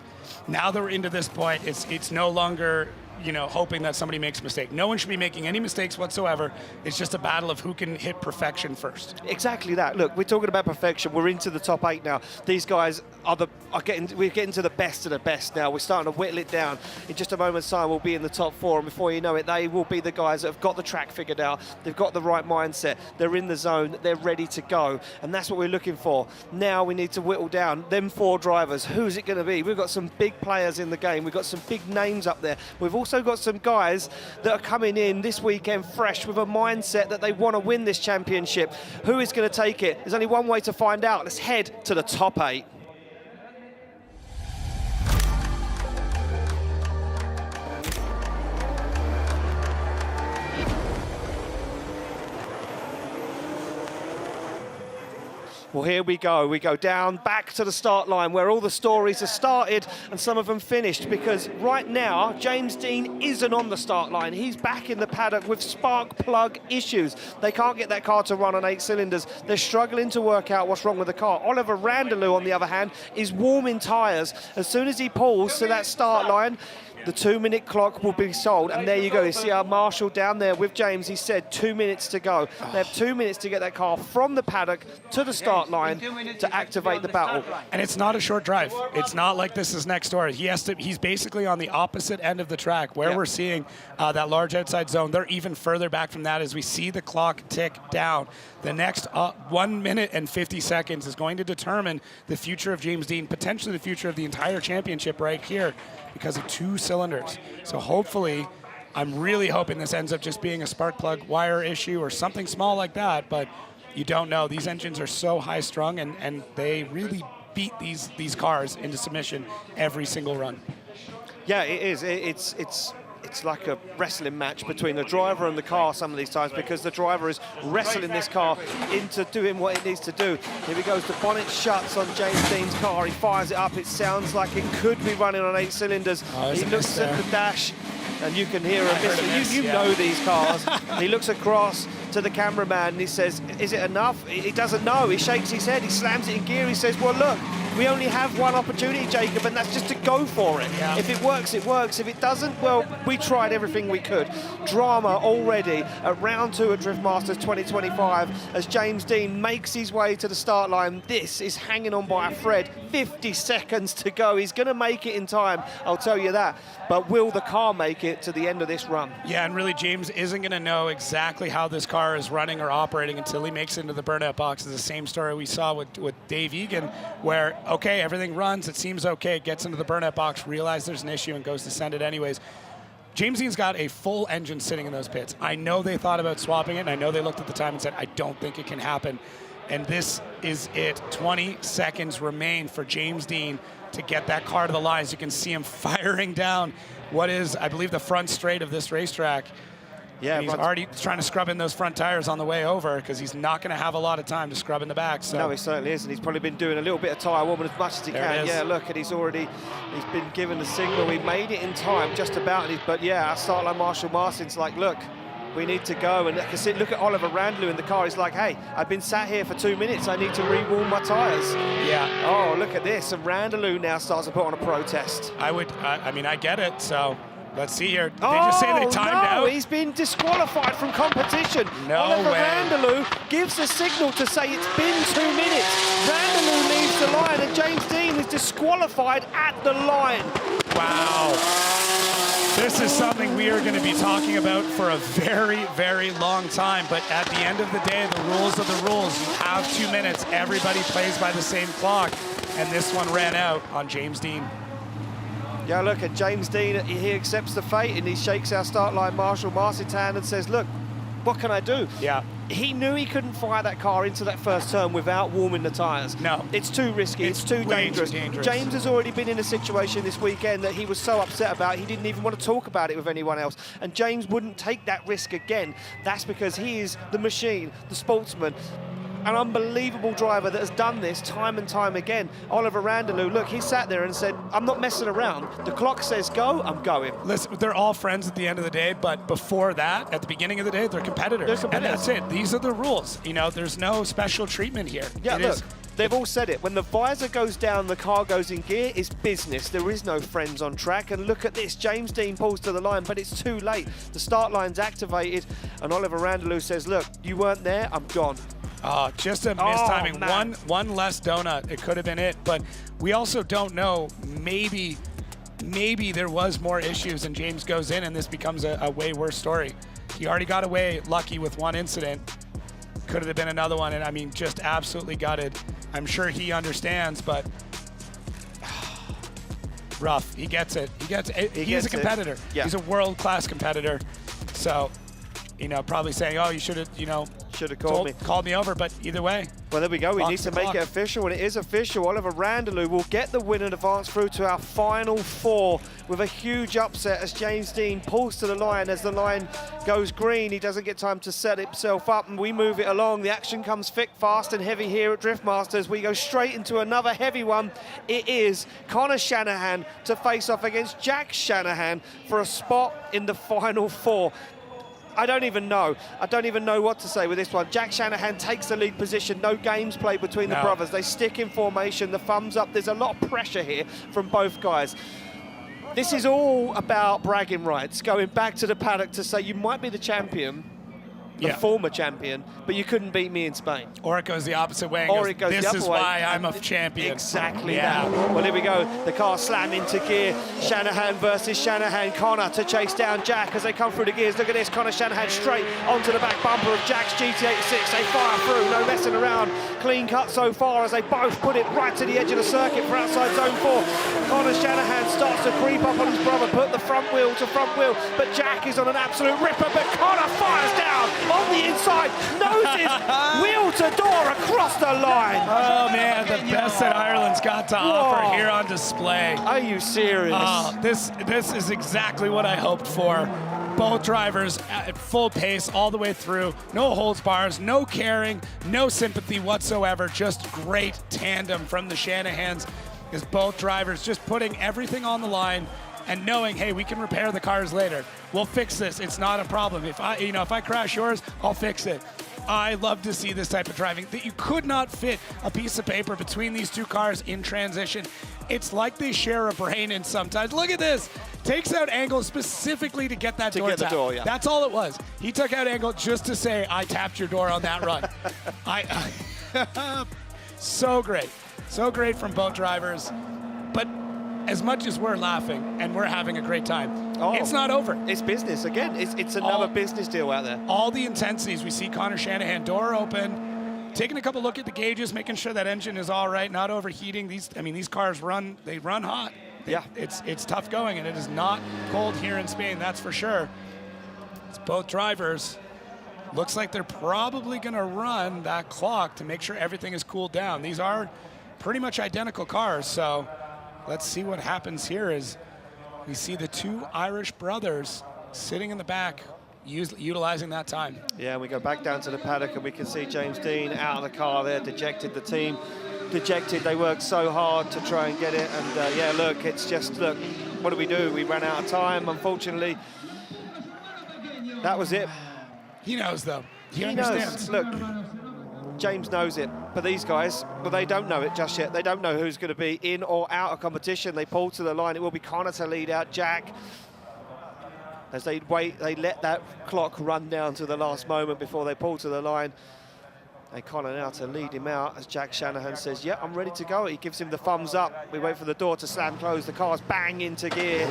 Speaker 3: Now that we're into this point, it's no longer, you know, hoping that somebody makes a mistake. No one should be making any mistakes whatsoever. It's just a battle of who can hit perfection first.
Speaker 2: Exactly that. Look, we're talking about perfection. We're into the top 8 now. These guys we're getting to the best of the best now. We're starting to whittle it down. In just a moment's time, we'll be in the top 4, and before you know it, they will be the guys that have got the track figured out. They've got the right mindset. They're in the zone. They're ready to go, and that's what we're looking for. Now we need to whittle down them 4 drivers. Who's it going to be? We've got some big players in the game. We've got some big names up there. We've also got some guys that are coming in this weekend fresh with a mindset that they want to win this championship. Who is going to take it? There's only one way to find out. Let's head to the top 8. Well, here we go. We go down back to the start line where all the stories are started and some of them finished, because right now James Dean isn't on the start line. He's back in the paddock with spark plug issues. They can't get that car to run on 8 cylinders. They're struggling to work out what's wrong with the car. Oliver Randalu, on the other hand, is warming tyres. As soon as he pulls to that start line, the 2-minute clock will be sold, and there you go. You see our marshal down there with James. He said 2 minutes to go. They have 2 minutes to get that car from the paddock to the start line to activate the battle.
Speaker 3: And it's not a short drive. It's not like this is next door. He's basically on the opposite end of the track where we're seeing that large outside zone. They're even further back from that as we see the clock tick down. The next 1 minute and 50 seconds is going to determine the future of James Dean, potentially the future of the entire championship right here, because of 2 cylinders. So hopefully, I'm really hoping this ends up just being a spark plug wire issue or something small like that, but you don't know. These engines are so high strung, and they really beat these cars into submission every single run.
Speaker 2: Yeah, it is. It's like a wrestling match between the driver and the car some of these times, because the driver is wrestling this car into doing what it needs to do. Here he goes, the bonnet shuts on James Dean's car. He fires it up. It sounds like it could be running on 8 cylinders. He looks at the dash, and you can hear a miss. You know these cars. He looks across to the cameraman and he says, is it enough? He doesn't know. He shakes his head. He slams it in gear. He says, well, look, we only have one opportunity, Jacob, and that's just to go for it. Yeah. If it works, it works. If it doesn't, well, we tried everything we could. Drama already at round 2 at Drift Masters 2025 as James Dean makes his way to the start line. This is hanging on by a thread. 50 seconds to go. He's going to make it in time, I'll tell you that. But will the car make it to the end of this run?
Speaker 3: Yeah, and really, James isn't going to know exactly how this car is running or operating until he makes it into the burnout box. It's the same story we saw with Dave Egan, where, okay, everything runs, it seems okay, gets into the burnout box, realizes there's an issue, and goes to send it anyways. James Dean's got a full engine sitting in those pits. I know they thought about swapping it, and I know they looked at the time and said, I don't think it can happen. And this is it. 20 seconds remain for James Dean to get that car to the lines. You can see him firing down what is, I believe, the front straight of this racetrack. Yeah, and he's already trying to scrub in those front tires on the way over, because he's not going to have a lot of time to scrub in the back. So.
Speaker 2: No, he certainly is, and he's probably been doing a little bit of tyre warming as much as he can. Yeah, look, and he's been given the signal. He made it in time, just about. But yeah, our start line Marshall Martin's like, look, we need to go. And look at Oliver Randalu in the car. He's like, hey, I've been sat here for 2 minutes. I need to re-warm my tyres.
Speaker 3: Yeah.
Speaker 2: Oh, look at this. And Randalu now starts to put on a protest.
Speaker 3: I mean, I get it, so... Let's see here. Did they just say they timed out?
Speaker 2: He's been disqualified from competition.
Speaker 3: No
Speaker 2: Oliver
Speaker 3: way.
Speaker 2: Randalu gives a signal to say it's been 2 minutes. Randalu leaves the line, and James Dean is disqualified at the line.
Speaker 3: Wow. This is something we are going to be talking about for a very, very long time. But at the end of the day, the rules are the rules. You have 2 minutes. Everybody plays by the same clock. And this one ran out on James Dean.
Speaker 2: Yeah, look at James Dean. He accepts the fate, and he shakes our start line Marshall Martin's hand and says, look, what can I do?
Speaker 3: Yeah.
Speaker 2: He knew he couldn't fire that car into that first turn without warming the tyres.
Speaker 3: No.
Speaker 2: It's too risky. It's too dangerous. James has already been in a situation this weekend that he was so upset about, he didn't even want to talk about it with anyone else. And James wouldn't take that risk again. That's because he is the machine, the sportsman, an unbelievable driver that has done this time and time again. Oliver Randalu, look, he sat there and said, I'm not messing around. The clock says go, I'm going.
Speaker 3: Listen, they're all friends at the end of the day, but before that, at the beginning of the day, they're competitors. And that's it. These are the rules. You know, there's no special treatment here.
Speaker 2: Yeah, look, they've all said it. When the visor goes down, the car goes in gear, it's business. There is no friends on track. And look at this. James Dean pulls to the line, but it's too late. The start line's activated, and Oliver Randalu says, look, you weren't there, I'm gone.
Speaker 3: Oh, just a mistiming. One less donut. It could have been it. But we also don't know. Maybe there was more issues, and James goes in, and this becomes a way worse story. He already got away lucky with one incident. Could have been another one, and I mean, just absolutely gutted. I'm sure he understands, but rough. He gets it. He's a competitor.
Speaker 2: Yeah.
Speaker 3: He's a world-class competitor. So, you know, probably saying, oh, you should have, you know,
Speaker 2: should have called me.
Speaker 3: Called me over, but either way.
Speaker 2: Well, there we go. We
Speaker 3: Clock's
Speaker 2: need to
Speaker 3: the
Speaker 2: make
Speaker 3: clock.
Speaker 2: it official, and it is official. Oliver Randalu will get the win and advance through to our final 4 with a huge upset as James Dean pulls to the line. As the line goes green, he doesn't get time to set himself up, and we move it along. The action comes thick, fast, and heavy here at Drift Masters. We go straight into another heavy one. It is Connor Shanahan to face off against Jack Shanahan for a spot in the final 4. I don't even know what to say with this one. Jack Shanahan takes the lead position. No games played between the brothers. They stick in formation, the thumbs up. There's a lot of pressure here from both guys. This is all about bragging rights, going back to the paddock to say you might be the champion, the former champion, but you couldn't beat me in Spain.
Speaker 3: Or it goes the opposite way.
Speaker 2: Or it goes the
Speaker 3: this
Speaker 2: other
Speaker 3: is
Speaker 2: way.
Speaker 3: why I'm a champion.
Speaker 2: Exactly that. Well, here we go. The car slam into gear. Shanahan versus Shanahan. Connor to chase down Jack as they come through the gears. Look at this. Connor Shanahan straight onto the back bumper of Jack's GT86. They fire through. No messing around. Clean cut so far as they both put it right to the edge of the circuit for outside zone 4. Connor Shanahan starts to creep up on his brother, put the front wheel to front wheel, but Jack is on an absolute ripper, but Connor fires down on the inside, noses wheel to door across the line.
Speaker 3: Oh man, the best that Ireland's got to offer here on display.
Speaker 2: Are you serious?
Speaker 3: This is exactly what I hoped for. Both drivers at full pace all the way through. No holds bars, no caring, no sympathy whatsoever. Just great tandem from the Shanahans as both drivers just putting everything on the line and knowing, hey, we can repair the cars later. We'll fix this. It's not a problem. If I crash yours, I'll fix it. I love to see this type of driving. That you could not fit a piece of paper between these two cars in transition. It's like they share a brain in sometimes. Look at this. Takes out angle specifically to get that door tap.
Speaker 2: Door, yeah.
Speaker 3: That's all it was. He took out angle just to say, I tapped your door on that run. So great. So great from both drivers. But as much as we're laughing and we're having a great time, it's not over.
Speaker 2: It's business again. It's another business deal out there.
Speaker 3: All the intensities. We see Connor Shanahan, door open, taking a couple look at the gauges, making sure that engine is all right, not overheating. These cars run hot. It's tough going, and it is not cold here in Spain, that's for sure. It's both drivers. Looks like they're probably going to run that clock to make sure everything is cooled down. These are pretty much identical cars, so let's see what happens here as we see the two Irish brothers sitting in the back, utilizing that time.
Speaker 2: Yeah, we go back down to the paddock and we can see James Dean out of the car there, dejected. The team dejected. They worked so hard to try and get it, and look, it's just, look, what do? We ran out of time, unfortunately. That was it.
Speaker 3: He knows, though. He
Speaker 2: knows.
Speaker 3: understands.
Speaker 2: Look, James knows it, but these guys, well, they don't know it just yet. They don't know who's going to be in or out of competition. They pull to the line. It will be Connor to lead out Jack. As they wait, they let that clock run down to the last moment before they pull to the line. And Connor now to lead him out as Jack Shanahan says, yeah, I'm ready to go. He gives him the thumbs up. We wait for the door to slam close. The cars bang into gear.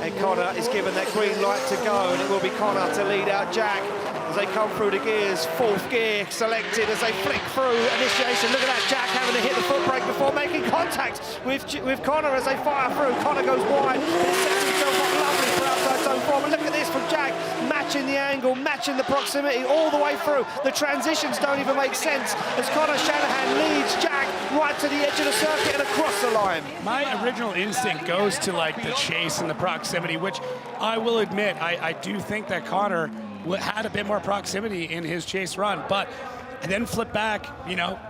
Speaker 2: And Connor is given that green light to go. And it will be Connor to lead out Jack as they come through the gears. Fourth gear selected as they flick through initiation. Look at that, Jack having to hit the foot brake before making contact with Connor as they fire through. Connor goes wide. He sets himself up lovely for outside zone 4. But look at this from Jack, matching the angle, matching the proximity all the way through. The transitions don't even make sense as Connor Shanahan leads Jack right to the edge of the circuit and across the line.
Speaker 3: My original instinct goes to like the chase and the proximity, which I will admit, I do think that Connor had a bit more proximity in his chase run, but I then flip back,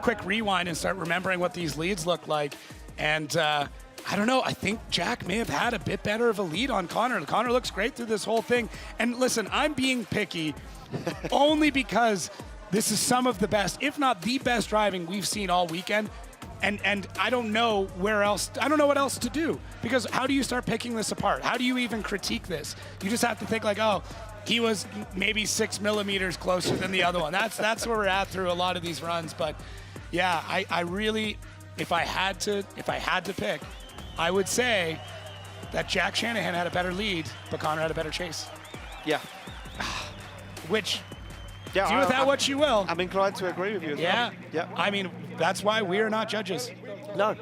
Speaker 3: quick rewind and start remembering what these leads look like. And I don't know, I think Jack may have had a bit better of a lead on Connor. Connor looks great through this whole thing. And listen, I'm being picky only because this is some of the best, if not the best driving we've seen all weekend. And I don't know where else, I don't know what else to do, because how do you start picking this apart? How do you even critique this? You just have to think like, oh, he was maybe 6 millimeters closer than the other one. That's where we're at through a lot of these runs. But yeah, I really, if I had to pick, I would say that Jack Shanahan had a better lead, but Connor had a better chase.
Speaker 2: Yeah.
Speaker 3: Which, do with that what you will.
Speaker 2: I'm inclined to agree with you as well. Yeah.
Speaker 3: I mean, that's why we are not judges.
Speaker 2: No.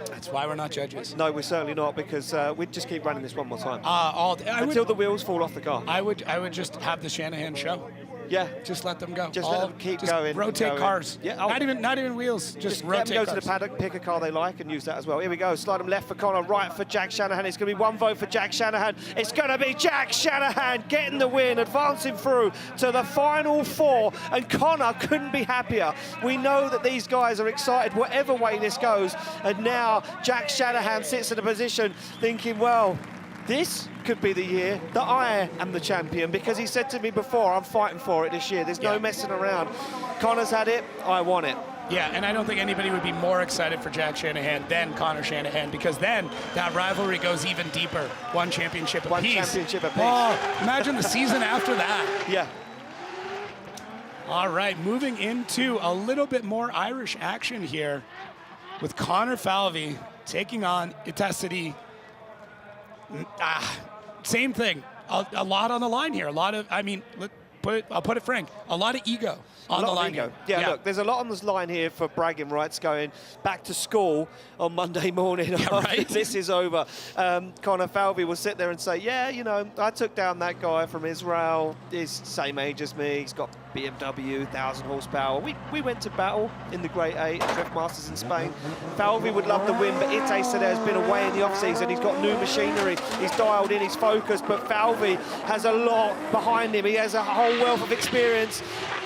Speaker 3: That's why we're not judges.
Speaker 2: No, we're certainly not, because we'd just keep running this one more time.
Speaker 3: All day.
Speaker 2: Until the wheels fall off the car.
Speaker 3: I would just have the Shanahan show.
Speaker 2: Yeah.
Speaker 3: Just let them go.
Speaker 2: Just let them keep going.
Speaker 3: Rotate
Speaker 2: going.
Speaker 3: cars.
Speaker 2: Yeah.
Speaker 3: Not even wheels. Just
Speaker 2: let
Speaker 3: rotate
Speaker 2: them go to
Speaker 3: cars.
Speaker 2: the paddock, pick a car they like, and use that as well. Here we go. Slide them left for Connor, right for Jack Shanahan. It's going to be one vote for Jack Shanahan. It's going to be Jack Shanahan getting the win, advancing through to the final 4. And Connor couldn't be happier. We know that these guys are excited whatever way this goes. And now Jack Shanahan sits in a position thinking, well, this could be the year that I am the champion, because he said to me before, I'm fighting for it this year. There's no messing around. Connor's had it, I want it.
Speaker 3: Yeah, and I don't think anybody would be more excited for Jack Shanahan than Connor Shanahan, because then that rivalry goes even deeper. One championship apiece.
Speaker 2: One championship apiece.
Speaker 3: Oh, imagine the season after that.
Speaker 2: Yeah.
Speaker 3: All right, moving into a little bit more Irish action here with Connor Falvey taking on Itasidi. Same thing. A lot on the line here. A lot of, I mean, I'll put it frank, a lot of ego on the line here.
Speaker 2: Yeah, look, there's a lot on this line here for bragging rights going back to school on Monday morning after this is over. Connor Falvey will sit there and say, yeah, you know, I took down that guy from Israel. He's same age as me. He's got BMW, 1,000 horsepower. We went to battle in the Great 8 at Drift Masters in Spain. Falvey would love the win, but Ite Sadeh has been away in the off-season. He's got new machinery. He's dialed in, he's focused, but Falvey has a lot behind him. He has a whole wealth of experience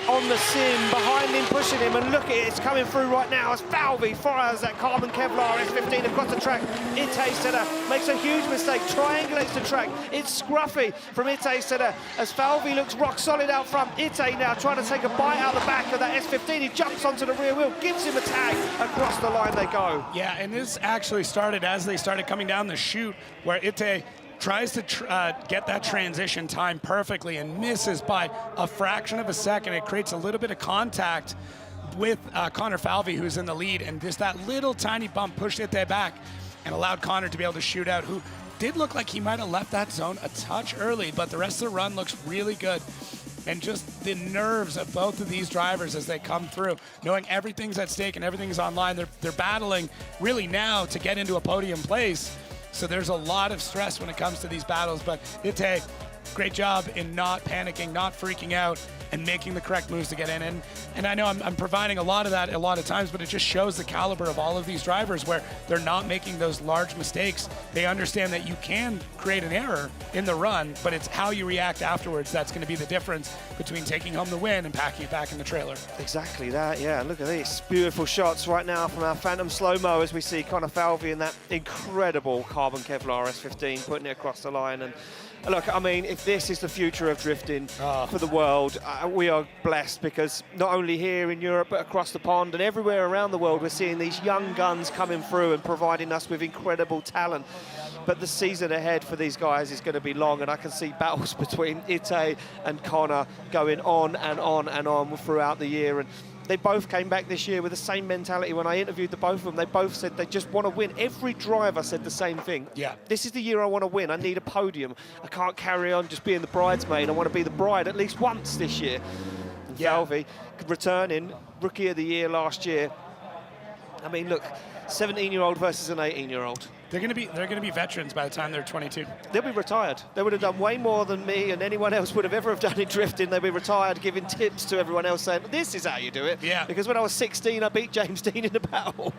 Speaker 2: on the sim, behind him, pushing him, and look at it, it's coming through right now as Falvey fires that carbon Kevlar S15 across the track. Ite Sadeh makes a huge mistake, triangulates the track. It's scruffy from Ite Sadeh as Falvey looks rock solid out front. Ite now trying to take a bite out the back of that S15. He jumps onto the rear wheel, gives him a tag. Across the line they go.
Speaker 3: Yeah, and this actually started as they started coming down the chute, where Ite tries to get that transition time perfectly and misses by a fraction of a second. It creates a little bit of contact with Connor Falvey, who's in the lead, and just that little tiny bump pushed Ite back and allowed Connor to be able to shoot out, who did look like he might have left that zone a touch early, but the rest of the run looks really good. And just the nerves of both of these drivers as they come through, knowing everything's at stake and everything's online. They're battling really now to get into a podium place. So there's a lot of stress when it comes to these battles, but Ite, great job in not panicking, not freaking out, and making the correct moves to get in. And I know I'm providing a lot of that a lot of times, but it just shows the caliber of all of these drivers where they're not making those large mistakes. They understand that you can create an error in the run, but it's how you react afterwards that's going to be the difference between taking home the win and packing it back in the trailer.
Speaker 2: Exactly that, yeah. Look at these beautiful shots right now from our Phantom slow-mo as we see Connor Falvey in that incredible carbon Kevlar S15 putting it across the line. And look, I mean, if this is the future of drifting for the world, we are blessed, because not only here in Europe, but across the pond and everywhere around the world, we're seeing these young guns coming through and providing us with incredible talent. But the season ahead for these guys is going to be long, and I can see battles between Ite and Connor going on and on and on throughout the year. And they both came back this year with the same mentality. When I interviewed the both of them, they both said they just want to win. Every driver said the same thing.
Speaker 3: Yeah.
Speaker 2: This is the year I want to win. I need a podium. I can't carry on just being the bridesmaid. I want to be the bride at least once this year. Falvey returning Rookie of the Year last year. I mean, look, 17-year-old versus an 18-year-old.
Speaker 3: They're going to be veterans by the time they're 22.
Speaker 2: They'll be retired. They would have done way more than me and anyone else would have ever have done in drifting. They'll be retired, giving tips to everyone else, saying, this is how you do it.
Speaker 3: Yeah.
Speaker 2: Because when I was 16, I beat James Dean in a battle.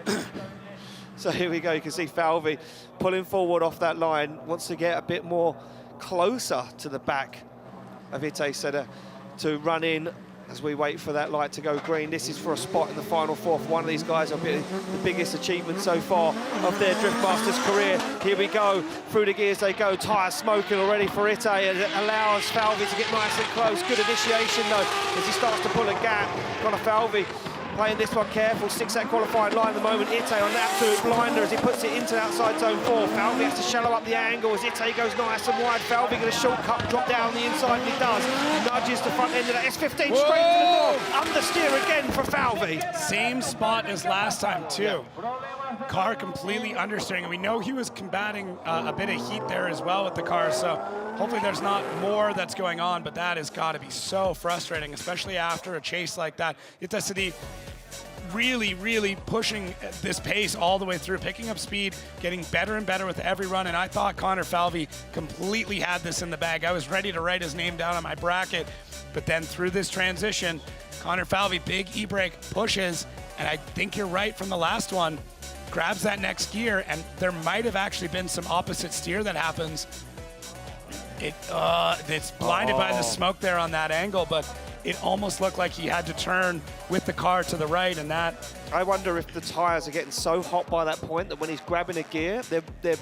Speaker 2: So here we go. You can see Falvey pulling forward off that line, wants to get a bit more closer to the back of Ite Sadeh to run in as we wait for that light to go green. This is for a spot in the final 4 for one of these guys. Will be the biggest achievement so far of their Drift Masters career. Here we go, through the gears they go. Tyres smoking already for Ite, and it allows Falvey to get nice and close. Good initiation though, as he starts to pull a gap. Connor Falvey playing this one careful, sticks that qualifying line at the moment. Ite on the absolute blinder as he puts it into outside zone 4. Falvey has to shallow up the angle as Ite goes nice and wide. Falvey going to shortcut, drop down the inside, and he does. Nudges the front end of that S15 straight to the door. Understeer again for Falvey.
Speaker 3: Same spot as last time too. Car completely understeering, and we know he was combating a bit of heat there as well with the car, so hopefully there's not more that's going on, but that has got to be so frustrating, especially after a chase like that. Ite Sadeh really, really pushing this pace all the way through, picking up speed, getting better and better with every run. And I thought Connor Falvey completely had this in the bag. I was ready to write his name down on my bracket, but then through this transition, Connor Falvey, big e-brake, pushes, and I think you're right from the last one, grabs that next gear, and there might have actually been some opposite steer that happens. It's blinded by the smoke there on that angle, but it almost looked like he had to turn with the car to the right, and that...
Speaker 2: I wonder if the tyres are getting so hot by that point that when he's grabbing a gear, they're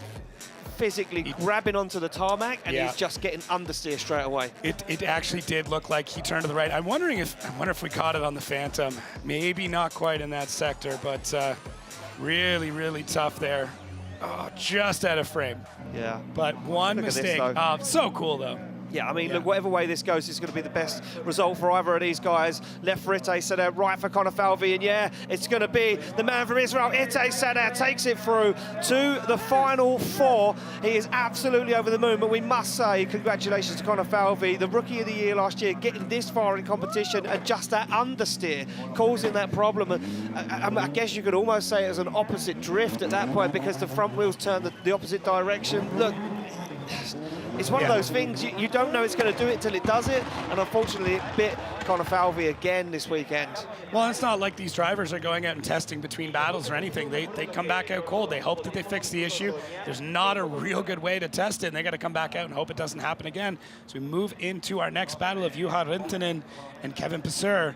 Speaker 2: physically grabbing onto the tarmac, and he's just getting understeer straight away.
Speaker 3: It actually did look like he turned to the right. I wonder if we caught it on the Phantom. Maybe not quite in that sector, but really, really tough there. Oh, just out of frame.
Speaker 2: Yeah.
Speaker 3: But one mistake. So cool, though.
Speaker 2: Yeah, I mean, look, whatever way this goes, it's going to be the best result for either of these guys. Left for Ite Sadeh, right for Connor Falvey, and yeah, it's going to be the man from Israel. Ite Sadeh takes it through to the final 4. He is absolutely over the moon, but we must say congratulations to Connor Falvey, the Rookie of the Year last year, getting this far in competition, and just that understeer causing that problem. And I guess you could almost say it was an opposite drift at that point because the front wheels turned the opposite direction. Look, it's one of those things, you don't know it's going to do it till it does it, and unfortunately it bit Connor Falvey again this weekend.
Speaker 3: Well, it's not like these drivers are going out and testing between battles or anything. They come back out cold. They hope that they fix the issue. There's not a real good way to test it, and they got to come back out and hope it doesn't happen again. So we move into our next battle of Juha Rintanen and Kevin Pesur.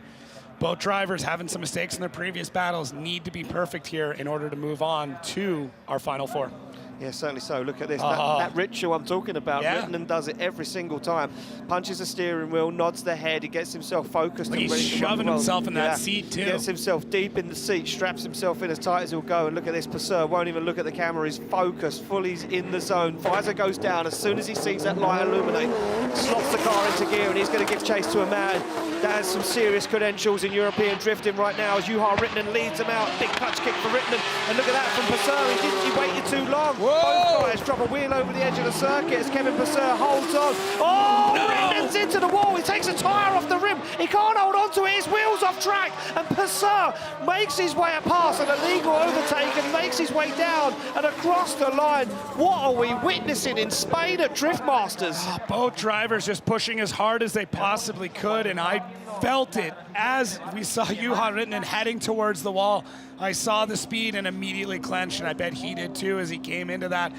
Speaker 3: Both drivers having some mistakes in their previous battles need to be perfect here in order to move on to our final 4.
Speaker 2: Yeah, certainly so. Look at this. That ritual I'm talking about.
Speaker 3: Yeah.
Speaker 2: Rintanen does it every single time. Punches the steering wheel, nods the head, he gets himself focused.
Speaker 3: Like
Speaker 2: and
Speaker 3: he's
Speaker 2: ready to
Speaker 3: shoving
Speaker 2: roll.
Speaker 3: himself in that seat, too.
Speaker 2: Gets himself deep in the seat, straps himself in as tight as he'll go. And look at this, Pesur won't even look at the camera. He's focused, fully in the zone. Visor goes down as soon as he sees that light illuminate. Slots the car into gear, and he's going to give chase to a man that has some serious credentials in European drifting right now as Juha Rintanen leads him out. Big clutch kick for Rintanen. And look at that from Pesur. He waited too long.
Speaker 3: Whoa!
Speaker 2: Both guys drop a wheel over the edge of the circuit as Kevin Pesur holds on. Oh, no! Rintanen's into the wall. He takes a tyre off the rim. He can't hold on to it. His wheel's off track. And Pesur makes his way past an illegal overtake and makes his way down and across the line. What are we witnessing in Spain at Drift Masters?
Speaker 3: Both drivers just pushing as hard as they possibly could, and I felt it as we saw Juha Rintanen heading towards the wall. I saw the speed and immediately clenched, and I bet he did too as he came into that.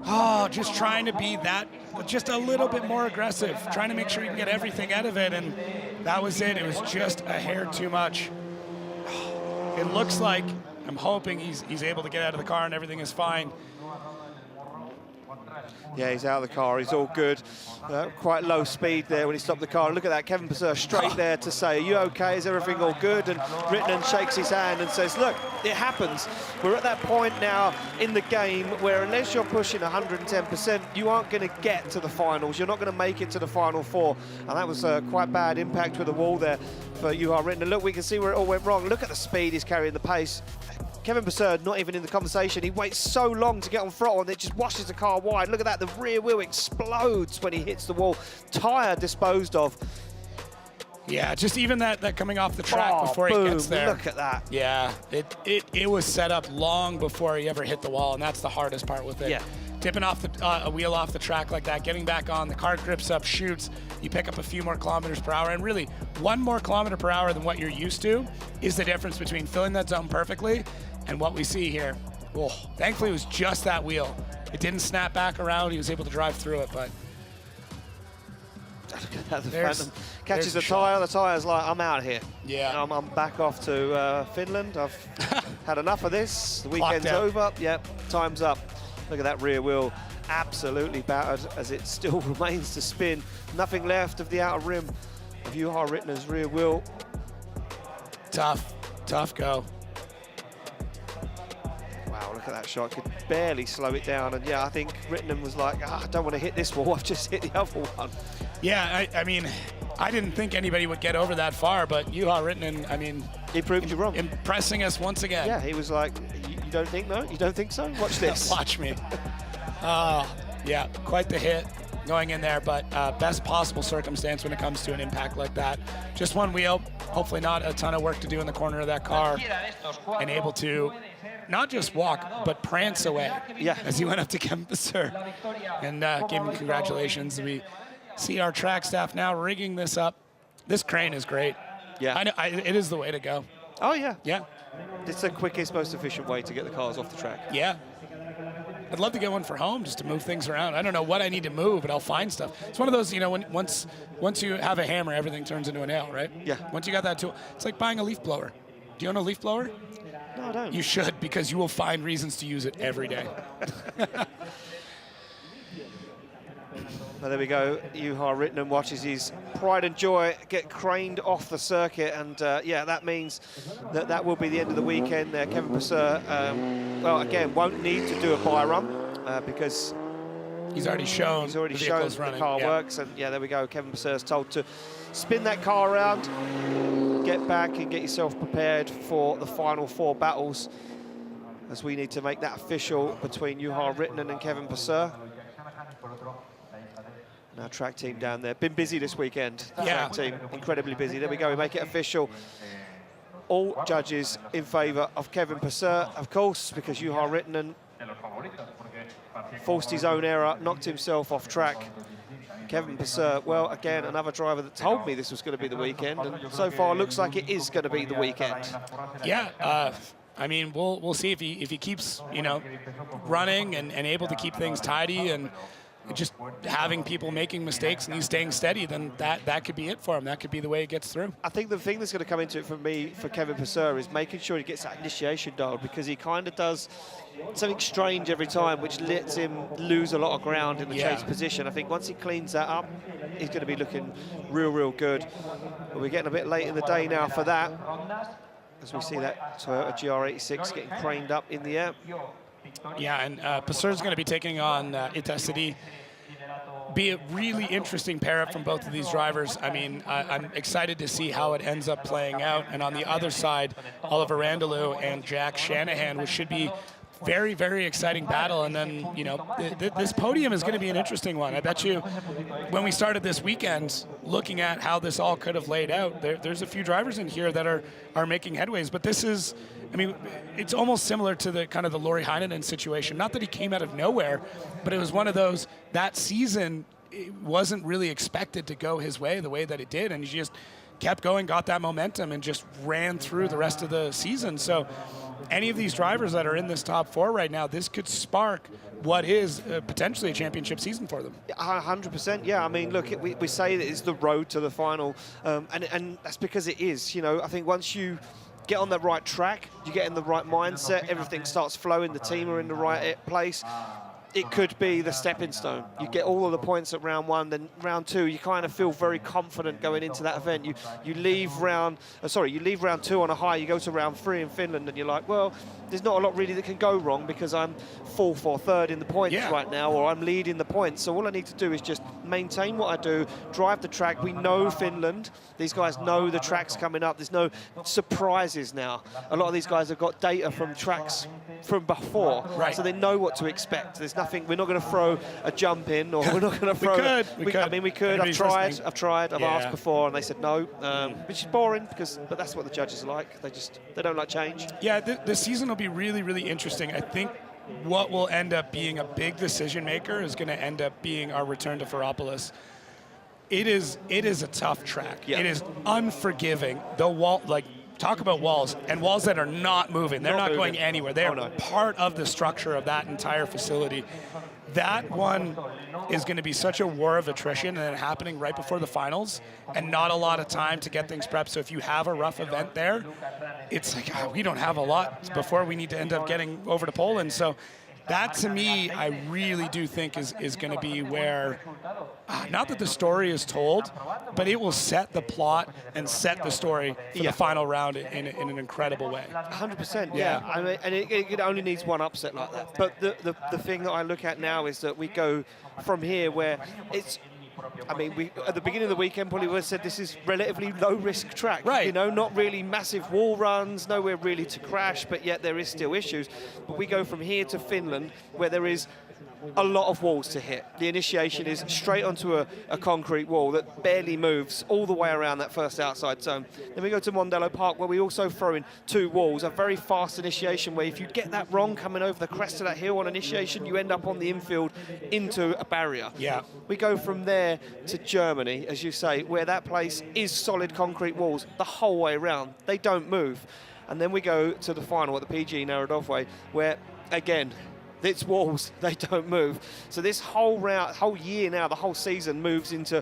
Speaker 3: Oh, just trying to be that, just a little bit more aggressive, trying to make sure you can get everything out of it, and that was it. It was just a hair too much. It looks like, I'm hoping he's able to get out of the car and everything is fine.
Speaker 2: Yeah, he's out of the car. He's all good. Quite low speed there when he stopped the car. Look at that, Kevin Pesur straight there to say, are you okay? Is everything all good? And Rintanen shakes his hand and says, look, it happens. We're at that point now in the game where unless you're pushing 110%, you aren't going to get to the finals. You're not going to make it to the final 4. And that was quite bad impact with the wall there for Juha Rintanen. Look, we can see where it all went wrong. Look at the speed he's carrying, the pace. Kevin Pesur not even in the conversation. He waits so long to get on throttle and it just washes the car wide. Look at that, the rear wheel explodes when he hits the wall. Tyre disposed of.
Speaker 3: Yeah, just even that coming off the track before
Speaker 2: boom,
Speaker 3: he gets there.
Speaker 2: Look at that.
Speaker 3: Yeah, it was set up long before he ever hit the wall, and that's the hardest part with it.
Speaker 2: Yeah.
Speaker 3: Tipping off a wheel off the track like that, getting back on, the car grips up, shoots, you pick up a few more kilometers per hour, and really 1 more kilometer per hour than what you're used to is the difference between filling that zone perfectly and what we see here. Oh, thankfully it was just that wheel. It didn't snap back around, he was able to drive through it, but
Speaker 2: the Phantom catches the tyre's like, I'm out of here.
Speaker 3: Yeah.
Speaker 2: I'm back off to Finland. I've had enough of this. The weekend's over. Yep, time's up. Look at that rear wheel, absolutely battered as it still remains to spin. Nothing left of the outer rim of Juha Rintanen's rear wheel.
Speaker 3: Tough go.
Speaker 2: Wow, look at that shot. Could barely slow it down. And yeah, I think Rintanen was like, I don't want to hit this wall. I've just hit the other one.
Speaker 3: Yeah, I mean, I didn't think anybody would get over that far, but Juha Rintanen, I mean,
Speaker 2: he proved you wrong.
Speaker 3: Impressing us once again.
Speaker 2: Yeah, he was like, you don't think no? You don't think so? Watch this.
Speaker 3: Watch me. Yeah, quite the hit going in there, but best possible circumstance when it comes to an impact like that. Just just one wheel, hopefully not a ton of work to do in the corner of that car, and able to not just walk, but prance away as he went up to Kevin Pesur. And gave him congratulations. We see our track staff now rigging this up. This crane is great.
Speaker 2: Yeah.
Speaker 3: I know, it is the way to go.
Speaker 2: Oh, yeah.
Speaker 3: Yeah.
Speaker 2: It's the quickest, most efficient way to get the cars off the track.
Speaker 3: Yeah. I'd love to get one for home just to move things around. I don't know what I need to move, but I'll find stuff. It's one of those, once you have a hammer, everything turns into a nail, right?
Speaker 2: Yeah.
Speaker 3: Once you got that tool, it's like buying a leaf blower. Do you own a leaf blower?
Speaker 2: No, I don't.
Speaker 3: You should, because you will find reasons to use it every day.
Speaker 2: Well, there we go. Juha Rittinen watches his pride and joy get craned off the circuit, and that means that will be the end of the weekend there. Kevin Pesur, well, again, won't need to do a bye run because
Speaker 3: he's already shown
Speaker 2: the car works, and there we go. Kevin Pesur's told to spin that car around, get back and get yourself prepared for the final 4 battles, as we need to make that official between Juha Rittinen and Kevin Pesur. Our track team down there, been busy this weekend. Track team, incredibly busy. There we go, we make it official. All judges in favour of Kevin Pesur, of course, because Juha Rittinen forced his own error, knocked himself off track. Kevin Pesur, well, again, another driver that told me this was going to be the weekend, and so far looks like it is going to be the weekend.
Speaker 3: Yeah, I mean, we'll see if he keeps, running and able to keep things tidy and just having people making mistakes and he's staying steady, then that could be it for him. That could be the way it gets through.
Speaker 2: I think the thing that's going to come into it for Kevin Pesur is making sure he gets that initiation dialed, because he kind of does something strange every time, which lets him lose a lot of ground in the chase position. I think once he cleans that up, he's going to be looking real good. But we're getting a bit late in the day now for that, as we see that Toyota GR86 getting craned up in the air.
Speaker 3: Yeah, and Pesur's going to be taking on Itasidi. Be a really interesting pair-up from both of these drivers. I mean, I'm excited to see how it ends up playing out. And on the other side, Oliver Randalu and Jack Shanahan, which should be very, very exciting battle. And then, this podium is going to be an interesting one. I bet you when we started this weekend, looking at how this all could have laid out, there's a few drivers in here that are making headways. But this is, I mean, it's almost similar to the kind of the Lauri Heinonen situation. Not that he came out of nowhere, but it was one of those, that season it wasn't really expected to go his way the way that it did. And he just kept going, got that momentum, and just ran through the rest of the season. So any of these drivers that are in this top 4 right now, this could spark what is potentially a championship season for them.
Speaker 2: 100%, yeah. I mean, look, we say that it's the road to the final, and that's because it is. I think once you get on the right track, you get in the right mindset, everything starts flowing, the team are in the right place. It could be the stepping stone. You get all of the points at round 1, then round 2, you kind of feel very confident going into that event. You leave round 2 on a high, you go to round 3 in Finland, and you're like, well, there's not a lot really that can go wrong because I'm 4th or 3rd in the points right now, or I'm leading the points. So all I need to do is just maintain what I do, drive the track. We know Finland. These guys know the track's coming up. There's no surprises now. A lot of these guys have got data from tracks from before, so they know what to expect. There's nothing. We're not going to throw a jump in, or we're not going to throw.
Speaker 3: We could.
Speaker 2: I mean, we could. I've tried. I've asked before, and they said no, which is boring but that's what the judges are like. They don't like change.
Speaker 3: Yeah, the season will be really, really interesting. I think what will end up being a big decision maker is going to end up being our return to Ferropolis. It is a tough track. It is unforgiving. The wall, talk about walls, and walls that are not moving. They're not going anywhere. They are part of the structure of that entire facility. That one is going to be such a war of attrition, and happening right before the finals, and not a lot of time to get things prepped. So if you have a rough event there, it's like, we don't have a lot before we need to end up getting over to Poland. So that, to me, I really do think is going to be where, not that the story is told, but it will set the plot and set the story for the final round in an incredible way.
Speaker 2: 100%, yeah. I mean, and it only needs one upset like that. But the thing that I look at now is that we go from here where it's, I mean, we at the beginning of the weekend probably would have said this is relatively low-risk track.
Speaker 3: Right.
Speaker 2: Not really massive wall runs, nowhere really to crash, but yet there is still issues. But we go from here to Finland, where there is a lot of walls to hit. The initiation is straight onto a concrete wall that barely moves all the way around that first outside zone. Then we go to Mondello Park, where we also throw in 2 walls, a very fast initiation where if you get that wrong coming over the crest of that hill on initiation, you end up on the infield into a barrier.
Speaker 3: Yeah.
Speaker 2: We go from there to Germany, as you say, where that place is solid concrete walls the whole way around. They don't move. And then we go to the final at the PG Narodovway, where, again, it's walls, they don't move. So this whole year now, the whole season moves into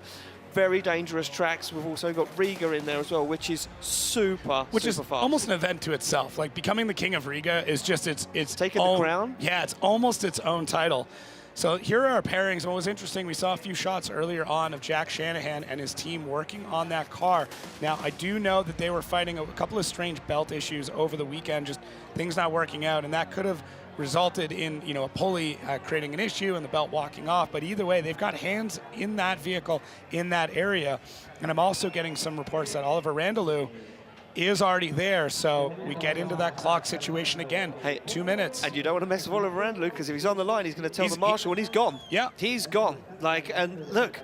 Speaker 2: very dangerous tracks. We've also got Riga in there as well, which is super fast.
Speaker 3: Almost an event to itself. Like, becoming the king of Riga is just its
Speaker 2: taking
Speaker 3: own,
Speaker 2: the crown.
Speaker 3: Yeah, it's almost its own title. So here are our pairings. What was interesting, we saw a few shots earlier on of Jack Shanahan and his team working on that car. Now, I do know that they were fighting a couple of strange belt issues over the weekend, just things not working out, and that could have resulted in, you know, a pulley creating an issue and the belt walking off. But either way, they've got hands in that vehicle in that area. And I'm also getting some reports that Oliver Randalu is already there, so we get into that clock situation again.
Speaker 2: Hey,
Speaker 3: 2 minutes.
Speaker 2: And you don't want to mess with Oliver Randalu, because if he's on the line, he's going to tell the marshal, and he's gone.
Speaker 3: Yeah.
Speaker 2: He's gone. Like, and look,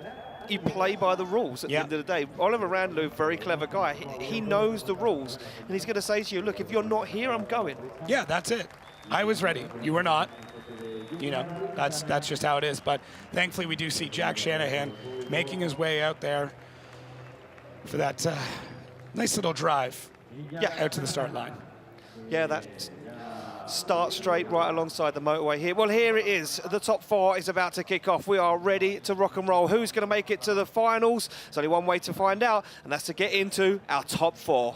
Speaker 2: you play by the rules at the end of the day. Oliver Randalu, very clever guy. He knows the rules, and he's going to say to you, look, if you're not here, I'm going.
Speaker 3: Yeah, that's it. I was ready. You were not. You know, that's just how it is. But thankfully, we do see Jack Shanahan making his way out there for that nice little drive out to the start line.
Speaker 2: Yeah, that start straight right alongside the motorway here. Well, here it is. The top 4 is about to kick off. We are ready to rock and roll. Who's going to make it to the finals? There's only one way to find out, and that's to get into our top 4.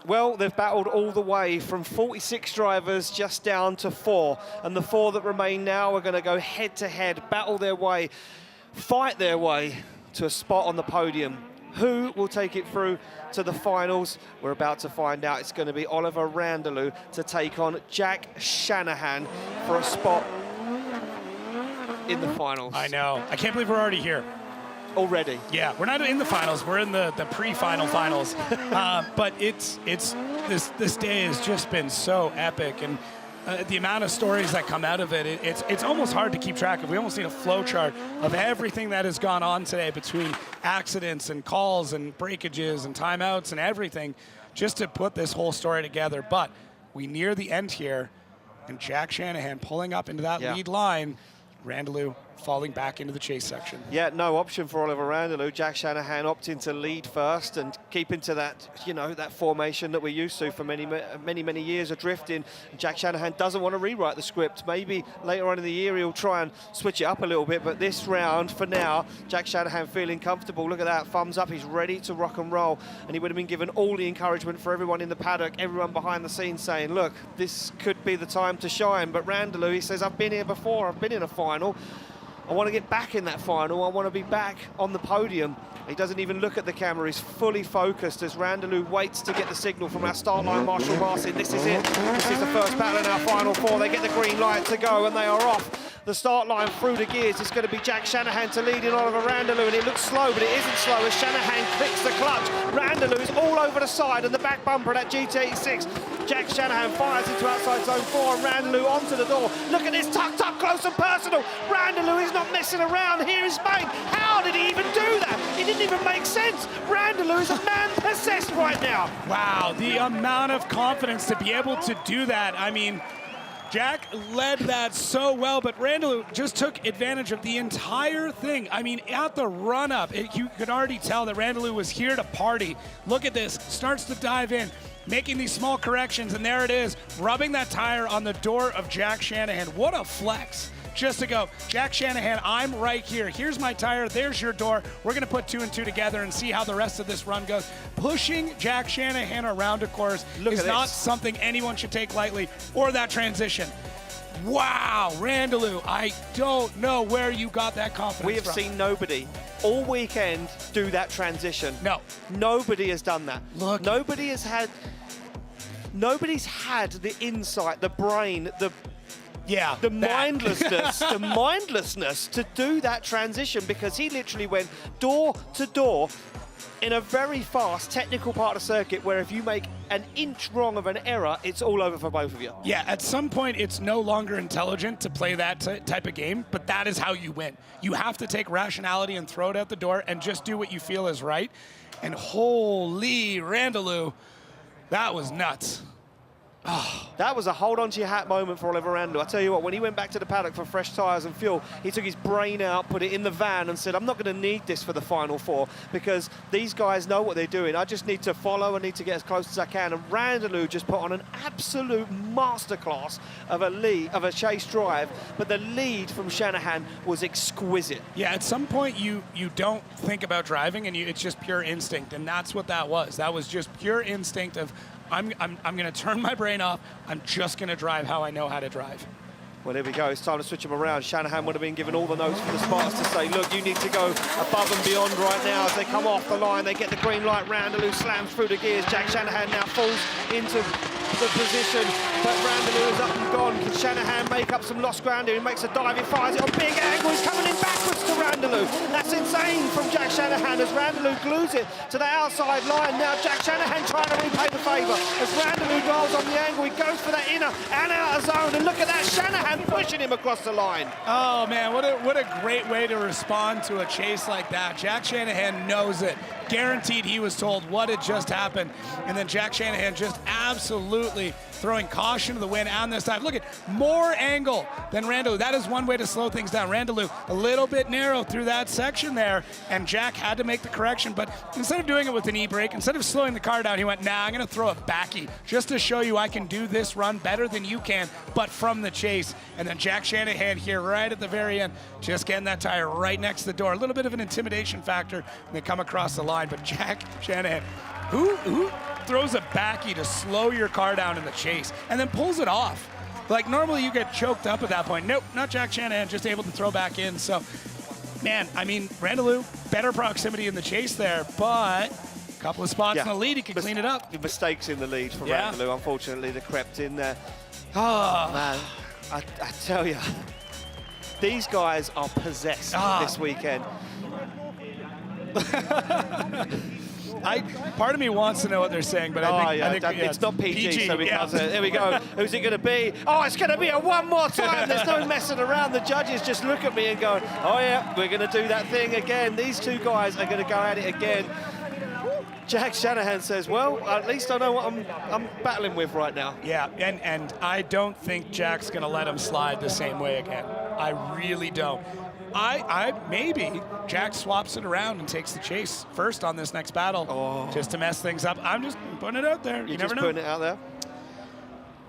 Speaker 2: Well, they've battled all the way from 46 drivers just down to 4. And the 4 that remain now are going to go head-to-head, battle their way, fight their way to a spot on the podium. Who will take it through to the finals? We're about to find out. It's going to be Oliver Randalu to take on Jack Shanahan for a spot in the finals.
Speaker 3: I know. I can't believe we're already here.
Speaker 2: Already.
Speaker 3: Yeah, we're not in the finals. We're in the pre-final finals. But this day has just been so epic, and the amount of stories that come out of it, it's almost hard to keep track of. We almost need a flow chart of everything that has gone on today between accidents and calls and breakages and timeouts and everything, just to put this whole story together. But we near the end here, and Jack Shanahan pulling up into that lead line. Randalu falling back into the chase section. Yeah, no option for Oliver Randalu. Jack Shanahan opting to lead first and keeping to that, you know, that formation that we're used to for many years of drifting. Jack Shanahan doesn't want to rewrite the script. Maybe later on in the year he'll try and switch it up a little bit, but this round, for now, Jack Shanahan feeling comfortable. Look at that, thumbs up, he's ready to rock and roll, and he would have been given all the encouragement for everyone in the paddock, everyone behind the scenes saying, look, this could be the time to shine. But Randalu, he says, I've been here before, I've been in a final. I want to get back in that final. I want to be back on the podium. He doesn't even look at the camera. He's fully focused as Randalu waits to get the signal from our start line, Marshall Martin. This is it. This is the first battle in our final 4. They get the green light to go, and they are off the start line through the gears. It's going to be Jack Shanahan to lead in Oliver Randalu, and it looks slow, but it isn't slow as Shanahan clicks the clutch. Randalu is all over the side and the back bumper of that GT86. Jack Shanahan fires into outside zone 4, and Randalu onto the door. Look at this, tucked up close and personal. Randalu is not messing around. Here is Spain. How did he even do that? It didn't even make sense. Randalu is a man possessed right now. Wow, the amount of confidence to be able to do that. I mean, Jack led that so well, but Randalu just took advantage of the entire thing. I mean, at the run-up, you could already tell that Randalu was here to party. Look at this, starts to dive in, making these small corrections, and there it is, rubbing that tire on the door of Jack Shanahan. What a flex. Just to go, Jack Shanahan, I'm right here. Here's my tire, there's your door. We're gonna put 2 and 2 together and see how the rest of this run goes. Pushing Jack Shanahan around a course is not something anyone should take lightly, or that transition. Wow, Randalu, I don't know where you got that confidence from. We have seen nobody all weekend do that transition. No. Nobody has done that. Look. Nobody's had the insight, the brain, Yeah.
Speaker 2: The mindlessness to do that transition, because he literally went door to door in a very fast technical part of the circuit where if you make an inch wrong of an error, it's all over for both of you.
Speaker 3: Yeah, at some point, it's no longer intelligent to play that type of game, but that is how you win. You have to take rationality and throw it out the door and just do what you feel is right. And holy Randalu, that was nuts.
Speaker 2: Oh, that was a hold on to your hat moment for Oliver Randalu. I tell you what, when he went back to the paddock for fresh tyres and fuel, he took his brain out, put it in the van and said, I'm not going to need this for the final four because these guys know what they're doing. I just need to follow, I need to get as close as I can. And Randalu just put on an absolute masterclass of a chase drive, but the lead from Shanahan was exquisite.
Speaker 3: Yeah, at some point you don't think about driving and it's just pure instinct, and that's what that was. That was just pure instinct of, I'm going to turn my brain off. I'm just going to drive how I know how to drive.
Speaker 2: Well, there we go. It's time to switch him around. Shanahan would have been given all the notes from the spotters to say, look, you need to go above and beyond right now. As they come off the line, they get the green light. Randalu slams through the gears. Jack Shanahan now falls into the position, but Randalu is up and gone. Can Shanahan make up some lost ground here? He makes a dive, he fires it on big angle. He's coming in backwards to Randalu. That's insane from Jack Shanahan as Randalu glues it to the outside line. Now Jack Shanahan trying to repay the favour. As Randalu dials on the angle, he goes for that inner and outer zone. And look at that, Shanahan pushing him across the line.
Speaker 3: Oh man, what a great way to respond to a chase like that. Jack Shanahan knows it. Guaranteed he was told what had just happened. And then Jack Shanahan just absolutely throwing caution to the wind on this time. Look at more angle than Randalu. That is one way to slow things down. Randalu a little bit narrow through that section there, and Jack had to make the correction. But instead of doing it with an e-brake, instead of slowing the car down, he went, nah, I'm going to throw a backy just to show you I can do this run better than you can, but from the chase. And then Jack Shanahan here right at the very end, just getting that tire right next to the door. A little bit of an intimidation factor when they come across the line, but Jack Shanahan, who throws a backy to slow your car down in the chase and then pulls it off? Like normally you get choked up at that point. Nope, not Jack Shanahan, just able to throw back in. So, man, I mean, Randalu, better proximity in the chase there, but a couple of spots in the lead, he could clean it up.
Speaker 2: Mistakes in the lead for Randalu, unfortunately, that crept in there. Oh, man, I tell you, these guys are possessed this weekend.
Speaker 3: Part of me wants to know what they're saying, but I think
Speaker 2: it's not PG, so we can't say it. There we go. Who's it going to be? Oh, it's going to be a one more time. There's no messing around. The judges just look at me and go, oh, yeah, we're going to do that thing again. These two guys are going to go at it again. Jack Shanahan says, well, at least I know what I'm battling with right now.
Speaker 3: Yeah, and I don't think Jack's going to let him slide the same way again. I really don't. Maybe Jack swaps it around and takes the chase first on this next battle just to mess things up. I'm just putting it out there. You never know.
Speaker 2: Putting it out there?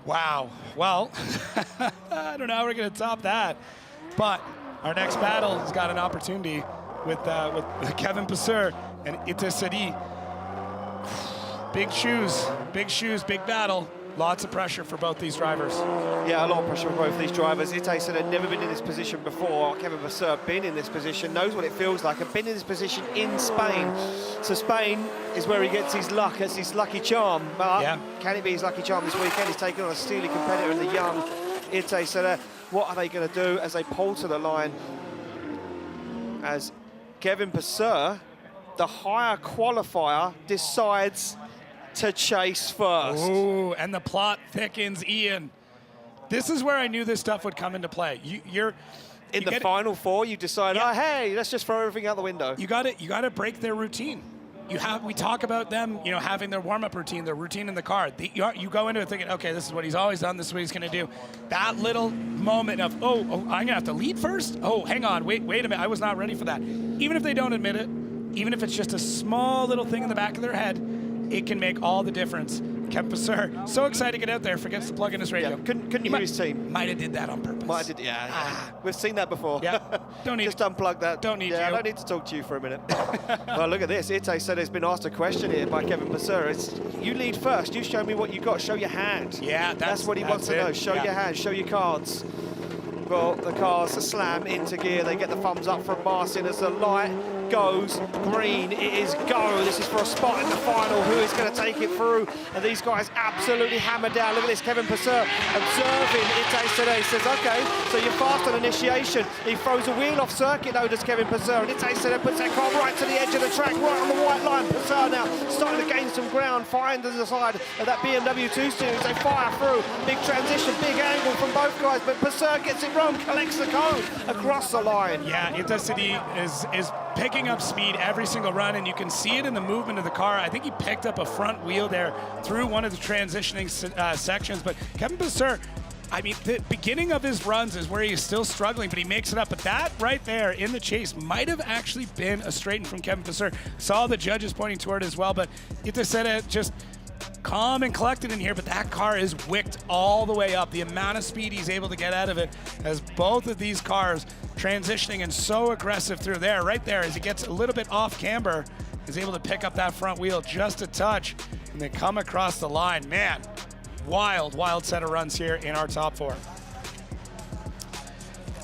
Speaker 3: Wow. Well, I don't know how we're going to top that. But our next battle has got an opportunity with Kevin Pesur and Sadeh. Big shoes, big battle. Lots of pressure for both these drivers.
Speaker 2: Yeah, a lot of pressure for both these drivers. Ite said had never been in this position before. Kevin Pesur been in this position, knows what it feels like, and been in this position in Spain. So Spain is where he gets his luck, it's his lucky charm. But can it be his lucky charm this weekend? He's taking on a steely competitor in the young Ite Sadeh. What are they going to do as they pull to the line? As Kevin Pesur, the higher qualifier, decides to chase first.
Speaker 3: Ooh, and the plot thickens, Ian. This is where I knew this stuff would come into play. You're
Speaker 2: in the final four. You decide, oh hey, let's just throw everything out the window.
Speaker 3: You got to break their routine. We talk about them, having their warm-up routine, their routine in the car. You go into it thinking, okay, this is what he's always done. This is what he's going to do. That little moment of, oh, I'm going to have to lead first. Oh, hang on, wait a minute. I was not ready for that. Even if they don't admit it, even if it's just a small little thing in the back of their head, it can make all the difference. Kevin Pesur, so excited to get out there, forgets to plug in his radio.
Speaker 2: Yeah, couldn't hear his team.
Speaker 3: Might have did that on purpose.
Speaker 2: Might have did, We've seen that before.
Speaker 3: Yeah, don't need
Speaker 2: just unplug that.
Speaker 3: Don't need you.
Speaker 2: I don't need to talk to you for a minute. Well, look at this. Ite said he's been asked a question here by Kevin Pesur. It's, you lead first. You show me what you got. Show your hand.
Speaker 3: Yeah,
Speaker 2: that's what he wants to know. Show your hand. Show your cards. Well, the cars slam into gear. They get the thumbs up from Marcin as the light goes green. It is go. This is for a spot in the final. Who is going to take it through? And these guys absolutely hammered down. Look at this, Kevin Pesur observing Itay Sadeh. Says, okay, so you're fast on initiation. He throws a wheel off circuit though, does Kevin Pesur. And Itay Sadeh puts that car right to the edge of the track, right on the white line. Pesur now starting to gain some ground, finds the side of that BMW 2 Series. They fire through. Big transition, big angle from both guys, but Pesur gets it wrong, collects the cone across the line.
Speaker 3: Yeah, Itay Sadeh is picking up speed every single run, and you can see it in the movement of the car. I think he picked up a front wheel there through one of the transitioning sections, but Kevin Pesur, I mean, the beginning of his runs is where he's still struggling, but he makes it up. But that right there in the chase might have actually been a straighten from Kevin Pesur. Saw the judges pointing toward it as well, but Itay Sadeh just calm and collected in here, but that car is wicked all the way up. The amount of speed he's able to get out of it as both of these cars transitioning and so aggressive through there, right there, as he gets a little bit off camber, is able to pick up that front wheel just a touch, and they come across the line. Man, wild set of runs here in our top four.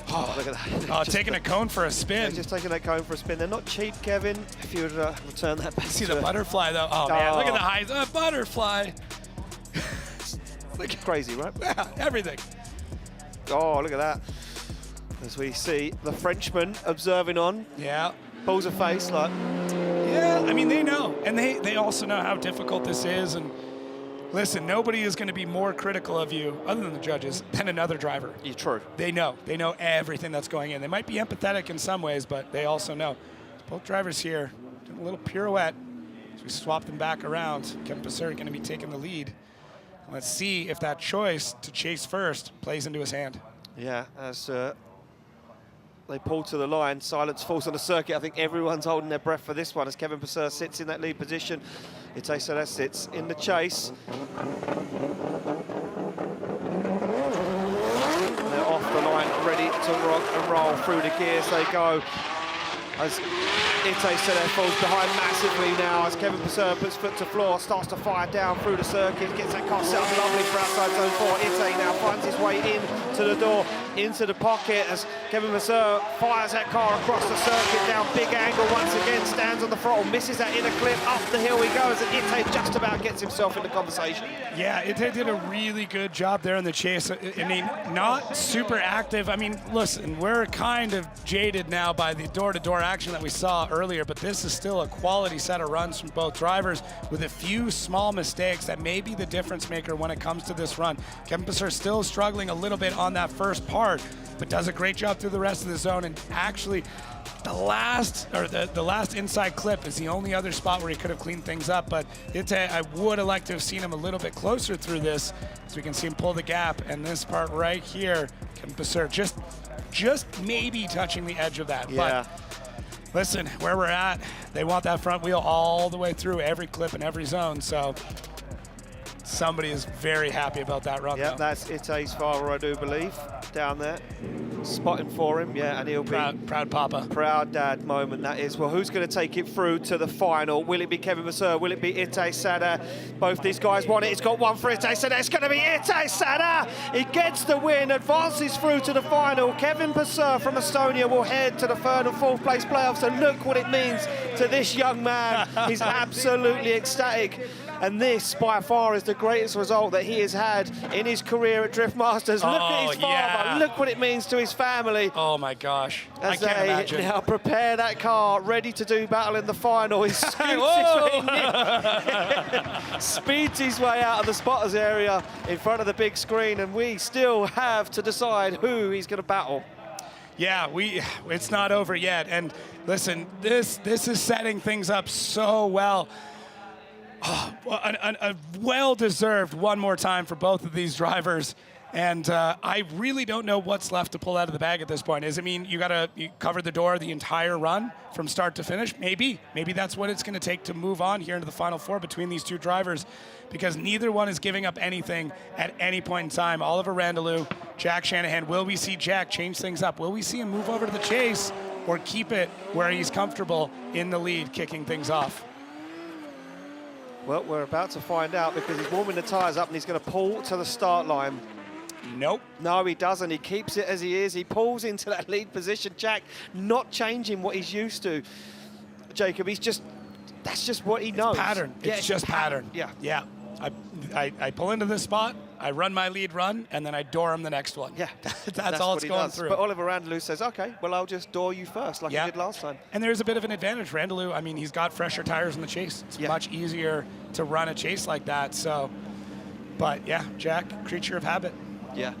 Speaker 2: Oh, look at that.
Speaker 3: Oh, taking a cone for a spin.
Speaker 2: Yeah, just taking that cone for a spin. They're not cheap, Kevin. If you would return that back.
Speaker 3: See the butterfly, though. Oh, man, look at the highs. Butterfly.
Speaker 2: Look, crazy, right?
Speaker 3: Yeah, everything.
Speaker 2: Oh, look at that. As we see the Frenchman observing on.
Speaker 3: Yeah.
Speaker 2: Pulls a face like.
Speaker 3: Yeah, I mean, they know. And they also know how difficult this is. And listen, nobody is going to be more critical of you, other than the judges, than another driver.
Speaker 2: Yeah, true.
Speaker 3: They know. They know everything that's going in. They might be empathetic in some ways, but they also know. Both drivers here doing a little pirouette as we swap them back around. Kevin Pesur going to be taking the lead. Let's see if that choice to chase first plays into his hand.
Speaker 2: Yeah, as they pull to the line, silence falls on the circuit. I think everyone's holding their breath for this one as Kevin Pesur sits in that lead position. Itay Sadeh sits in the chase. They're off the line, ready to rock and roll. Through the gears they go. As Itay Sadeh falls behind massively now as Kevin Pesur puts foot to floor, starts to fire down through the circuit, gets that car set up lovely for outside zone 4. Itay now finds his way in to the door, into the pocket as Kevin Pesur fires that car across the circuit down, big angle once again, stands on the throttle, misses that inner clip, up the hill he goes, and Itay just about gets himself in the conversation.
Speaker 3: Yeah, Itay did a really good job there in the chase. I mean, not super active. I mean, listen, we're kind of jaded now by the door-to-door action that we saw earlier, but this is still a quality set of runs from both drivers with a few small mistakes that may be the difference maker when it comes to this run. Kevin Pesur still struggling a little bit on that first part, but does a great job through the rest of the zone. And actually, the last inside clip is the only other spot where he could have cleaned things up. But I would have liked to have seen him a little bit closer through this, so we can see him pull the gap. And this part right here, Kevin Pesur just maybe touching the edge of that.
Speaker 2: Yeah.
Speaker 3: But listen, where we're at, they want that front wheel all the way through every clip and every zone. So somebody is very happy about that run.
Speaker 2: Yeah, that's Itay's father, I do believe, down there. Spotting for him, yeah, and he'll be
Speaker 3: proud papa.
Speaker 2: Proud dad moment, that is. Well, who's going to take it through to the final? Will it be Kevin Pesur? Will it be Itay Sadeh? Both these guys want it. It's got one for Itay Sadeh. It's going to be Itay Sadeh. He gets the win, advances through to the final. Kevin Pesur from Estonia will head to the third and fourth place playoffs. And look what it means to this young man. He's absolutely ecstatic. And this, by far, is the greatest result that he has had in his career at Drift Masters. Look at his father.
Speaker 3: Yeah.
Speaker 2: Look what it means to his family.
Speaker 3: Oh, my gosh. I
Speaker 2: As
Speaker 3: can't
Speaker 2: they
Speaker 3: imagine.
Speaker 2: now prepare that car, ready to do battle in the final. He scoots speeds his way out of the spotters area in front of the big screen, and we still have to decide who he's going to battle.
Speaker 3: Yeah, it's not over yet. And listen, this is setting things up so well. Oh, a well-deserved one more time for both of these drivers. And I really don't know what's left to pull out of the bag at this point. Does it mean you cover the door the entire run from start to finish? Maybe that's what it's going to take to move on here into the Final Four between these two drivers, because neither one is giving up anything at any point in time. Oliver Randalu, Jack Shanahan. Will we see Jack change things up? Will we see him move over to the chase or keep it where he's comfortable in the lead, kicking things off?
Speaker 2: Well, we're about to find out, because he's warming the tyres up and he's going to pull to the start line.
Speaker 3: Nope.
Speaker 2: No, he doesn't. He keeps it as he is. He pulls into that lead position. Jack not changing what he's used to. Jacob. That's just what he knows.
Speaker 3: Pattern.
Speaker 2: Yeah,
Speaker 3: It's just pattern.
Speaker 2: Yeah.
Speaker 3: Yeah. I pull into this spot, I run my lead run, and then I door him the next one.
Speaker 2: Yeah,
Speaker 3: that's all
Speaker 2: what
Speaker 3: it's
Speaker 2: he
Speaker 3: going
Speaker 2: does.
Speaker 3: through.
Speaker 2: But Oliver Randalu says, okay, well, I'll just door you first, like I did last time.
Speaker 3: And there's a bit of an advantage. Randalu, I mean, he's got fresher tires in the chase. It's much easier to run a chase like that. So, but yeah, Jack, creature of habit.
Speaker 2: Yeah.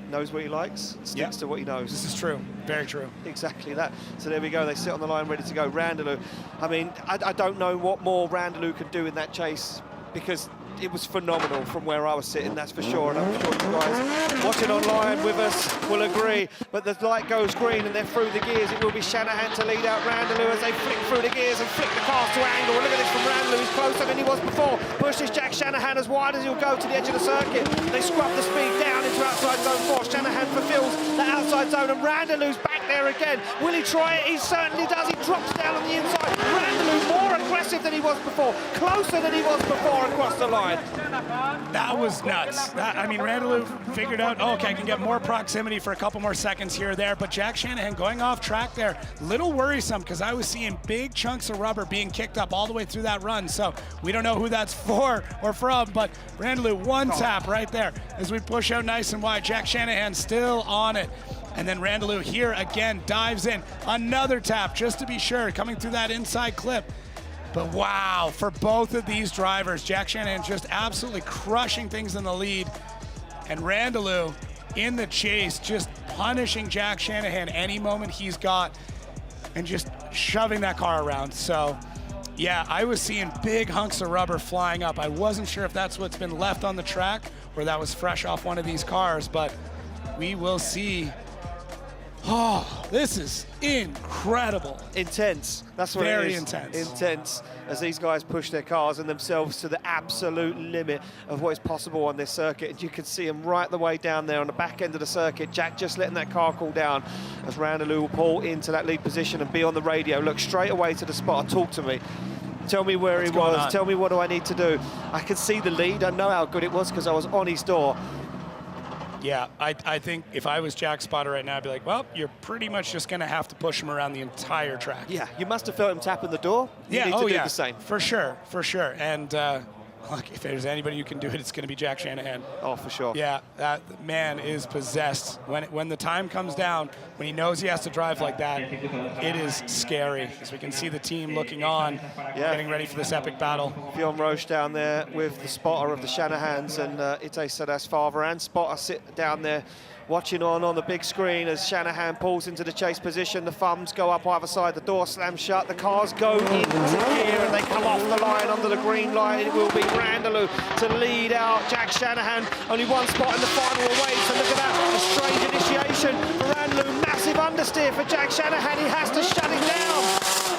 Speaker 2: Knows what he likes, sticks to what he knows.
Speaker 3: This is true. Very true.
Speaker 2: Exactly that. So there we go. They sit on the line ready to go. Randalu. I mean, I don't know what more Randalu could do in that chase, because it was phenomenal from where I was sitting, that's for sure. And I'm sure you guys watching online with us will agree. But the light goes green and they're through the gears. It will be Shanahan to lead out Randalu as they flick through the gears and flick the cars to angle. Look at this from Randalu. He's closer than he was before. Pushes Jack Shanahan as wide as he'll go to the edge of the circuit. They scrub the speed down into outside zone 4. Shanahan fulfills the outside zone and Randalu's back there again. Will he try it? He certainly does. He drops down on the inside. Randalu more aggressive than he was before. Closer than he was before across the line.
Speaker 3: That was nuts. I mean, Randalu figured out, okay, I can get more proximity for a couple more seconds here or there, but Jack Shanahan going off track there, little worrisome, because I was seeing big chunks of rubber being kicked up all the way through that run, so we don't know who that's for or from, but Randalu, one tap right there as we push out nice and wide. Jack Shanahan still on it. And then Randalu here again dives in. Another tap just to be sure, coming through that inside clip. But wow, for both of these drivers, Jack Shanahan just absolutely crushing things in the lead. And Randalu in the chase, just punishing Jack Shanahan any moment he's got and just shoving that car around. So yeah, I was seeing big hunks of rubber flying up. I wasn't sure if that's what's been left on the track or that was fresh off one of these cars, but we will see. Oh, this is incredible.
Speaker 2: Intense. That's what
Speaker 3: Very
Speaker 2: it is.
Speaker 3: intense.
Speaker 2: Intense as these guys push their cars and themselves to the absolute limit of what is possible on this circuit. And you can see them right the way down there on the back end of the circuit. Jack just letting that car cool down as Randalu will pull into that lead position and be on the radio. Look straight away to the spot. Talk to me. Tell me where he was. Tell me what do I need to do. I can see the lead. I know how good it was because I was on his door.
Speaker 3: Yeah, I think if I was Jack's spotter right now, I'd be like, well, you're pretty much just going to have to push him around the entire track.
Speaker 2: Yeah, you must have felt him tapping the door. You need to do the same.
Speaker 3: For sure, for sure. And look, if there's anybody who can do it, it's going to be Jack Shanahan.
Speaker 2: Oh, for sure.
Speaker 3: Yeah, that man is possessed. When the time comes down, when he knows he has to drive like that, it is scary. As we can see the team looking on, getting ready for this epic battle.
Speaker 2: Bjorn Roche down there with the spotter of the Shanahans and Ite Sadeh's father and spotter sit down there watching on the big screen as Shanahan pulls into the chase position. The thumbs go up either side, the door slams shut, the cars go into gear and they come off the line under the green light. It will be Randalu to lead out Jack Shanahan. Only one spot in the final away, so look at that, a strange initiation for Randalu. Massive understeer for Jack Shanahan. He has to shut it down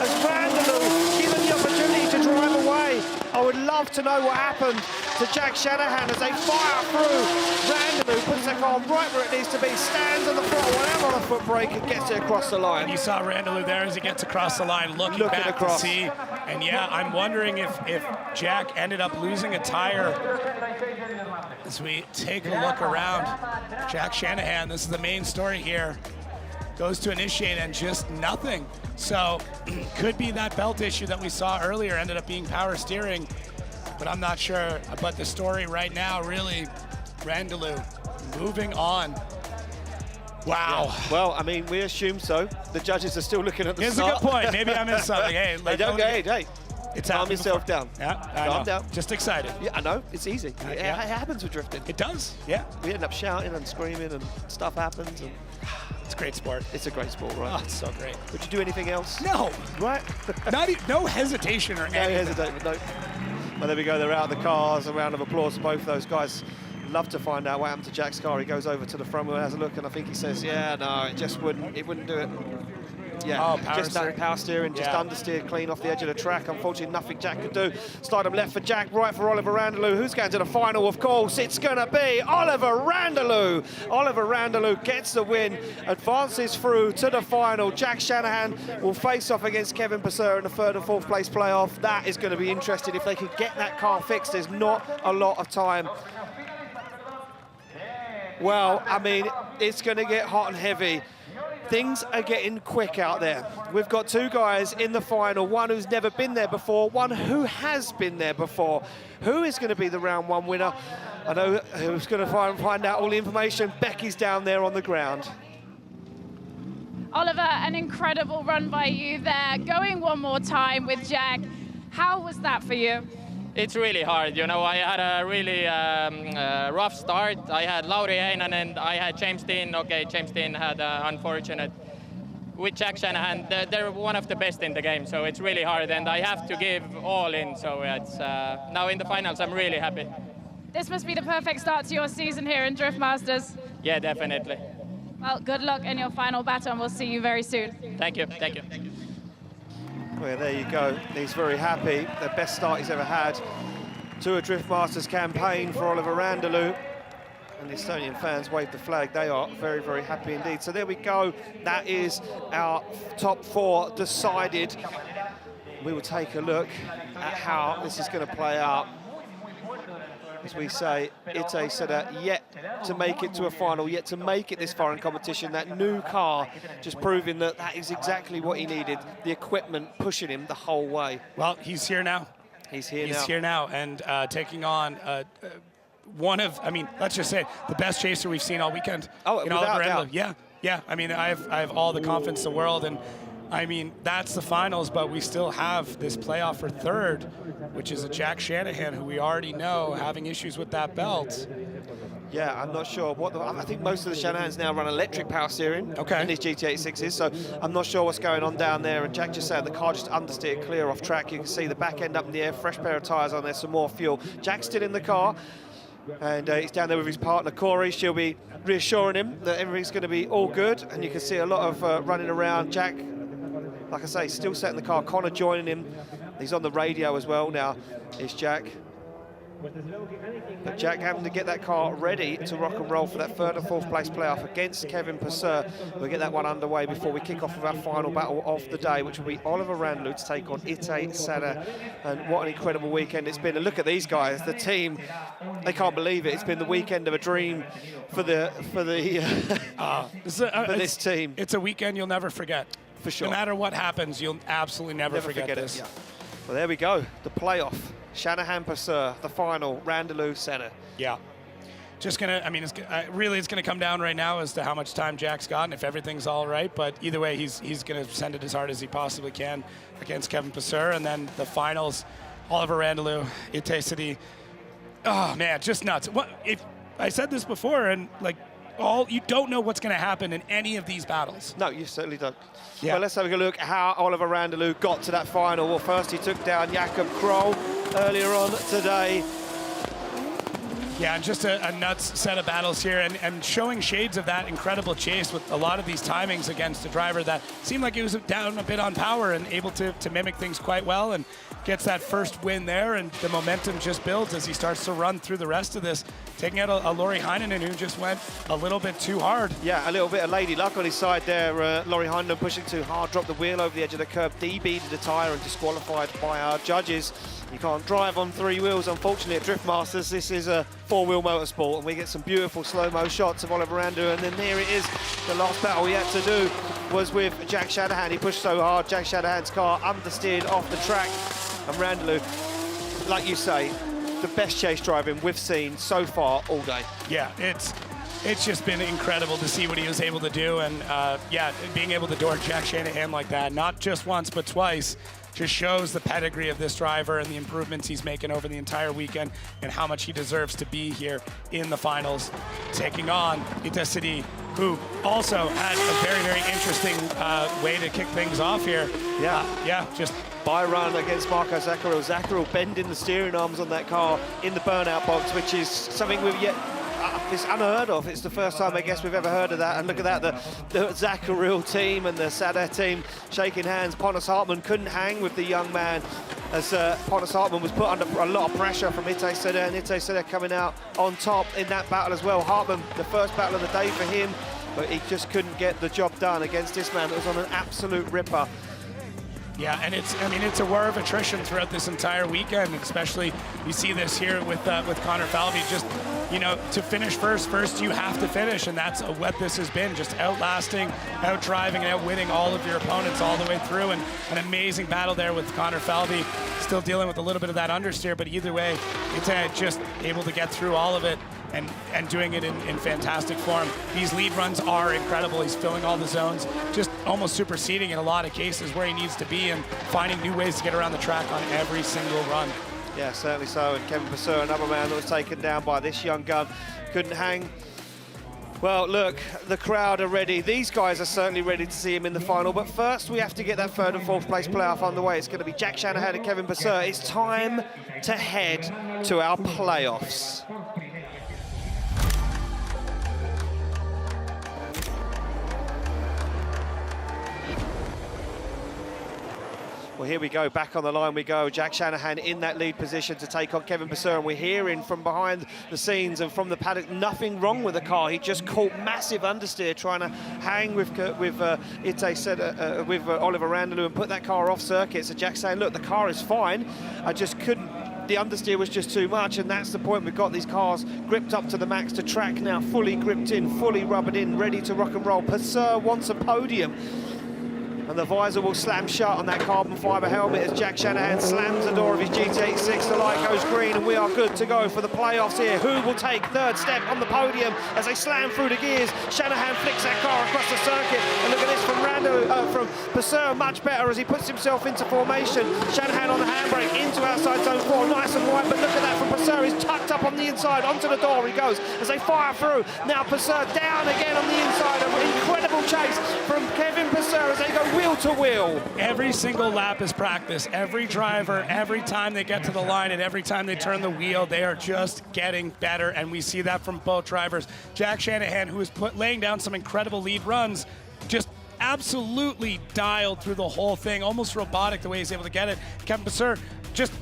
Speaker 2: as Randalu given the opportunity to drive away. I would love to know what happened to Jack Shanahan as they fire through. Randalu puts their car right where it needs to be, stands on the throttle, whatever on the foot brake, and gets it across the line.
Speaker 3: And you saw Randalu there as he gets across the line, looking back
Speaker 2: across
Speaker 3: to see. And yeah, I'm wondering if Jack ended up losing a tire. As we take a look around, Jack Shanahan, this is the main story here, goes to initiate and just nothing. So could be that belt issue that we saw earlier ended up being power steering, but I'm not sure. But the story right now, really, Randalu moving on. Wow.
Speaker 2: Yeah. Well, I mean, we assume so. The judges are still looking at the
Speaker 3: Here's
Speaker 2: start.
Speaker 3: a good point. Maybe I missed something. Hey,
Speaker 2: hey.
Speaker 3: It's
Speaker 2: calm yourself down.
Speaker 3: Yeah,
Speaker 2: calm down.
Speaker 3: Just excited.
Speaker 2: Yeah, I know. It's easy. It happens with drifting.
Speaker 3: It does. Yeah.
Speaker 2: We end up shouting and screaming and stuff happens. And
Speaker 3: it's a great sport.
Speaker 2: It's a great sport, right?
Speaker 3: Oh, it's so great.
Speaker 2: Would you do anything else?
Speaker 3: No.
Speaker 2: Right?
Speaker 3: No hesitation or anything.
Speaker 2: No hesitation. No. Well, there we go. They're out of the cars. A round of applause for both those guys. Love to find out what happened to Jack's car. He goes over to the front wheel and has a look, and I think he says, yeah, no, it just wouldn't do it. Yeah, just that power steering, just understeered clean off the edge of the track. Unfortunately, nothing Jack could do. Slide him left for Jack, right for Oliver Randalu. Who's going to the final? Of course, it's going to be Oliver Randalu. Oliver Randalu gets the win, advances through to the final. Jack Shanahan will face off against Kevin Pesur in the third and fourth place playoff. That is going to be interesting if they can get that car fixed. There's not a lot of time. Well, I mean, it's going to get hot and heavy. Things are getting quick out there. We've got two guys in the final, one who's never been there before, one who has been there before. Who is going to be the round one winner? I know who's going to find out all the information. Becky's down there on the ground.
Speaker 4: Oliver, an incredible run by you there. Going one more time with Jack. How was that for you?
Speaker 9: It's really hard, you know. I had a really rough start. I had Lauri Heinonen and I had James Dean. Okay, James Dean had unfortunate. With Jack Shanahan, they're one of the best in the game, so it's really hard, and I have to give all in. So it's now in the finals, I'm really happy.
Speaker 4: This must be the perfect start to your season here in Drift Masters.
Speaker 9: Yeah, definitely.
Speaker 4: Well, good luck in your final battle, and we'll see you very soon.
Speaker 9: Thank you. Thank you.
Speaker 2: Well, there you go. He's very happy. The best start he's ever had to a Drift Masters campaign for Oliver Randalu. And the Estonian fans wave the flag. They are very, very happy indeed. So there we go. That is our top 4 decided. We will take a look at how this is going to play out. As we say, Ite Sadeh yet to make it to a final, yet to make it this far in competition. That new car just proving that that is exactly what he needed. The equipment pushing him the whole way.
Speaker 3: Well, he's here now.
Speaker 2: He's here
Speaker 3: now, and taking on one of, I mean, let's just say, the best chaser we've seen all weekend.
Speaker 2: Oh, without doubt.
Speaker 3: Yeah. I mean, I have all the confidence in the world, and I mean, that's the finals, but we still have this playoff for third, which is a Jack Shanahan, who we already know having issues with that belt.
Speaker 2: Yeah, I'm not sure. I think most of the Shanahans now run electric power steering in these GT86s, so I'm not sure what's going on down there. And Jack just said the car just understeered clear off track. You can see the back end up in the air, fresh pair of tyres on there, some more fuel. Jack's still in the car, and he's down there with his partner, Corey. She'll be reassuring him that everything's going to be all good, and you can see a lot of running around. Jack, like I say, still setting the car. Connor joining him. He's on the radio as well now, is Jack. But Jack having to get that car ready to rock and roll for that 3rd and 4th place playoff against Kevin Pesur. We'll get that one underway before we kick off with our final battle of the day, which will be Oliver Randalu to take on Ite Sadeh. And what an incredible weekend it's been. And look at these guys, the team, they can't believe it. It's been the weekend of a dream for this team.
Speaker 3: It's a weekend you'll never forget.
Speaker 2: For sure.
Speaker 3: No matter what happens, you'll absolutely never forget this.
Speaker 2: Yeah. Well, there we go, the playoff. Shanahan Pesur, the final, Randalu Sadeh.
Speaker 3: Yeah. Just gonna, I mean, it's gonna come down right now as to how much time Jack's got and if everything's all right. But either way, he's gonna send it as hard as he possibly can against Kevin Pesur. And then the finals, Oliver Randalu, Ite Sadeh. Oh man, just nuts. What if I said this before? And like, you don't know what's gonna happen in any of these battles.
Speaker 2: No, you certainly don't.
Speaker 3: Yeah.
Speaker 2: Well, let's have a look at how Oliver Randalu got to that final. Well, first he took down Jakob Kroll earlier on today.
Speaker 3: Yeah, and just a nuts set of battles here, and showing shades of that incredible chase with a lot of these timings against a driver that seemed like he was down a bit on power and able to mimic things quite well, and gets that first win there, and the momentum just builds as he starts to run through the rest of this, taking out a Lauri Heinonen who just went a little bit too hard.
Speaker 2: Yeah, a little bit of lady luck on his side there. Lauri Heinonen pushing too hard, dropped the wheel over the edge of the curb, DB'd the tyre and disqualified by our judges. You can't drive on 3 wheels, unfortunately, at Drift Masters. This is a 4-wheel motorsport, and we get some beautiful slow-mo shots of Oliver Randalu, and then there it is. The last battle he had to do was with Jack Shanahan. He pushed so hard, Jack Shanahan's car understeered off the track, and Randalu, like you say, the best chase driving we've seen so far all day.
Speaker 3: Yeah, it's just been incredible to see what he was able to do, and yeah, being able to door Jack Shanahan like that, not just once but twice, just shows the pedigree of this driver and the improvements he's making over the entire weekend and how much he deserves to be here in the finals, taking on Ite Sadeh, who also had a very, very interesting way to kick things off here. Yeah, just
Speaker 2: by run against Marco Zaccaril. Zaccaril bending the steering arms on that car in the burnout box, which is something we've yet, it's unheard of. It's the first time I guess we've ever heard of that. And look at that, the Zaccaril team and the Sadeh team shaking hands. Pontus Hartman couldn't hang with the young man as Pontus Hartman was put under a lot of pressure from Ite Sadeh, and Ite Sadeh coming out on top in that battle as well. Hartman, the first battle of the day for him, but he just couldn't get the job done against this man that was on an absolute ripper.
Speaker 3: Yeah, and it's a war of attrition throughout this entire weekend, especially you see this here with Connor Falvey. Just, you know, to finish first you have to finish, and that's what this has been, just outlasting, out-driving, and outwitting all of your opponents all the way through, and an amazing battle there with Connor Falvey, still dealing with a little bit of that understeer, but either way, it's just able to get through all of it and doing it in fantastic form. These lead runs are incredible. He's filling all the zones, just almost superseding in a lot of cases where he needs to be and finding new ways to get around the track on every single run.
Speaker 2: Yeah, certainly so. And Kevin Pesur, another man that was taken down by this young gun, couldn't hang. Well, look, the crowd are ready. These guys are certainly ready to see him in the final. But first, we have to get that third and fourth place playoff underway. It's going to be Jack Shanahan and Kevin Pesur. It's time to head to our playoffs. Well, here we go, back on the line we go. Jack Shanahan in that lead position to take on Kevin Pesur, and we're hearing from behind the scenes and from the paddock, nothing wrong with the car. He just caught massive understeer trying to hang with Oliver Randalu and put that car off circuit. So Jack's saying, look, the car is fine, I just couldn't, the understeer was just too much, and that's the point. We've got these cars gripped up to the max, to track now, fully gripped in, fully rubbered in, ready to rock and roll. Pesur wants a podium. And the visor will slam shut on that carbon fibre helmet as Jack Shanahan slams the door of his GT86. The light goes green and we are good to go for the playoffs here. Who will take third step on the podium as they slam through the gears? Shanahan flicks that car across the circuit. And look at this from from Pesur, much better as he puts himself into formation. Shanahan on the handbrake into outside zone 4, nice and wide, but look at that from Pesur. He's tucked up on the inside, onto the door he goes as they fire through. Now Pesur down again on the inside. An incredible chase from Kevin Pesur as they go wheel to wheel.
Speaker 3: Every single lap is practice. Every driver, every time they get to the line and every time they turn the wheel, they are just getting better, and we see that from both drivers. Jack Shanahan, who is laying down some incredible lead runs, just absolutely dialed through the whole thing, almost robotic the way he's able to get it. Kevin Pesur, just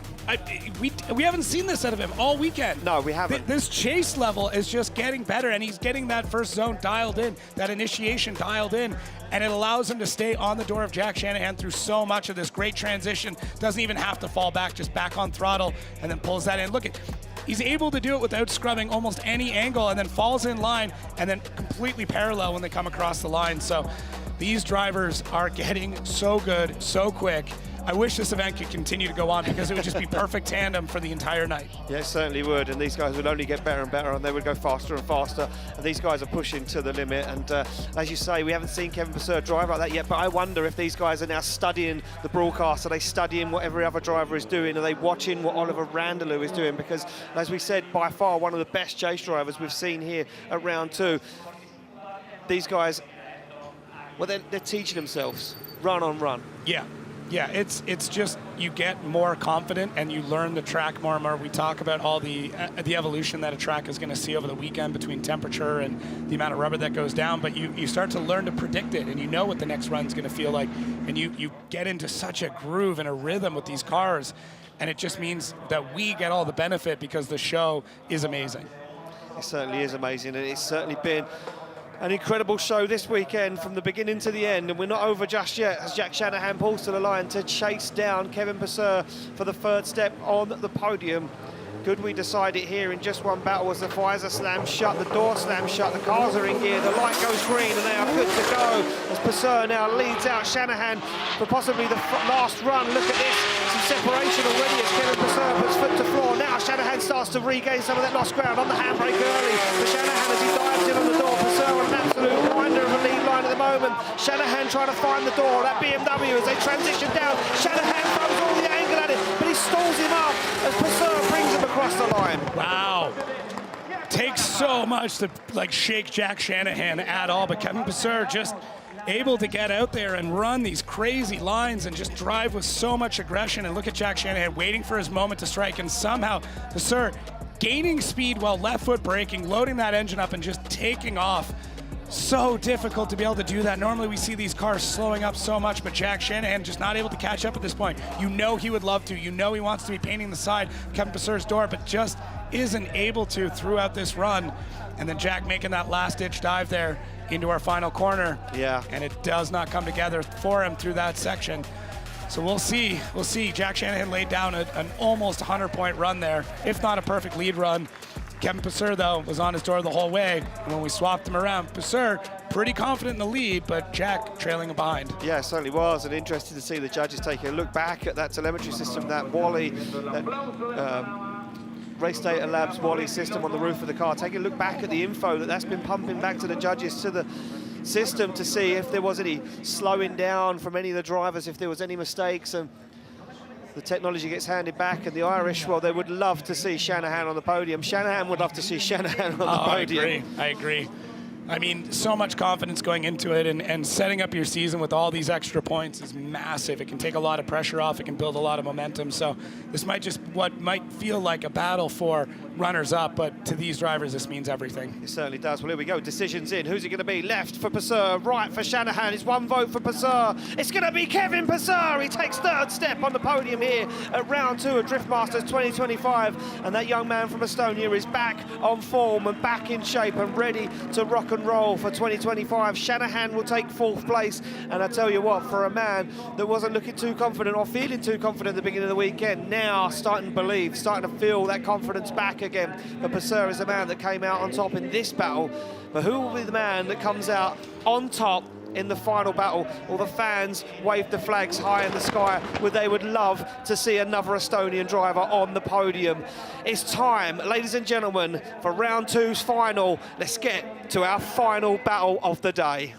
Speaker 3: we haven't seen this out of him all weekend.
Speaker 2: No, we haven't.
Speaker 3: This chase level is just getting better, and he's getting that first zone dialed in, that initiation dialed in, and it allows him to stay on the door of Jack Shanahan through so much of this great transition. Doesn't even have to fall back, just back on throttle, and then pulls that in. Look at, he's able to do it without scrubbing almost any angle, and then falls in line, and then completely parallel when they come across the line. So these drivers are getting so good, so quick. I wish this event could continue to go on because it would just be perfect tandem for the entire night.
Speaker 2: Yeah, it certainly would, and these guys would only get better and better, and they would go faster and faster, and these guys are pushing to the limit. And as you say, we haven't seen Kevin Pesur drive like that yet, but I wonder if these guys are now studying the broadcast. Are they studying what every other driver is doing? Are they watching what Oliver Randalu is doing? Because, as we said, by far one of the best chase drivers we've seen here at round 2. These guys, well, they're teaching themselves run on run.
Speaker 3: Yeah, it's just you get more confident and you learn the track more and more. We talk about all the evolution that a track is going to see over the weekend between temperature and the amount of rubber that goes down, but you start to learn to predict it, and you know what the next run's going to feel like, and you get into such a groove and a rhythm with these cars, and it just means that we get all the benefit because the show is amazing.
Speaker 2: It certainly is amazing, and it's certainly been an incredible show this weekend from the beginning to the end, and we're not over just yet as Jack Shanahan pulls to the line to chase down Kevin Pesur for the third step on the podium. Could we decide it here in just one battle as the visor slams shut, the door slams shut, the cars are in gear, the light goes green, and they are good to go as Pesur now leads out Shanahan for possibly the last run. Look at this, some separation already as Kevin Pesur puts foot to floor. Now Shanahan starts to regain some of that lost ground on the handbrake early. For Shanahan as he dives in on the door, Pesur on an absolute grinder of a lead line at the moment. Shanahan trying to find the door, that BMW as they transition down. Shanahan throws all the angle at it, but he stalls him up as Pesur brings him across the line.
Speaker 3: Wow. Takes so much to shake Jack Shanahan at all, but Kevin Pesur just able to get out there and run these crazy lines and just drive with so much aggression. And look at Jack Shanahan waiting for his moment to strike, and somehow Pesur gaining speed while left foot braking, loading that engine up and just taking off. So difficult to be able to do that. Normally we see these cars slowing up so much, but Jack Shanahan just not able to catch up at this point. You know he would love to. You know he wants to be painting the side of Kevin Pesur's door, but just isn't able to throughout this run. And then Jack making that last-ditch dive there into our final corner.
Speaker 2: Yeah.
Speaker 3: And it does not come together for him through that section. So we'll see. Jack Shanahan laid down an almost 100-point run there, if not a perfect lead run. Kevin Pesur, though, was on his door the whole way. And when we swapped him around, Pesur, pretty confident in the lead, but Jack trailing him behind.
Speaker 2: Yeah, it certainly was, and interesting to see the judges taking a look back at that telemetry system, that Wally, that Race Data Labs Wally system on the roof of the car, taking a look back at the info that's been pumping back to the judges, to the system, to see if there was any slowing down from any of the drivers, if there was any mistakes, and the technology gets handed back, and the Irish, well, they would love to see Shanahan on the podium. Shanahan would love to see Shanahan on the podium.
Speaker 3: I agree. I mean, so much confidence going into it, and setting up your season with all these extra points is massive. It can take a lot of pressure off. It can build a lot of momentum. So this might just what might feel like a battle for runners-up, but to these drivers, this means everything.
Speaker 2: It certainly does. Well, here we go. Decisions in. Who's it going to be? Left for Pesur, right for Shanahan. It's one vote for Pesur. It's going to be Kevin Pesur. He takes third step on the podium here at round 2 of Drift Masters 2025. And that young man from Estonia is back on form and back in shape and ready to rock and roll for 2025. Shanahan will take 4th place. And I tell you what, for a man that wasn't looking too confident or feeling too confident at the beginning of the weekend, now starting to believe, starting to feel that confidence back again. But Pesur is the man that came out on top in this battle. But who will be the man that comes out on top in the final battle? All the fans wave the flags high in the sky, where they would love to see another Estonian driver on the podium. It's time, ladies and gentlemen, for round 2's final. Let's get to our final battle of the day.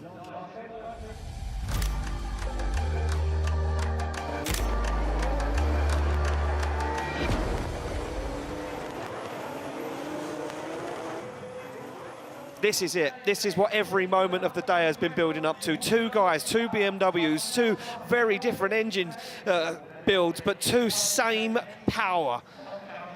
Speaker 2: This is it. This is what every moment of the day has been building up to. 2 guys, 2 BMWs, 2 very different engine builds, but 2 same power.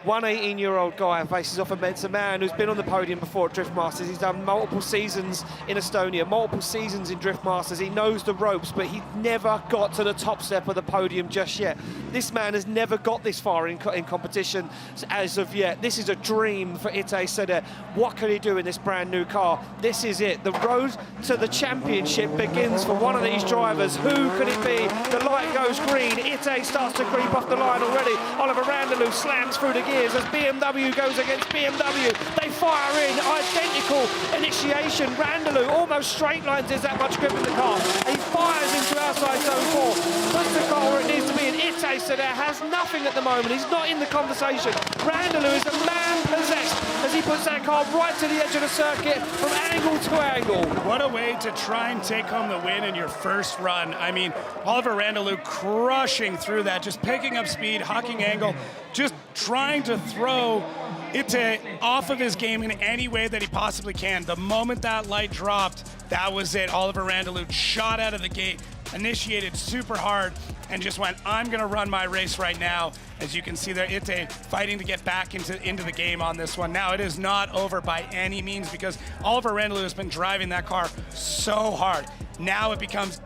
Speaker 2: One 18-year-old guy faces off against a man who's been on the podium before at Drift Masters. He's done multiple seasons in Estonia, multiple seasons in Drift Masters. He knows the ropes, but he never got to the top step of the podium just yet. This man has never got this far in competition as of yet. This is a dream for Itay Sadeh. What can he do in this brand new car? This is it. The road to the championship begins for one of these drivers. Who could it be? The light goes green. Itay starts to creep off the line already. Oliver Randalu slams through the gears as BMW goes against BMW. They fire in, identical initiation. Randalu almost straight lines, there's that much grip in the car. He fires into outside zone 4, puts the car where it needs to be, and Itay Sadeh has nothing at the moment. He's not in the conversation. Randalu is a man possessed as he puts that car right to the edge of the circuit from angle to angle.
Speaker 3: What a way to try and take home the win in your first run. I mean, Oliver Randalu crushing through that, just picking up speed, hawking angle, just trying to throw Itay off of his game in any way that he possibly can. The moment that light dropped, that was it. Oliver Randalu shot out of the gate, initiated super hard, and just went, I'm going to run my race right now. As you can see there, Itay fighting to get back into the game on this one. Now, it is not over by any means, because Oliver Randalu has been driving that car so hard. Now it becomes,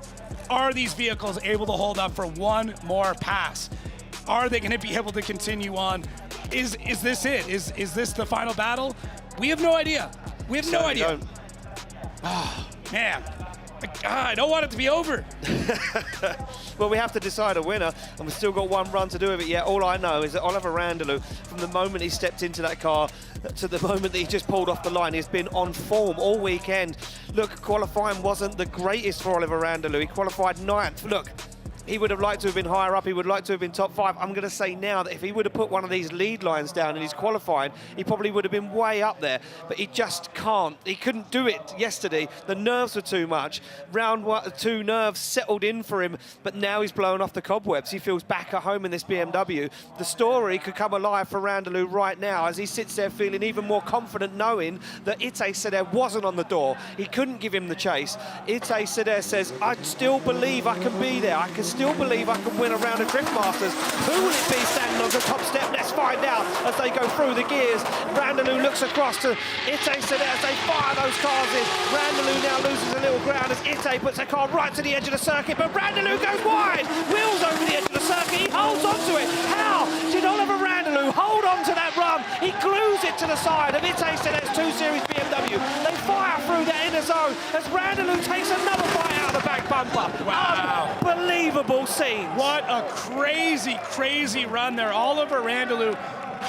Speaker 3: are these vehicles able to hold up for one more pass? Are they going to be able to continue on? Is this it? Is this the final battle? We have no idea. We have no idea. Oh, man. I don't want it to be over.
Speaker 2: Well, we have to decide a winner, and we've still got one run to do with it yet. All I know is that Oliver Randalu, from the moment he stepped into that car to the moment that he just pulled off the line, he's been on form all weekend. Look, qualifying wasn't the greatest for Oliver Randalu. He qualified 9th. Look, he would have liked to have been higher up. He would like to have been top 5. I'm going to say now that if he would have put one of these lead lines down in his qualifying, he probably would have been way up there. But he just can't. He couldn't do it yesterday. The nerves were too much. Round 2 nerves settled in for him, but now he's blown off the cobwebs. He feels back at home in this BMW. The story could come alive for Randalu right now as he sits there feeling even more confident, knowing that Itay Sadeh wasn't on the door. He couldn't give him the chase. Itay Sadeh says, I still believe I can be there. I can still believe I can win a round of Drift Masters. Who will it be standing on the top step? Let's find out as they go through the gears. Randalu looks across to Itay Sadeh as they fire those cars in. Randalu now loses a little ground as Itay puts the car right to the edge of the circuit, but Randalu goes wide. Wheels over the edge of the circuit. He holds on to it. How did Oliver Randalu hold on to that run? He glues it to the side of Itay Sadeh's 2 Series BMW. They fire through that inner zone as Randalu takes another bite out of the back bumper.
Speaker 3: Wow.
Speaker 2: Unbelievable scene.
Speaker 3: What a crazy, crazy run there. Oliver Randalu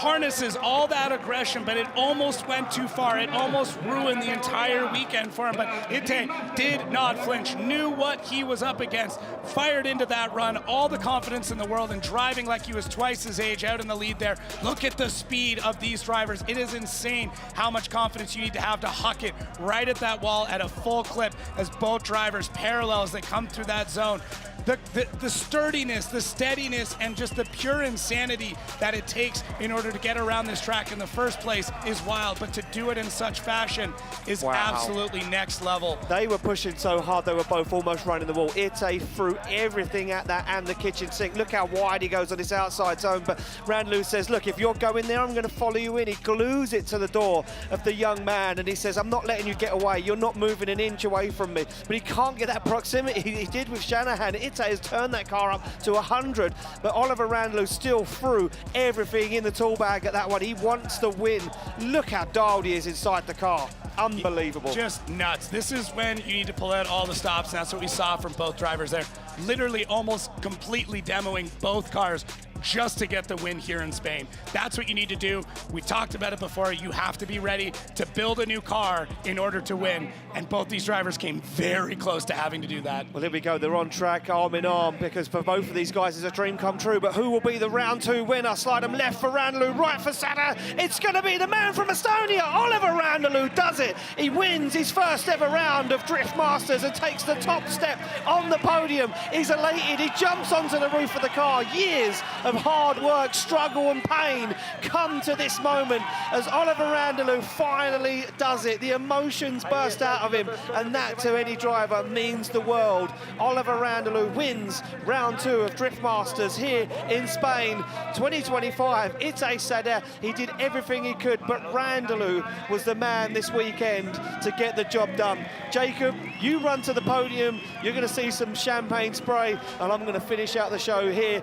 Speaker 3: harnesses all that aggression, but it almost went too far. It almost ruined the entire weekend for him, but Ite did not flinch, knew what he was up against, fired into that run, all the confidence in the world, and driving like he was twice his age out in the lead there. Look at the speed of these drivers. It is insane how much confidence you need to huck it right at that wall at a full clip as both drivers parallel as they come through that zone. The sturdiness, the steadiness, and just the pure insanity that it takes in order to get around this track in the first place is wild, but to do it in such fashion is absolutely next level.
Speaker 2: They were pushing so hard, they were both almost running the wall. Ite threw everything at that and the kitchen sink. Look how wide he goes on this outside zone, but Randalu says, look, if you're going there, I'm going to follow you in. He glues it to the door of the young man, and he says, I'm not letting you get away. You're not moving an inch away from me. But he can't get that proximity he did with Shanahan. Ite has turned that car up to 100, but Oliver Randalu still threw everything in the tool bag at that one. He wants to win. Look how dialed he is inside the car. Unbelievable.
Speaker 3: Just nuts. This is when you need to pull out all the stops, and that's what we saw from both drivers there. Literally almost completely demoing both cars just to get the win here in Spain. That's what you need to do. We talked about it before. You have to be ready to build a new car in order to win, and both these drivers came very close to having to do that.
Speaker 2: Well, here we go. They're on track, arm in arm, because for both of these guys it's a dream come true. But who will be the round 2 winner? Slide them left for Randalu, right for Sadeh. It's going to be the man from Estonia. Oliver Randalu does it. He wins his first ever round of Drift Masters and takes the top step on the podium. He's elated. He jumps onto the roof of the car. Years of hard work, struggle and pain come to this moment as Oliver Randalu finally does it. The emotions burst out of him, and that to any driver means the world. Oliver Randalu wins round 2 of Drift Masters here in Spain 2025. Ite Sadeh, he did everything he could, but Randalu was the man this weekend to get the job done. Jacob, you run to the podium, you're going to see some champagne spray, and I'm going to finish out the show here.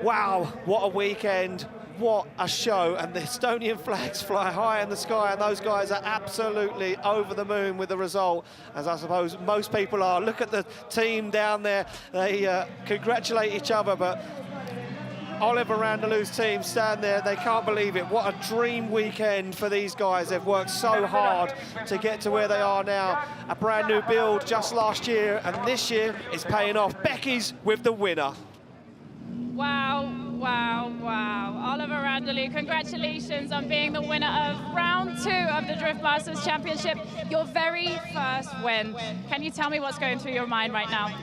Speaker 2: Wow, what a weekend, what a show, and the Estonian flags fly high in the sky, and those guys are absolutely over the moon with the result, as I suppose most people are. Look at the team down there, they congratulate each other, but Oliver Randalu's team stand there, they can't believe it. What a dream weekend for these guys. They've worked so hard to get to where they are now. A brand new build just last year, and this year is paying off. Becky's with the winner.
Speaker 4: Wow, wow, wow. Oliver Randalu, congratulations on being the winner of round 2 of the Drift Masters Championship. Your very first win. Can you tell me what's going through your mind right now?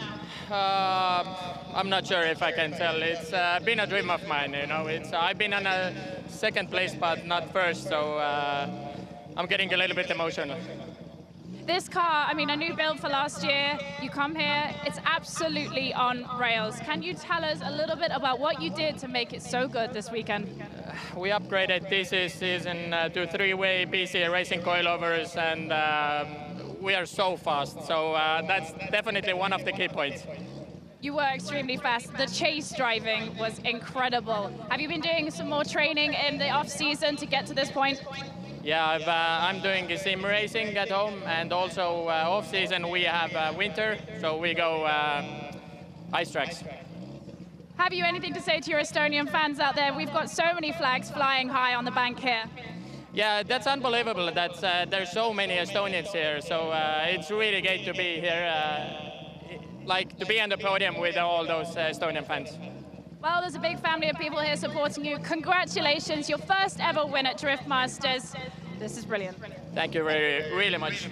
Speaker 9: I'm not sure if I can tell. It's been a dream of mine, you know. I've been on a second place, but not first, so I'm getting a little bit emotional.
Speaker 4: This car, I mean, a new build for last year, you come here, it's absolutely on rails. Can you tell us a little bit about what you did to make it so good this weekend?
Speaker 9: We upgraded this season to 3-way PC racing coilovers, and we are so fast. So that's definitely one of the key points.
Speaker 4: You were extremely fast. The chase driving was incredible. Have you been doing some more training in the off-season to get to this point?
Speaker 9: Yeah, I'm doing sim racing at home, and also off-season we have winter, so we go ice tracks.
Speaker 4: Have you anything to say to your Estonian fans out there? We've got so many flags flying high on the bank here.
Speaker 9: Yeah, that's unbelievable. There's so many Estonians here, so it's really great to be here, like to be on the podium with all those Estonian fans.
Speaker 4: Well, there's a big family of people here supporting you. Congratulations, your first ever win at Drift Masters. This is brilliant.
Speaker 9: Thank you really much.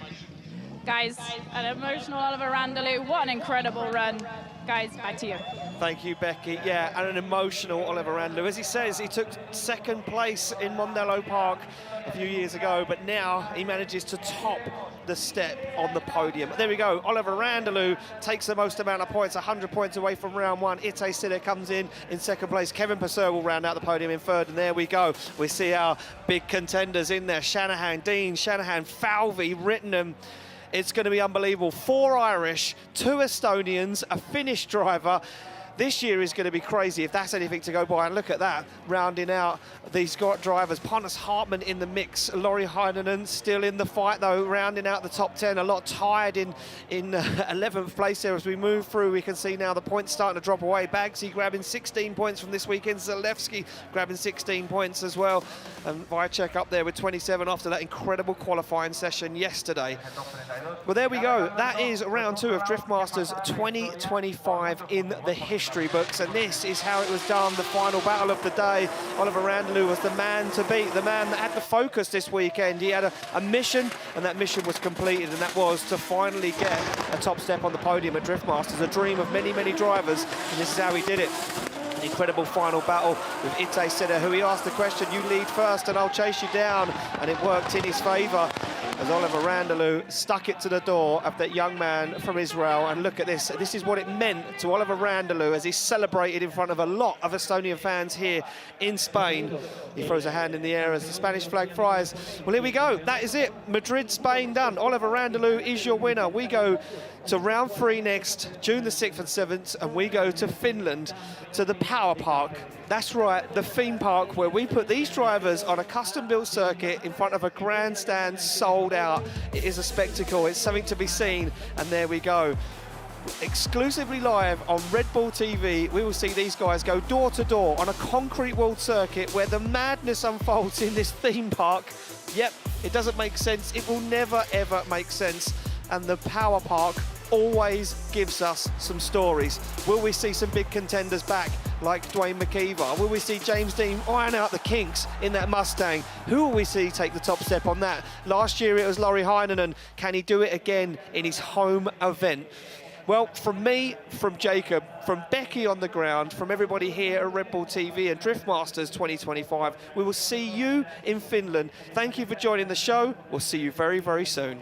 Speaker 4: Guys, an emotional Oliver Randalu. What an incredible run. Guys, back to you.
Speaker 2: Thank you, Becky. Yeah, and an emotional Oliver Randalu. As he says, he took second place in Mondello Park a few years ago, but now he manages to top the step on the podium. There we go. Oliver Randalu takes the most amount of points, 100 points away from round 1. Ite Sadeh comes in second place. Kevin Pesur will round out the podium in third, and there we go. We see our big contenders in there. Shanahan, Dean, Shanahan, Falvey, Rittenham. It's going to be unbelievable. 4 Irish, 2 Estonians, a Finnish driver. This year is going to be crazy if that's anything to go by. And look at that, rounding out these drivers. Pontus Hartman in the mix. Laurie Heinonen still in the fight though, rounding out the top 10. A lot tied in 11th place there. As we move through, we can see now the points starting to drop away. Bagsy grabbing 16 points from this weekend. Zalewski grabbing 16 points as well. And Wycheck up there with 27 after that incredible qualifying session yesterday. Well, there we go. That is round 2 of Drift Masters 2025 in the history books, and this is how it was done. The final battle of the day. Oliver Randalu was the man to beat, the man that had the focus this weekend. He had a mission, and that mission was completed, and that was to finally get a top step on the podium at Drift Masters, a dream of many, many drivers, and this is how he did it. An incredible final battle with Sadeh, who he asked the question, you lead first and I'll chase you down, and it worked in his favour as Oliver Randalu stuck it to the door of that young man from Israel. And look at this. This is what it meant to Oliver Randalu as he celebrated in front of a lot of Estonian fans here in Spain. He throws a hand in the air as the Spanish flag flies. Well, here we go. That is it. Madrid, Spain done. Oliver Randalu is your winner. We go to round 3 next, June the 6th and 7th, and we go to Finland, to the Power Park. That's right, the theme park where we put these drivers on a custom-built circuit in front of a grandstand sold out. It is a spectacle, it's something to be seen, and there we go. Exclusively live on Red Bull TV, we will see these guys go door to door on a concrete walled circuit where the madness unfolds in this theme park. Yep, it doesn't make sense, it will never ever make sense, and the Power Park always gives us some stories. Will we see some big contenders back like Dwayne McKeever? Will we see James Dean iron out the kinks in that Mustang? Who will we see take the top step on that? Last year it was Laurie Heinonen. Can he do it again in his home event? Well, from me, from Jacob, from Becky on the ground, from everybody here at Red Bull TV and Drift Masters 2025, we will see you in Finland. Thank you for joining the show. We'll see you very, very soon.